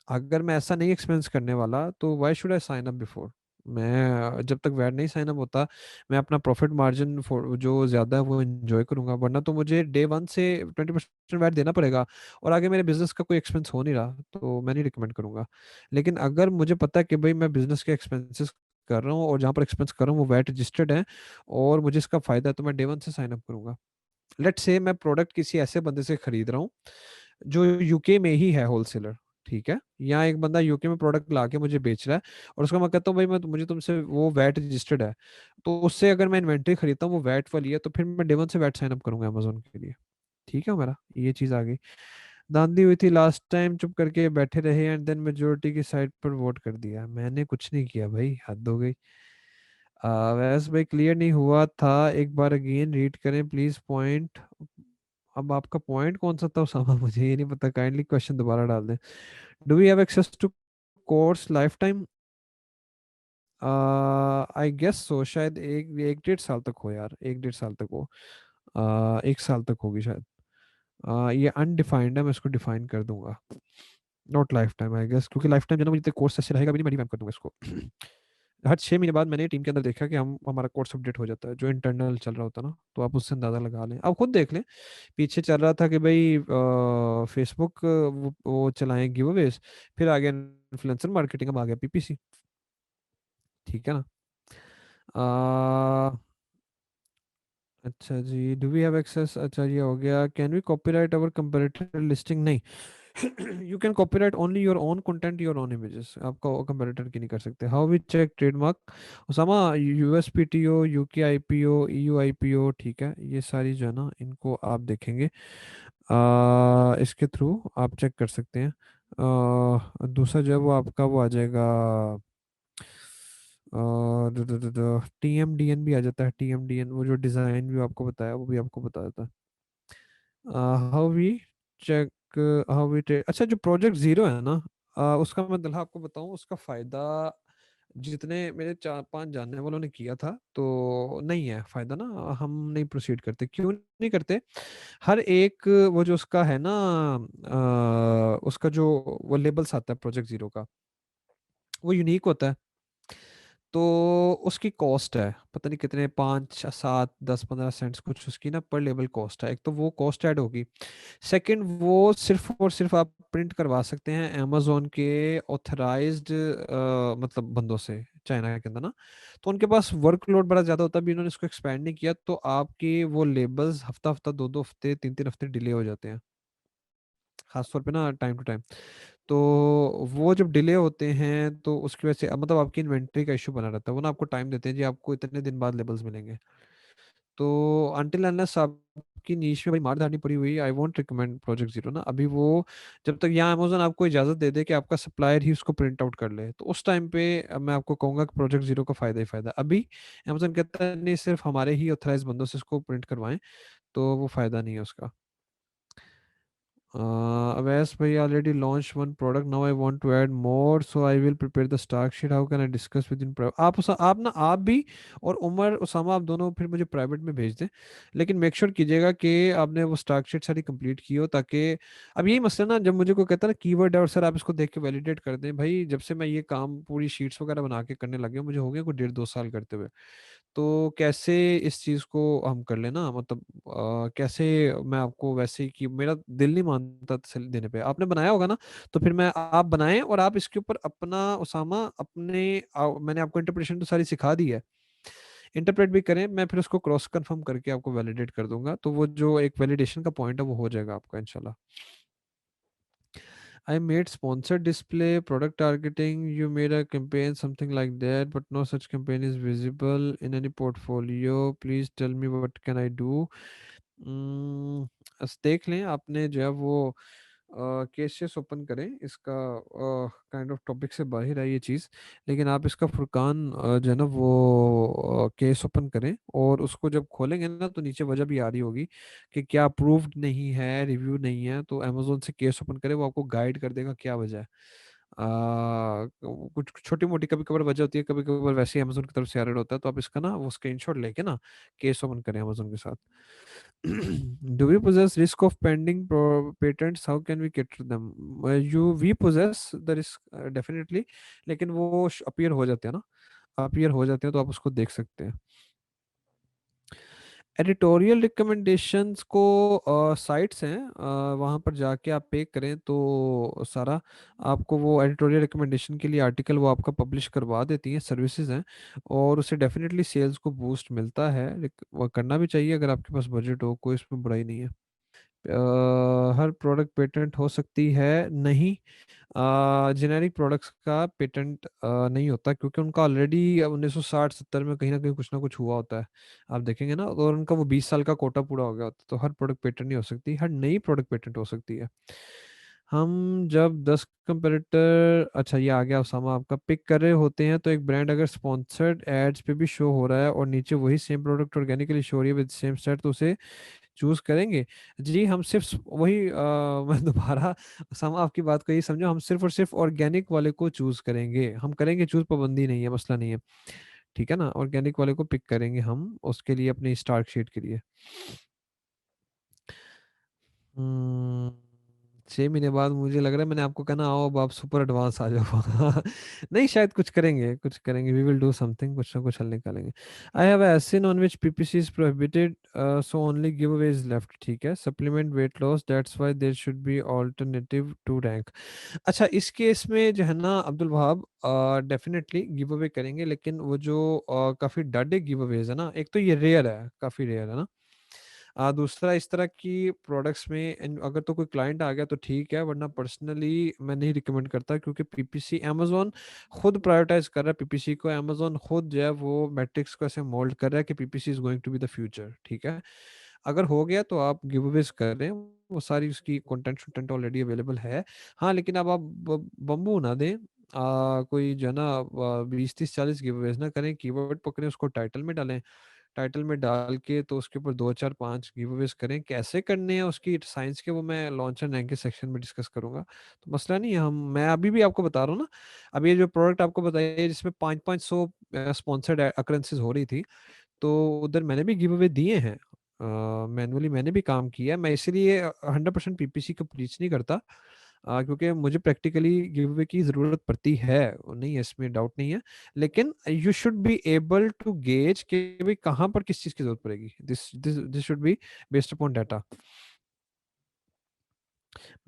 अगर मैं ऐसा नहीं एक्सपेंस करने वाला तो why should I sign up before? मैं जब तक वैट नहीं साइन अप होता मैं अपना प्रॉफिट मार्जिन जो ज़्यादा है वो एंजॉय करूंगा, वरना तो मुझे डे वन से 20% वैट देना पड़ेगा और आगे मेरे बिजनेस का कोई एक्सपेंस हो नहीं रहा तो मैं नहीं रिकमेंड करूंगा। लेकिन अगर मुझे पता है कि भाई मैं बिजनेस के एक्सपेंसेस कर रहा हूँ और जहाँ पर एक्सपेंस कर रहा हूँ वो वैट रजिस्टर्ड है और मुझे इसका फायदा है तो मैं डे वन से साइन अप करूंगा। लेट्स से मैं प्रोडक्ट किसी ऐसे बंदे से खरीद रहा हूँ जो यूके में ही है होलसेलर, ठीक है, या एक बंदा यूके में प्रोडक्ट ला के मुझे बेच रहा है और उसका मैं कहता हूँ भाई मैं मुझे तुमसे वो वैट रजिस्टर्ड है, तो उससे अगर मैं इन्वेंट्री खरीदता हूँ वो वैट वाली है तो फिर मैं डे वन से वैट साइन अप करूंगा अमेजोन के लिए। ठीक है मेरा ये चीज आ गई। धांधली हुई थी लास्ट टाइम, चुप करके बैठे रहे एंड देन मेजोरिटी की साइड पर वोट कर दिया। मैंने कुछ नहीं किया भाई, हद हो गई। वैसे भाई क्लियर नहीं हुआ था, एक बार अगेन रीड करें प्लीज पॉइंट। अब आपका पॉइंट कौन सा था उसामा मुझे ये नहीं पता, काइंडली क्वेश्चन दोबारा डाल दें। Do we have access to course lifetime? I guess so, शायद एक एक 1.5 साल तक हो यार, 1-1.5 साल तक हो। 1 साल तक होगी शायद। ये अनडिफाइंड है, मैं इसको डिफाइन कर दूंगा। Not lifetime I guess, क्योंकि लाइफ टाइम जो ना मुझे कोर्स ऐसे रहेगा भी नहीं, मैं डिफाइन कर दूंगा इसको। हर 6 महीने बाद मैंने टीम के अंदर देखा कि हम हमारा कोर्स अपडेट हो जाता है जो इंटरनल चल रहा होता है ना, तो आप उससे अंदाजा लगा लें, आप खुद देख लें। पीछे चल रहा था कि भाई फेसबुक वो चलाएं गिव अवेज, फिर आ गया इन्फ्लुएंसर मार्केटिंग, अब आ गया पीपीसी। ठीक है ना। आ, अच्छा जी, डू वी हैव एक्सेस, अच्छा ये हो गया। Can we copyright our comparator listing? नहीं। You can copyright only your own content, your own images, आपका कंपैरेटर की नहीं कर सकते। How we check trademark? Usama, USPTO, UK IPO, EU IPO, ठीक है, ये सारी जो है ना इनको आप देखेंगे, इसके थ्रू आप चेक कर सकते हैं। दूसरा जो है वो आपका वो आ जाएगा, टीएमडीएन भी आ जाता है, टीएमडीएन वो जो डिज़ाइन भी आपको बताया वो भी आपको बता देता है। How we check, how we take, अच्छा जो प्रोजेक्ट जीरो है ना, उसका मैं दल्हा आपको बताऊं, उसका फायदा जितने मेरे 4-5 जानने वालों ने किया था तो नहीं है फायदा ना, हम नहीं प्रोसीड करते। क्यों नहीं करते? हर एक वो जो उसका है ना, उसका जो वो लेबल्स आता है प्रोजेक्ट जीरो का, वो यूनिक होता है। तो उसकी कॉस्ट है पता नहीं कितने, 5 7 10 15 सेंट्स कुछ उसकी ना पर लेबल कॉस्ट है। एक तो वो कॉस्ट ऐड होगी, सेकंड वो सिर्फ और सिर्फ आप प्रिंट करवा सकते हैं अमेजोन के ऑथराइज्ड मतलब बंदों से चाइना के अंदर ना, तो उनके पास वर्कलोड बड़ा ज़्यादा होता है। अभी इन्होंने इसको एक्सपेंड नहीं किया तो आपके वो लेबल्स हफ्ता हफ्ता 2-2 हफ्ते 3-3 हफ्ते डिले हो जाते हैं, खासतौर पे ना टाइम टू टाइम। तो वो जब डिले होते हैं तो उसकी वजह से अब मतलब आपकी इन्वेंट्री का इशू बना रहता है, वो ना आपको टाइम देते हैं जी आपको इतने दिन बाद लेबल्स मिलेंगे। तो अनटिल अनलेस आपकी नीश में भाई मार धाड़नी पड़ी हुई, I won't recommend project zero ना अभी। वो जब तक यहाँ अमेजोन आपको इजाजत दे दे कि आपका सप्लायर ही उसको प्रिंट आउट कर ले तो उस टाइम पे मैं आपको कहूंगा कि प्रोजेक्ट जीरो का फायदा ही फायदा। अभी अमेजोन कहता है नहीं सिर्फ हमारे ही ऑथराइज बंदों से इसको प्रिंट करवाएं, तो वो फायदा नहीं है उसका। Avas bhai already launched one product. Now I want to add more, so I will prepare the stock sheet. How can I discuss within private? आप ना आप भी और उमर उसामा आप दोनों फिर मुझे प्राइवेट में भेज दें, लेकिन मेक श्योर कीजिएगा कि आपने वो स्टॉक शीट सारी कंप्लीट की हो, ताकि अब यही मसला ना जब मुझे कोई कहता है ना कीवर्ड है और सर आप इसको देख के वैलिडेट कर दें, भाई जब से मैं ये काम पूरी शीट्स वगैरह बना के करने लगे हूं, मुझे हो गया कोई 1.5-2 साल करते हुए, तो कैसे इस चीज़ को हम कर लेना, मतलब कैसे मैं आपको वैसे ही, कि मेरा दिल नहीं मानता तसल्ली देने पे, आपने बनाया होगा ना, तो फिर मैं, आप बनाएं और आप इसके ऊपर अपना उसामा अपने मैंने आपको इंटरप्रिटेशन तो सारी सिखा दी है, इंटरप्रेट भी करें, मैं फिर उसको क्रॉस कंफर्म करके आपको वैलिडेट कर दूंगा, तो वो जो एक वैलिडेशन का पॉइंट है वो हो जाएगा आपका इंशाल्लाह। I made sponsored display, product targeting. You made a campaign, something like that, but no such campaign is visible in any portfolio. Please tell me what can I do? देख लें, आपने जो है वो केसेस ओपन करें, इसका kind of topic से बाहर है ये चीज़, लेकिन आप इसका फुरकान जो है ना वो केस ओपन करें, और उसको जब खोलेंगे ना तो नीचे वजह भी आ रही होगी कि क्या अप्रूव्ड नहीं है, रिव्यू नहीं है, तो अमेजोन से केस ओपन करें, वो आपको गाइड कर देगा क्या वजह है। कुछ छोटी मोटी कभी कभार वजह होती है, कभी कभार वैसे ही अमेजोन की तरफ से एरर होता है, तो आप इसका ना वो स्क्रीनशॉट लेके ना केस ओपन करें अमेजोन के साथ। Do we possess risk of pending patents? How can we cater them? We possess the risk definitely, लेकिन वो अपीयर हो जाते हैं ना, अपीयर हो जाते हैं तो आप उसको देख सकते हैं। एडिटोरियल रिकमेंडेशंस को साइट्स हैं, वहाँ पर जाके आप पे करें तो सारा आपको वो एडिटोरियल रिकमेंडेशन के लिए आर्टिकल वो आपका पब्लिश करवा देती हैं, सर्विसेज हैं, और उससे डेफिनेटली सेल्स को बूस्ट मिलता है, वो करना भी चाहिए अगर आपके पास बजट हो, कोई इसमें बुराई नहीं है। हर प्रोडक्ट पेटेंट हो सकती है, नहीं, जेनेरिक प्रोडक्ट्स का पेटेंट नहीं होता, क्योंकि उनका ऑलरेडी 1960-70 में कहीं ना कुछ हुआ होता है, आप देखेंगे ना, और उनका वो 20 साल का कोटा पूरा हो गया होता है, तो हर प्रोडक्ट पेटेंट नहीं हो सकती, हर नई प्रोडक्ट पेटेंट हो सकती है। हम जब 10 कंपेरेटर, अच्छा ये आ गया उसामा, आपका पिक कर रहे होते हैं, तो एक ब्रांड अगर स्पॉन्सर्ड एड्स पे भी शो हो रहा है और नीचे वही सेम प्रोडक्ट ऑर्गेनिकली शो हो रही है विद सेम सेट, तो उसे चूज करेंगे। जी हम सिर्फ वही मैं दोबारा सम आपकी बात को ये समझो, हम सिर्फ और सिर्फ ऑर्गेनिक वाले को चूज करेंगे, हम करेंगे चूज, पाबंदी नहीं है, मसला नहीं है, ठीक है ना, ऑर्गेनिक वाले को पिक करेंगे हम उसके लिए, अपने स्टार्क शीट के लिए। 6 महीने बाद मुझे लग रहा है, मैंने आपको कहना आओ अब आप सुपर एडवांस आ जाओ। नहीं, शायद कुछ करेंगे, वी विल डू समथिंग, कुछ ना कुछ हल निकालेंगे। I have ASIN on which PPC is prohibited, so only give away is left, ठीक है, supplement weight loss, that's why there should be alternative to rank. अच्छा, इस केस में जो है ना Abdul Wahab, definitely give away करेंगे, लेकिन वो जो काफी डाडे गिव अवेज है ना, एक तो ये रेयर है, काफी रेयर है ना, दूसरा इस तरह की प्रोडक्ट्स में अगर तो कोई क्लाइंट आ गया तो ठीक है, वरना पर्सनली मैं नहीं रिकमेंड करता, क्योंकि पीपीसी अमेजोन खुद प्रायोरिटाइज कर रहा है, पीपीसी को अमेजोन खुद जो है वो मैट्रिक्स को ऐसे मोल्ड कर रहा है कि PPC is going to be the future, ठीक है। अगर हो गया तो आप गिव अवेज कर रहे हैं, वो सारी उसकी कंटेंट कंटेंट ऑलरेडी अवेलेबल है। हाँ, लेकिन अब आप बम्बू ना दें, कोई जो है ना 20 30 40 गिव अवेज ना करें, कीवर्ड पकड़ें, उसको टाइटल में डालें, टाइटल में डाल के तो उसके ऊपर 2 4 5 गिव अवेज करें, कैसे करने हैं उसकी साइंस के, वो मैं लॉन्च एंड रैंक के सेक्शन में डिस्कस करूंगा, तो मसला नहीं है, हम मैं अभी भी आपको बता रहा हूँ ना, अभी ये जो प्रोडक्ट आपको बताइए जिसमें 5 5 100 स्पॉन्सर्ड अकरेंसेस हो रही थी, तो उधर मैंने भी गिव अवे दिए हैं, मैनुअली मैंने भी काम किया है, मैं इसीलिए 100% पीपीसी को प्रीच नहीं करता, क्योंकि मुझे प्रैक्टिकली गिव अवे की ज़रूरत पड़ती है, नहीं है इसमें डाउट नहीं है, लेकिन you should be able to gauge कि भाई कहाँ पर किस चीज़ की जरूरत पड़ेगी, this this this should be based upon data.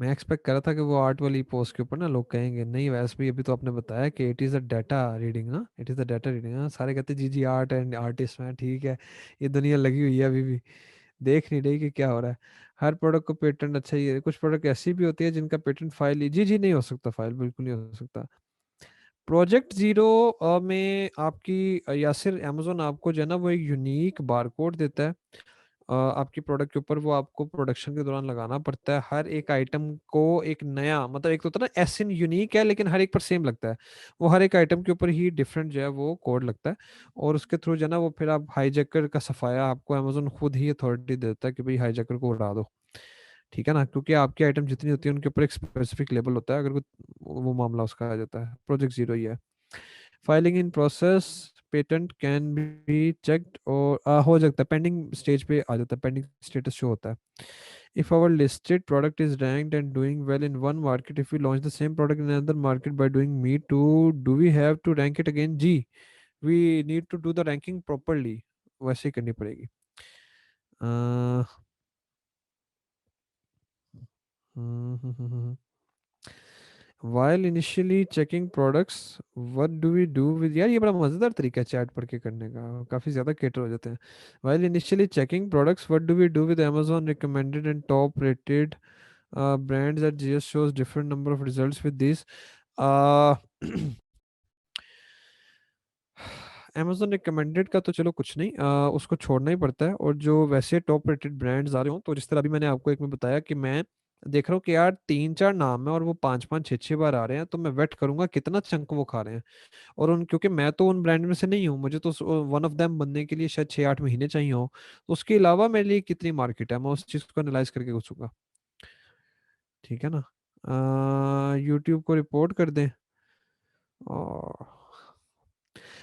मैं एक्सपेक्ट कर रहा था कि वो आर्ट वाली पोस्ट के ऊपर ना लोग कहेंगे नहीं, वैसे भी अभी तो आपने बताया कि it is a data reading ना, it is a data reading ना, सारे कहते जी जी आर्ट एंड आर्टिस्ट में, ठीक है, ये दुनिया लगी हुई है अभी भी, देख नहीं रही कि क्या हो रहा है। हर प्रोडक्ट को पेटेंट, अच्छा ये कुछ प्रोडक्ट ऐसी भी होती है जिनका पेटेंट फाइल ही, जी जी नहीं हो सकता, फाइल बिल्कुल नहीं हो सकता। प्रोजेक्ट जीरो में आपकी यासिर अमेजोन आपको जो है ना वो एक यूनिक बारकोड देता है, आपकी प्रोडक्ट के ऊपर, वो आपको प्रोडक्शन के दौरान लगाना पड़ता है, हर एक आइटम को एक नया, मतलब एक तो होता है ना एस इन यूनिक है लेकिन हर एक पर सेम लगता है, वो हर एक आइटम के ऊपर ही डिफरेंट जो है वो कोड लगता है, और उसके थ्रू जो है ना वो फिर आप हाईजैकर का सफाया आपको अमेजोन खुद ही अथॉरिटी देता है कि भाई हाईजैकर को उड़ा दो, ठीक है ना, क्योंकि आपकी आइटम जितनी होती है उनके ऊपर एक स्पेसिफिक लेबल होता है, अगर कोई वो मामला उसका आ जाता है। प्रोजेक्ट जीरो ही है। Filing in process, patent can be checked, और हो जाता है पेंडिंग स्टेज पे आ जाता है, पेंडिंग स्टेटस शो होता है। If our listed product is ranked and doing well in one market, if we launch the same product in another market by doing me too, do we have to rank it again, जी we need to do the ranking properly, वैसे ही करनी पड़ेगी। While initially checking products, what do we do with, यार ये बड़ा मज़ेदार तरीका है चैट पढ़ के करने का, काफ़ी ज़्यादा केटर हो जाते हैं। While initially checking products, what do we do with Amazon recommended and top rated brands that just shows different number of results with these? uh, Amazon recommended का तो चलो कुछ नहीं, उसको छोड़ना ही पड़ता है। और जो वैसे टॉप रेटेड ब्रांड्स आ रहे हो, तो जिस तरह अभी मैंने आपको एक में बताया कि मैं देख रहा हूँ कि यार तीन चार नाम है और वो पांच पांच छः छः बार आ रहे हैं, तो मैं वेट करूंगा कितना चंक वो खा रहे हैं। और उन, क्योंकि मैं तो उन ब्रांड में से नहीं हूँ, मुझे तो वन ऑफ देम बनने के लिए शायद 6-8 महीने चाहिए हो, तो उसके अलावा मेरे लिए कितनी मार्केट है, मैं उस चीज़ को एनालाइज करके पूछूंगा। ठीक है ना। यूट्यूब को रिपोर्ट कर दें। और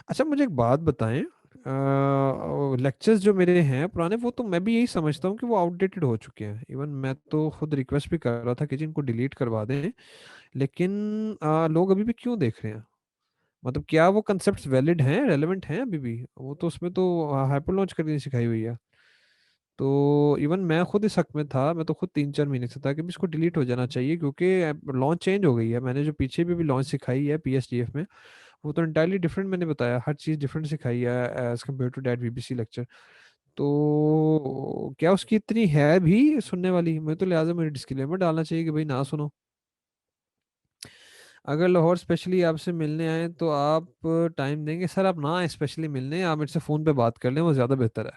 अच्छा मुझे एक बात बताएं, लेक्चर्स जो मेरे हैं पुराने, वो तो मैं भी यही समझता हूँ कि वो आउटडेटेड हो चुके हैं। इवन मैं तो खुद रिक्वेस्ट भी कर रहा था कि जिनको डिलीट करवा दें, लेकिन लोग अभी भी क्यों देख रहे हैं? मतलब क्या वो कंसेप्ट्स वैलिड हैं, रेलेवेंट हैं अभी भी? वो तो उसमें तो हाइपर लॉन्च करनी सिखाई हुई है। तो इवन मैं खुद इस हक में था, मैं तो खुद 3-4 महीने से था कि भी इसको डिलीट हो जाना चाहिए, क्योंकि लॉन्च चेंज हो गई है। मैंने जो पीछे भी लॉन्च सिखाई है पीएसडीएफ में, वो तो इंटायरली डिफरेंट मैंने बताया, हर चीज़ डिफरेंट सिखाई है as compare to that BBC lecture. तो क्या उसकी इतनी है भी सुनने वाली? मैं तो लिहाजा मुझे डिस्क्लेमर डालना चाहिए कि भाई ना सुनो। अगर लाहौर स्पेशली आपसे मिलने आए तो आप टाइम देंगे? सर आप ना स्पेशली मिलने, आप मेरे से फ़ोन पे बात कर लें, वो ज़्यादा बेहतर है।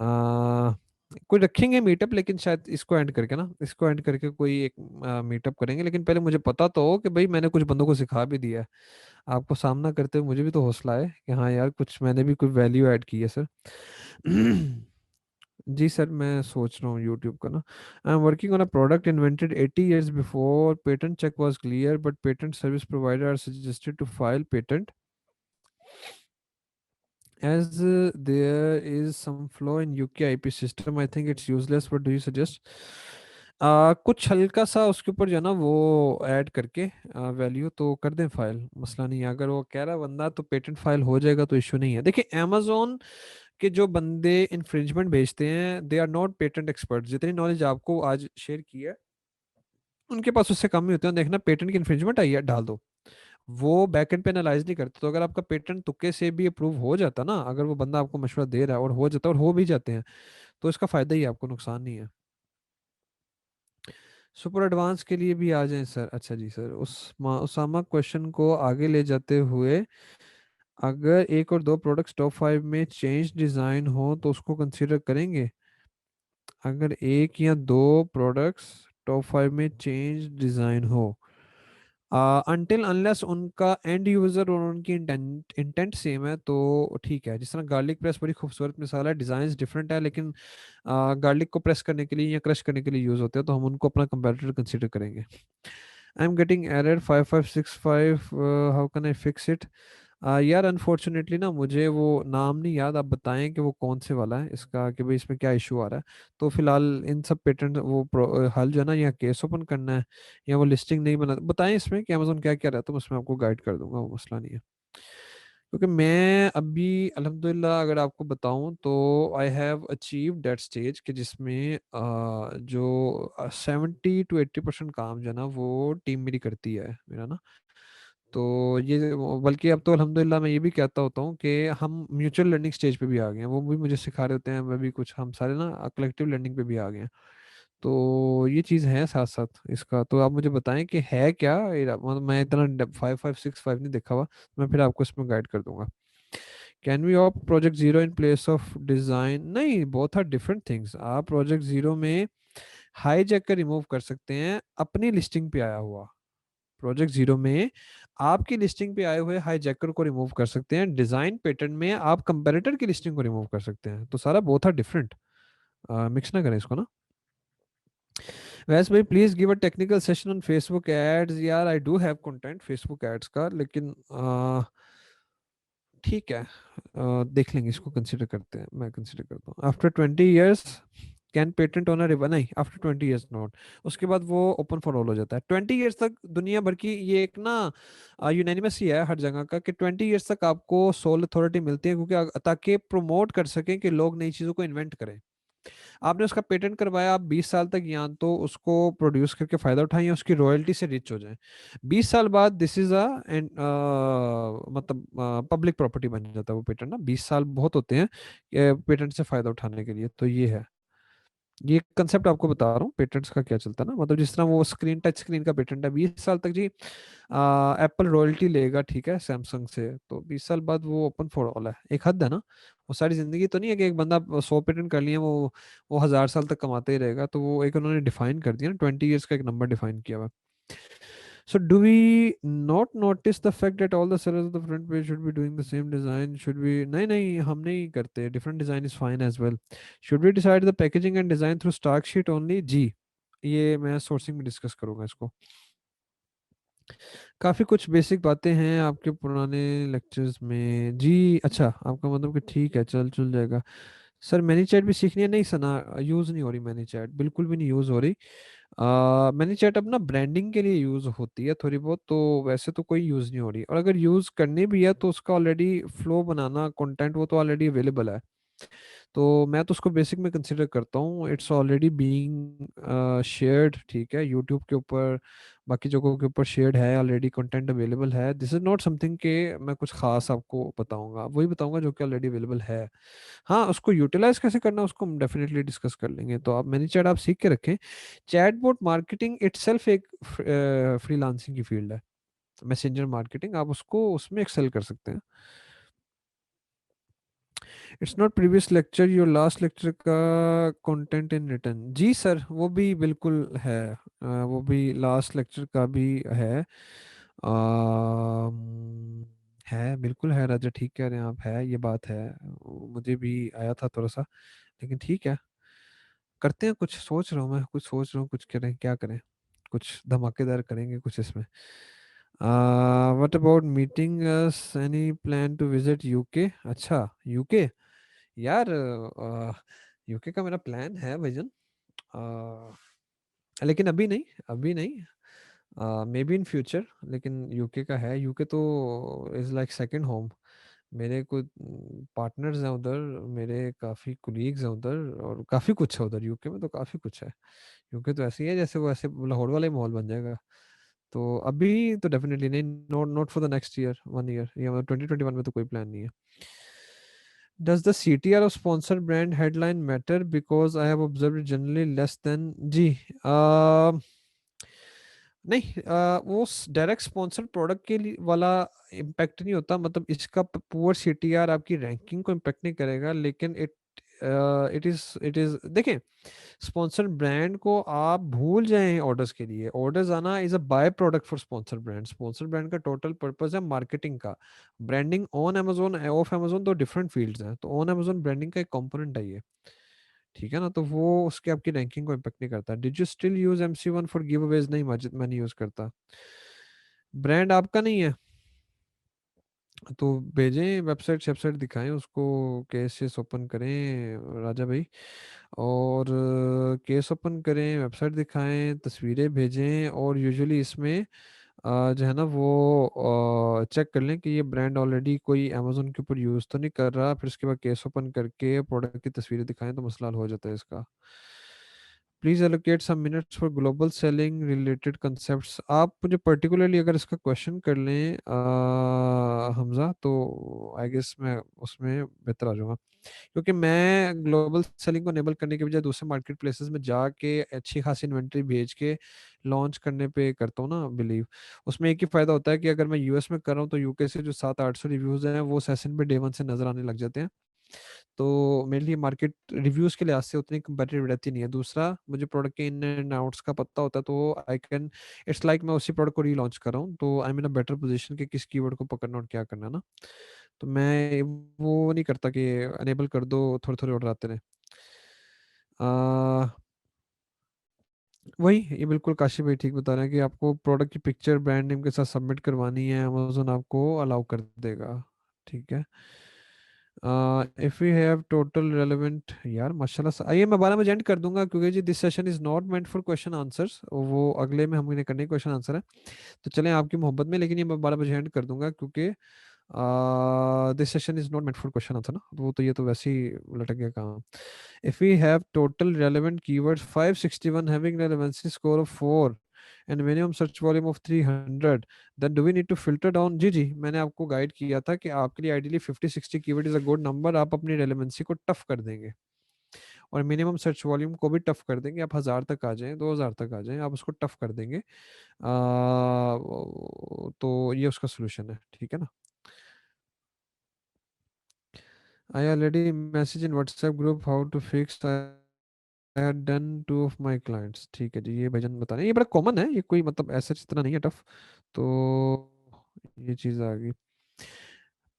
आ, कोई रखेंगे मीटअप, लेकिन शायद इसको एंड करके ना, इसको एंड करके कोई एक मीटअप करेंगे, लेकिन पहले मुझे पता तो हो कि भाई मैंने कुछ बंदों को सिखा भी दिया है। आपको सामना करते हुए मुझे भी तो हौसला है कि हाँ यार कुछ मैंने भी कोई वैल्यू ऐड की है सर। जी सर, मैं सोच रहा हूँ यूट्यूब का ना। I am working on a product invented 80 years before patent check was clear, but patent service provider are suggested to file patent as there is some flaw in UK IP system. I think it's useless. What do you suggest? कुछ हल्का सा उसके ऊपर जो है ना वो add करके वैल्यू तो कर दें फाइल, मसला नहीं है। अगर वो कह रहा है बंदा तो पेटेंट फाइल हो जाएगा, तो इश्यू नहीं है। देखिए अमेजोन के जो बंदे इन्फ्रिंजमेंट भेजते हैं, they are not patent expert. जितनी नॉलेज आपको आज शेयर की है, उनके पास उससे कम ही होते हैं। देखना पेटेंट की इन्फ्रिंजमेंट आई है, डाल दो। वो बैकएंड पे एनालाइज नहीं करते। तो अगर आपका पेटेंट तुक्के से भी अप्रूव हो जाता ना, अगर वो बंदा आपको मशवरा दे रहा है और हो जाता है और हो भी जाते हैं, तो इसका फायदा ही है, आपको नुकसान नहीं है। सुपर एडवांस के लिए भी आ जाएं सर। अच्छा जी सर, उसामा क्वेश्चन को आगे ले जाते हुए, अगर एक और दो प्रोडक्ट्स टॉप 5 में चेंज डिज़ाइन हो तो उसको कंसीडर करेंगे? अगर एक या दो प्रोडक्ट्स टॉप 5 में चेंज डिज़ाइन हो, अनटिल अनलेस उनका एंड यूजर और उनकी इंटेंट इंटेंट सेम है, तो ठीक है। जिस तरह गार्लिक प्रेस बड़ी खूबसूरत मिसाल है, डिजाइन डिफरेंट है, लेकिन गार्लिक को प्रेस करने के लिए या क्रश करने के लिए यूज होते हैं, तो हम उनको अपना कंपेटिटर कंसीडर करेंगे। I am getting error 5565, how can I fix it? यार अनफॉर्चुनेटली ना मुझे वो नाम नहीं याद, आप बताएं कि वो कौन से वाला है इसका, कि भाई इसमें क्या इशू आ रहा है। तो फिलहाल इन सब पेटेंट वो हल जो है ना, या केस ओपन करना है या वो लिस्टिंग नहीं बना, बताएं इसमें कि अमेजोन क्या क्या रहता है, तो उसमें आपको गाइड कर दूंगा, वो मसला नहीं है। क्योंकि मैं अभी अल्हम्दुलिल्लाह अगर आपको बताऊं तो I have achieve that stage कि जिसमें जो 70-80% काम जो है ना वो टीम मेरी करती है मेरा ना। तो ये बल्कि अब तो अल्हम्दुलिल्लाह मैं ये भी कहता होता हूँ कि हम म्यूचुअल लर्निंग स्टेज पे भी आ गए हैं। वो भी मुझे सिखा रहे होते हैं, मैं भी कुछ, हम सारे ना कलेक्टिव लर्निंग पे भी आ गए हैं। तो ये चीज़ है साथ साथ इसका। तो आप मुझे बताएं कि है क्या मतलब मैं इतना 5565 नहीं देखा हुआ, मैं फिर आपको इसमें गाइड कर दूंगा। Can we opt project zero in place of design? नहीं, बोथ आर डिफरेंट थिंग्स। आप प्रोजेक्ट जीरो में हाई जैकर रिमूव कर सकते हैं अपनी लिस्टिंग पे आया हुआ। प्रोजेक्ट जीरो में आपकी लिस्टिंग पे आए हुए हाईजैकर को रिमूव कर सकते हैं। डिजाइन पैटर्न में आप कंपैरेटर की लिस्टिंग को रिमूव कर सकते हैं। तो सारा बोथ आर डिफरेंट, मिक्स ना करें इसको ना। वैसे भाई please give a technical session on Facebook ads. यार I do have content Facebook ads का, लेकिन ठीक है, देख लेंगे, इसको कंसिडर करते हैं, मैं कंसिडर करता हूँ after 20 years। Can patent owner river, नहीं, आफ्टर 20 ईयर्स नॉट। उसके बाद वो ओपन फॉर ऑल हो जाता है 20 ईयर्स तक। दुनिया भर की ये एक ना यूनानिमस ही है हर जगह का, कि 20 ईयर्स तक आपको सोल अथॉरिटी मिलती है, क्योंकि ताकि प्रमोट कर सकें कि लोग नई चीज़ों को इन्वेंट करें। आपने उसका पेटेंट करवाया, आप 20 साल तक या तो उसको प्रोड्यूस करके फायदा उठाएं या उसकी रॉयल्टी से रिच हो जाएं। 20 साल बाद दिस इज अ एंड मतलब पब्लिक प्रॉपर्टी बन जाता है वो पेटेंट ना। 20 साल बहुत होते हैं पेटेंट से फायदा उठाने के लिए। तो ये है, ये कंसेप्ट आपको बता रहा हूँ पेटेंट्स का क्या चलता है ना। मतलब जिस तरह वो स्क्रीन, टच स्क्रीन का पेटेंट है 20 साल तक जी, एप्पल रॉयल्टी लेगा, ठीक है, सैमसंग से। तो 20 साल बाद वो ओपन फॉर ऑल है, एक हद है ना। वो सारी जिंदगी तो नहीं है कि एक बंदा 100 पेटेंट कर लिए वो 1000 साल तक कमाते ही रहेगा। तो वो एक उन्होंने डिफाइन कर दिया ना, 20 ईयर्स का एक नंबर डिफाइन किया हुआ है। So do we not notice the fact that all the sellers of the front page should be doing the same design? Should we? नहीं नहीं, हम नहीं करते, different design is fine as well. Should we decide the packaging and design through stock sheet only? जी, ये मैं sourcing में discuss करूंगा इसको। काफ़ी कुछ बेसिक बातें हैं आपके पुराने लेक्चर्स में जी। अच्छा, आपका मतलब कि ठीक है, चल चल जाएगा। सर मैनी चैट भी सीखनी है? नहीं सना, यूज़ नहीं हो रही मैनी चैट, बिल्कुल भी नहीं यूज़ हो रही। मैनी चैट अब ना ब्रांडिंग के लिए यूज़ होती है थोड़ी बहुत, तो वैसे तो कोई यूज़ नहीं हो रही। और अगर यूज़ करनी भी है तो उसका ऑलरेडी फ्लो बनाना, कंटेंट वो तो ऑलरेडी अवेलेबल है। तो मैं तो उसको बेसिक में कंसिडर करता हूँ, इट्स ऑलरेडी बीइंग शेयर्ड, ठीक है, यूट्यूब के ऊपर, बाकी जगहों के ऊपर शेयर्ड है ऑलरेडी, कंटेंट अवेलेबल है। दिस इज नॉट समथिंग के मैं कुछ खास आपको बताऊंगा, वही बताऊंगा जो कि ऑलरेडी अवेलेबल है। हाँ, उसको यूटिलाइज कैसे करना है उसको हम डेफिनेटली डिस्कस कर लेंगे। तो आप मैनी चैट आप सीख के रखें। चैटबॉट मार्केटिंग इटसेल्फ एक फ्रीलांसिंग की फील्ड है। मैसेंजर मार्केटिंग, आप उसको उसमें एक्सेल कर सकते हैं। It's not previous lecture, your last lecture का कंटेंट इन रिटर्न। जी सर, वो भी बिल्कुल है। वो भी लास्ट लेक्चर का भी है। है, बिल्कुल है राजा, ठीक कह रहे हैं आप, है ये बात है। मुझे भी आया था थोड़ा सा, लेकिन ठीक है, करते हैं कुछ। सोच रहा हूँ मैं, कुछ सोच रहा हूँ, कुछ करें, क्या करें, कुछ धमाकेदार करेंगे कुछ इसमें। What about meeting us, any plan to visit UK? अच्छा, यूके, यार यूके का मेरा प्लान है भजन, लेकिन अभी नहीं, अभी नहीं, मे बी इन फ्यूचर। लेकिन यूके का है, यूके तो इज़ लाइक सेकंड होम। मेरे कुछ पार्टनर्स हैं उधर, मेरे काफ़ी कुलीग्स हैं उधर, और काफ़ी कुछ है उधर यूके में, तो काफ़ी कुछ है। यूके तो ऐसे ही है जैसे वो ऐसे लाहौर वाला ही माहौल बन जाएगा। तो अभी तो डेफिनेटली नहीं, not not for the next year, 1 year, या मतलब 2021 में तो कोई प्लान नहीं है। Does the CTR of sponsor brand headline matter? Because I have observed generally less than ji. uh, नहीं, वो डायरेक्ट स्पॉन्सर प्रोडक्ट के लिए वाला इम्पैक्ट नहीं होता। मतलब इसका पुअर सीटीआर आपकी रैंकिंग को इम्पैक्ट नहीं करेगा, लेकिन इट इज देखें, स्पॉन्सर ब्रांड को आप भूल जाएं ऑर्डर्स के लिए। ऑर्डर्स आना is a by product for sponsor brand. Sponsor brand का टोटल पर्पस है मार्केटिंग का। Branding on Amazon, of Amazon, तो डिफरेंट फील्ड्स हैं। तो ऑन अमेजोन ब्रांडिंग का एक कंपोनेंट है ये, ठीक है ना। तो वो उसके आपकी रैंकिंग को इम्पेक्ट नहीं करता। Did you still use MC1 for give Awez? नहीं माजिद, मैं नहीं यूज करता। ब्रांड आपका नहीं है तो भेजें, वेबसाइट वेबसाइट दिखाएं उसको, केस ओपन करें राजा भाई, और केस ओपन करें, वेबसाइट दिखाएं, तस्वीरें भेजें। और यूजुअली इसमें जो है ना वो चेक कर लें कि ये ब्रांड ऑलरेडी कोई अमेजोन के ऊपर यूज़ तो नहीं कर रहा। फिर उसके बाद केस ओपन करके प्रोडक्ट की तस्वीरें दिखाएं तो मसला हल हो जाता है इसका। Please allocate some minutes for global selling related concepts. आप मुझे पर्टिकुलरली अगर इसका क्वेश्चन कर लें हमजा, तो आई गेस मैं उसमें बेहतर आ जाऊंगा। क्योंकि मैं ग्लोबल सेलिंग को एनेबल करने के बजाय दूसरे मार्केट प्लेसेस में जाके अच्छी खासी इन्वेंट्री भेज के लॉन्च करने पे करता हूँ ना बिलीव। उसमें एक ही फायदा होता है कि अगर मैं यूएस में कर रहा हूँ तो यूके से जो 700-800 रिव्यूज हैं वो सेशन पे डे 1 से नजर आने लग जाते हैं। तो मेरे लिए मार्केट रिव्यूज के लिहाज से उतनी कंपेटिटिव रहती नहीं है। दूसरा, मुझे प्रोडक्ट के इन एंड आउट्स का पता होता है, तो आई कैन, इट्स लाइक मैं उसी प्रोडक्ट को रीलॉन्च कर रहा हूँ, तो I am in a better position कि किस कीवर्ड को पकड़ना और क्या करना है ना। तो मैं वो नहीं करता कि अनेबल कर दो थोड़े थोड़े ऑर्डर आते रहे। आ, वही, ये बिल्कुल काशी भाई ठीक बता रहे हैं कि आपको प्रोडक्ट की पिक्चर ब्रांड नेम के साथ सबमिट करवानी है, अमेजोन आपको अलाउ कर देगा, ठीक है। If we have total relevant, यार माशाल्लाह आइए मैं 12 में एंड कर दूंगा, क्योंकि जी this session is not meant for question answers, वो अगले में हमने करने क्वेश्चन आंसर है। तो चलें आपकी मोहब्बत में, लेकिन ये मैं 12 बजे एंड कर दूंगा, क्योंकि this session is not meant for question answer ना, वो तो ये तो वैसे ही लटक गया काम। If we have total relevant keywords 561 having relevancy score of 4 and minimum search volume of 300, then do we need to filter down. जी जी, मैंने आपको गाइड किया था कि आपके लिए ideally 50-60 keyword is a good number, आप अपनी रेलेवेंसी को टफ कर देंगे और मिनिमम सर्च वॉल्यूम को भी टफ कर देंगे, आप 1000 तक आ जाएं, 2000 तक आ जाएं, आप उसको टफ कर देंगे। तो ये उसका सोल्यूशन है, ठीक है ना। I already message in WhatsApp group how to fix, I had done two of my clients. ठीक है जी, ये भजन बता रहे हैं, ये बड़ा कॉमन है, ये कोई मतलब ऐसा इतना नहीं है टफ। तो ये चीज़ आ गई।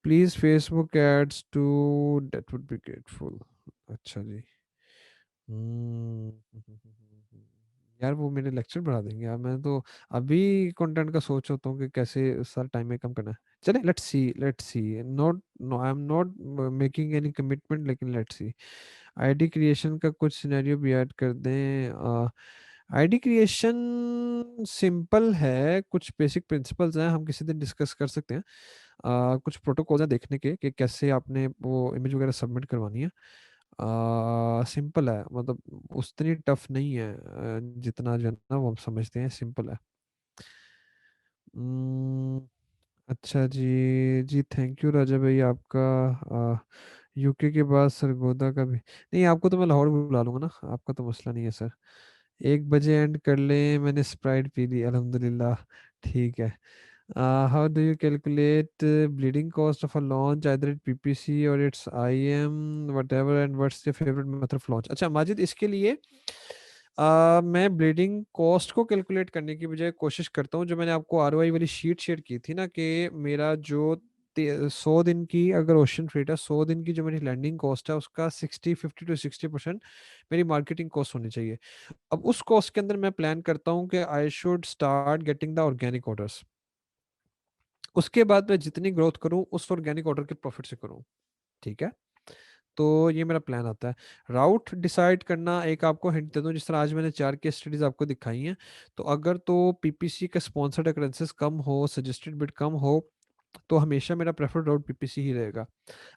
Please Facebook ads too, that would be grateful. अच्छा जी। हम्म। यार वो मेरे लेक्चर बढ़ा देंगे यार, मैं तो अभी कंटेंट का सोच होता हूँ कि कैसे सारा टाइम में कम करना है। चले let's see, not, no I am not making any commitment, लेकिन लेट्स सी। आईडी क्रिएशन का कुछ सिनेरियो भी ऐड कर दें। आईडी क्रिएशन सिंपल है, कुछ बेसिक प्रिंसिपल्स हैं, हम किसी दिन डिस्कस कर सकते हैं। कुछ प्रोटोकॉल हैं देखने के कि कैसे आपने वो इमेज वगैरह सबमिट करवानी है। सिंपल है, मतलब उतनी टफ नहीं है, जितना जो है ना वो हम समझते हैं सिंपल है। हम्म, अच्छा जी जी, थैंक यू राजा भाई आपका। यूके के बाद सरगोदा का भी, नहीं आपको तो मैं लाहौर बुला लूंगा ना, आपका तो मसला नहीं है सर। 1 बजे एंड कर ले, मैंने स्प्राइट पी ली अल्हम्दुलिल्लाह। ठीक है। How do you calculate bleeding cost of a launch, either at PPC or its IM, whatever, and what's your favorite method of launch? अच्छा माजिद, इसके लिए मैं ब्लीडिंग कॉस्ट को कैलकुलेट करने की बजाय कोशिश करता हूँ, जो मैंने आपको आरओआई वाली शीट शेयर की थी ना, कि मेरा जो 100 दिन की अगर ओशन फ्रेट है, 100 दिन की जो मेरी लैंडिंग कॉस्ट है, उसका 50 टू 60% मेरी मार्केटिंग कॉस्ट होनी चाहिए। अब उस कॉस्ट के अंदर मैं प्लान करता हूँ कि I should start getting the organic orders, उसके बाद मैं जितनी ग्रोथ करूं उस ऑर्गेनिक ऑर्डर के प्रॉफिट से करूं। ठीक है। तो ये मेरा प्लान आता है। राउट डिसाइड करना, एक आपको हिंट दे दूं, जिस तरह आज मैंने 4 केस स्टडीज आपको दिखाई हैं, तो अगर तो पीपीसी का स्पॉन्सर्ड अकरेंसेस कम हो, सजेस्टेड बिड कम हो, तो हमेशा मेरा प्रेफर्ड राउट पीपीसी ही रहेगा।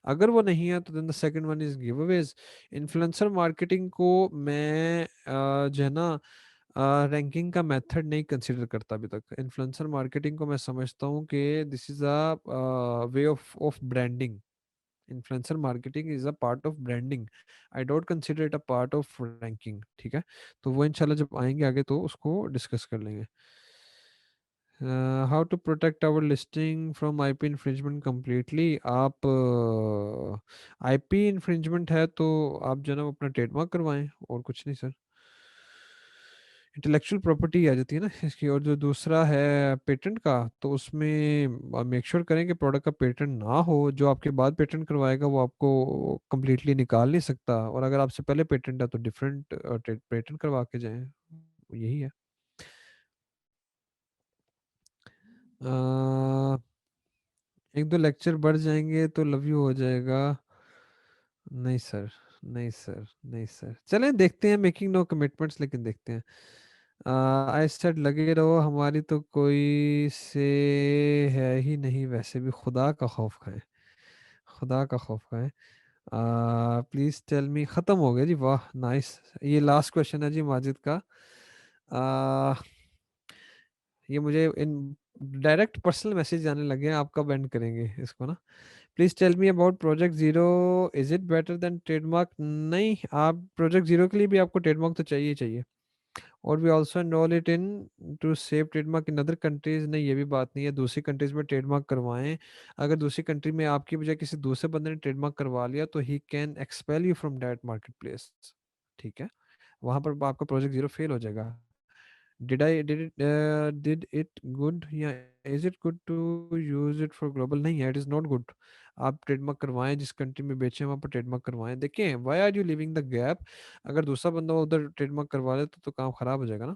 अगर वो नहीं है तो then the second one is giveaways. Influencer marketing को मैं जो है ना रैंकिंग का मेथड नहीं कंसिडर करता अभी तक। इन्फ्लुएंसर मार्केटिंग को मैं समझता हूँ कि this is a way of branding. Influencer marketing is a part of branding, I don't consider it a part of ranking. ठीक है। तो वो इंशाल्लाह जब आएंगे आगे तो उसको डिस्कस कर लेंगे। How to protect our listing from IP infringement completely. आप आईपी इन्फ्रिंजमेंट है तो आप जो है ना वो अपना ट्रेडमार्क करवाएं, और कुछ नहीं सर। इंटेलेक्चुअल प्रॉपर्टी आ जाती है ना इसकी। और जो दूसरा है पेटेंट का, तो उसमें मेक श्योर करें कि प्रोडक्ट का पेटेंट ना हो, जो आपके बाद पेटेंट करवाएगा वो आपको कम्प्लीटली निकाल नहीं सकता, और अगर आपसे पहले पेटेंट है तो डिफरेंट पेटेंट करवा के जाएं, यही है। अ, 1-2 लेक्चर बढ़ जाएंगे तो लव यू हो जाएगा। नहीं सर, नहीं सर, नहीं सर, चलें देखते हैं, मेकिंग नो कमिटमेंट्स, लेकिन देखते हैं। आई सेड लगे रहो, हमारी तो कोई से है ही नहीं, वैसे भी खुदा का खौफ खाए, खुदा का खौफ खाए। प्लीज टेल मी, खत्म हो गया जी, वाह नाइस। ये लास्ट क्वेश्चन है जी माजिद का। आ, ये मुझे इन डायरेक्ट पर्सनल मैसेज आने लगे हैं, आप कब एंड करेंगे इसको ना। Please tell me about project zero, is it better than trademark? नहीं, आप प्रोजेक्ट जीरो के लिए भी आपको ट्रेडमार्क तो चाहिए ही चाहिए। और we also enroll it in to save trademark in other countries. नहीं, ये भी बात नहीं है, दूसरी कंट्रीज में ट्रेडमार्क करवाएं। अगर दूसरी कंट्री में आपकी बजाय किसी दूसरे बंदे ने ट्रेडमार्क करवा लिया तो he can expel you from that market place. ठीक है। वहां पर आपका प्रोजेक्ट जीरो फेल हो जाएगा। डिड इट गुड, या is it good to use it for global? नहीं है, इट इज नॉट गुड। आप ट्रेडमार्क करवाएं, जिस कंट्री में बेचें वहां पर ट्रेडमार्क करवाएं। देखें, why are you leaving the gap? अगर दूसरा बंदा उधर ट्रेडमार्क करवा ले तो काम खराब हो जाएगा ना।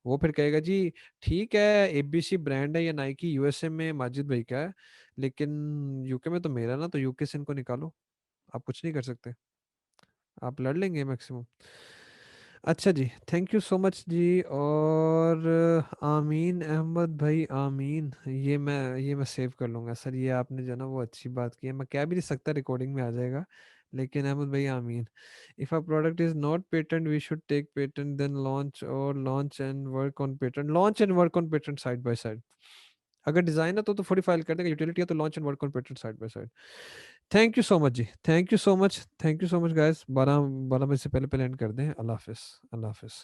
वो फिर कहेगा जी ठीक है, एबीसी ब्रांड है या नाइकी यूएसए में माजिद भाई का है, लेकिन यूके में तो मेरा ना, तो यूके से इनको निकालो। आप कुछ नहीं कर सकते, आप लड़ लेंगे मैक्सिमम। अच्छा जी, थैंक यू सो मच जी। और आमीन अहमद भाई, आमीन, ये मैं सेव कर लूँगा सर, ये आपने जो ना वो अच्छी बात की है, मैं कह भी नहीं सकता, रिकॉर्डिंग में आ जाएगा, लेकिन अहमद भाई Ameen. If a product is not patent we should take patent then launch, और launch and work on patent, launch and work on patent side by side. अगर डिजाइन है तो थोड़ी फाइल कर देगा, यूटिलिटी है तो launch and work on patent side by side. Thank you so much जी, thank you so much, thank you so much guys. 12 12 बजे से पहले पहले एंड कर दें। अल्लाह हाफिज़, अल्लाह हाफिज़।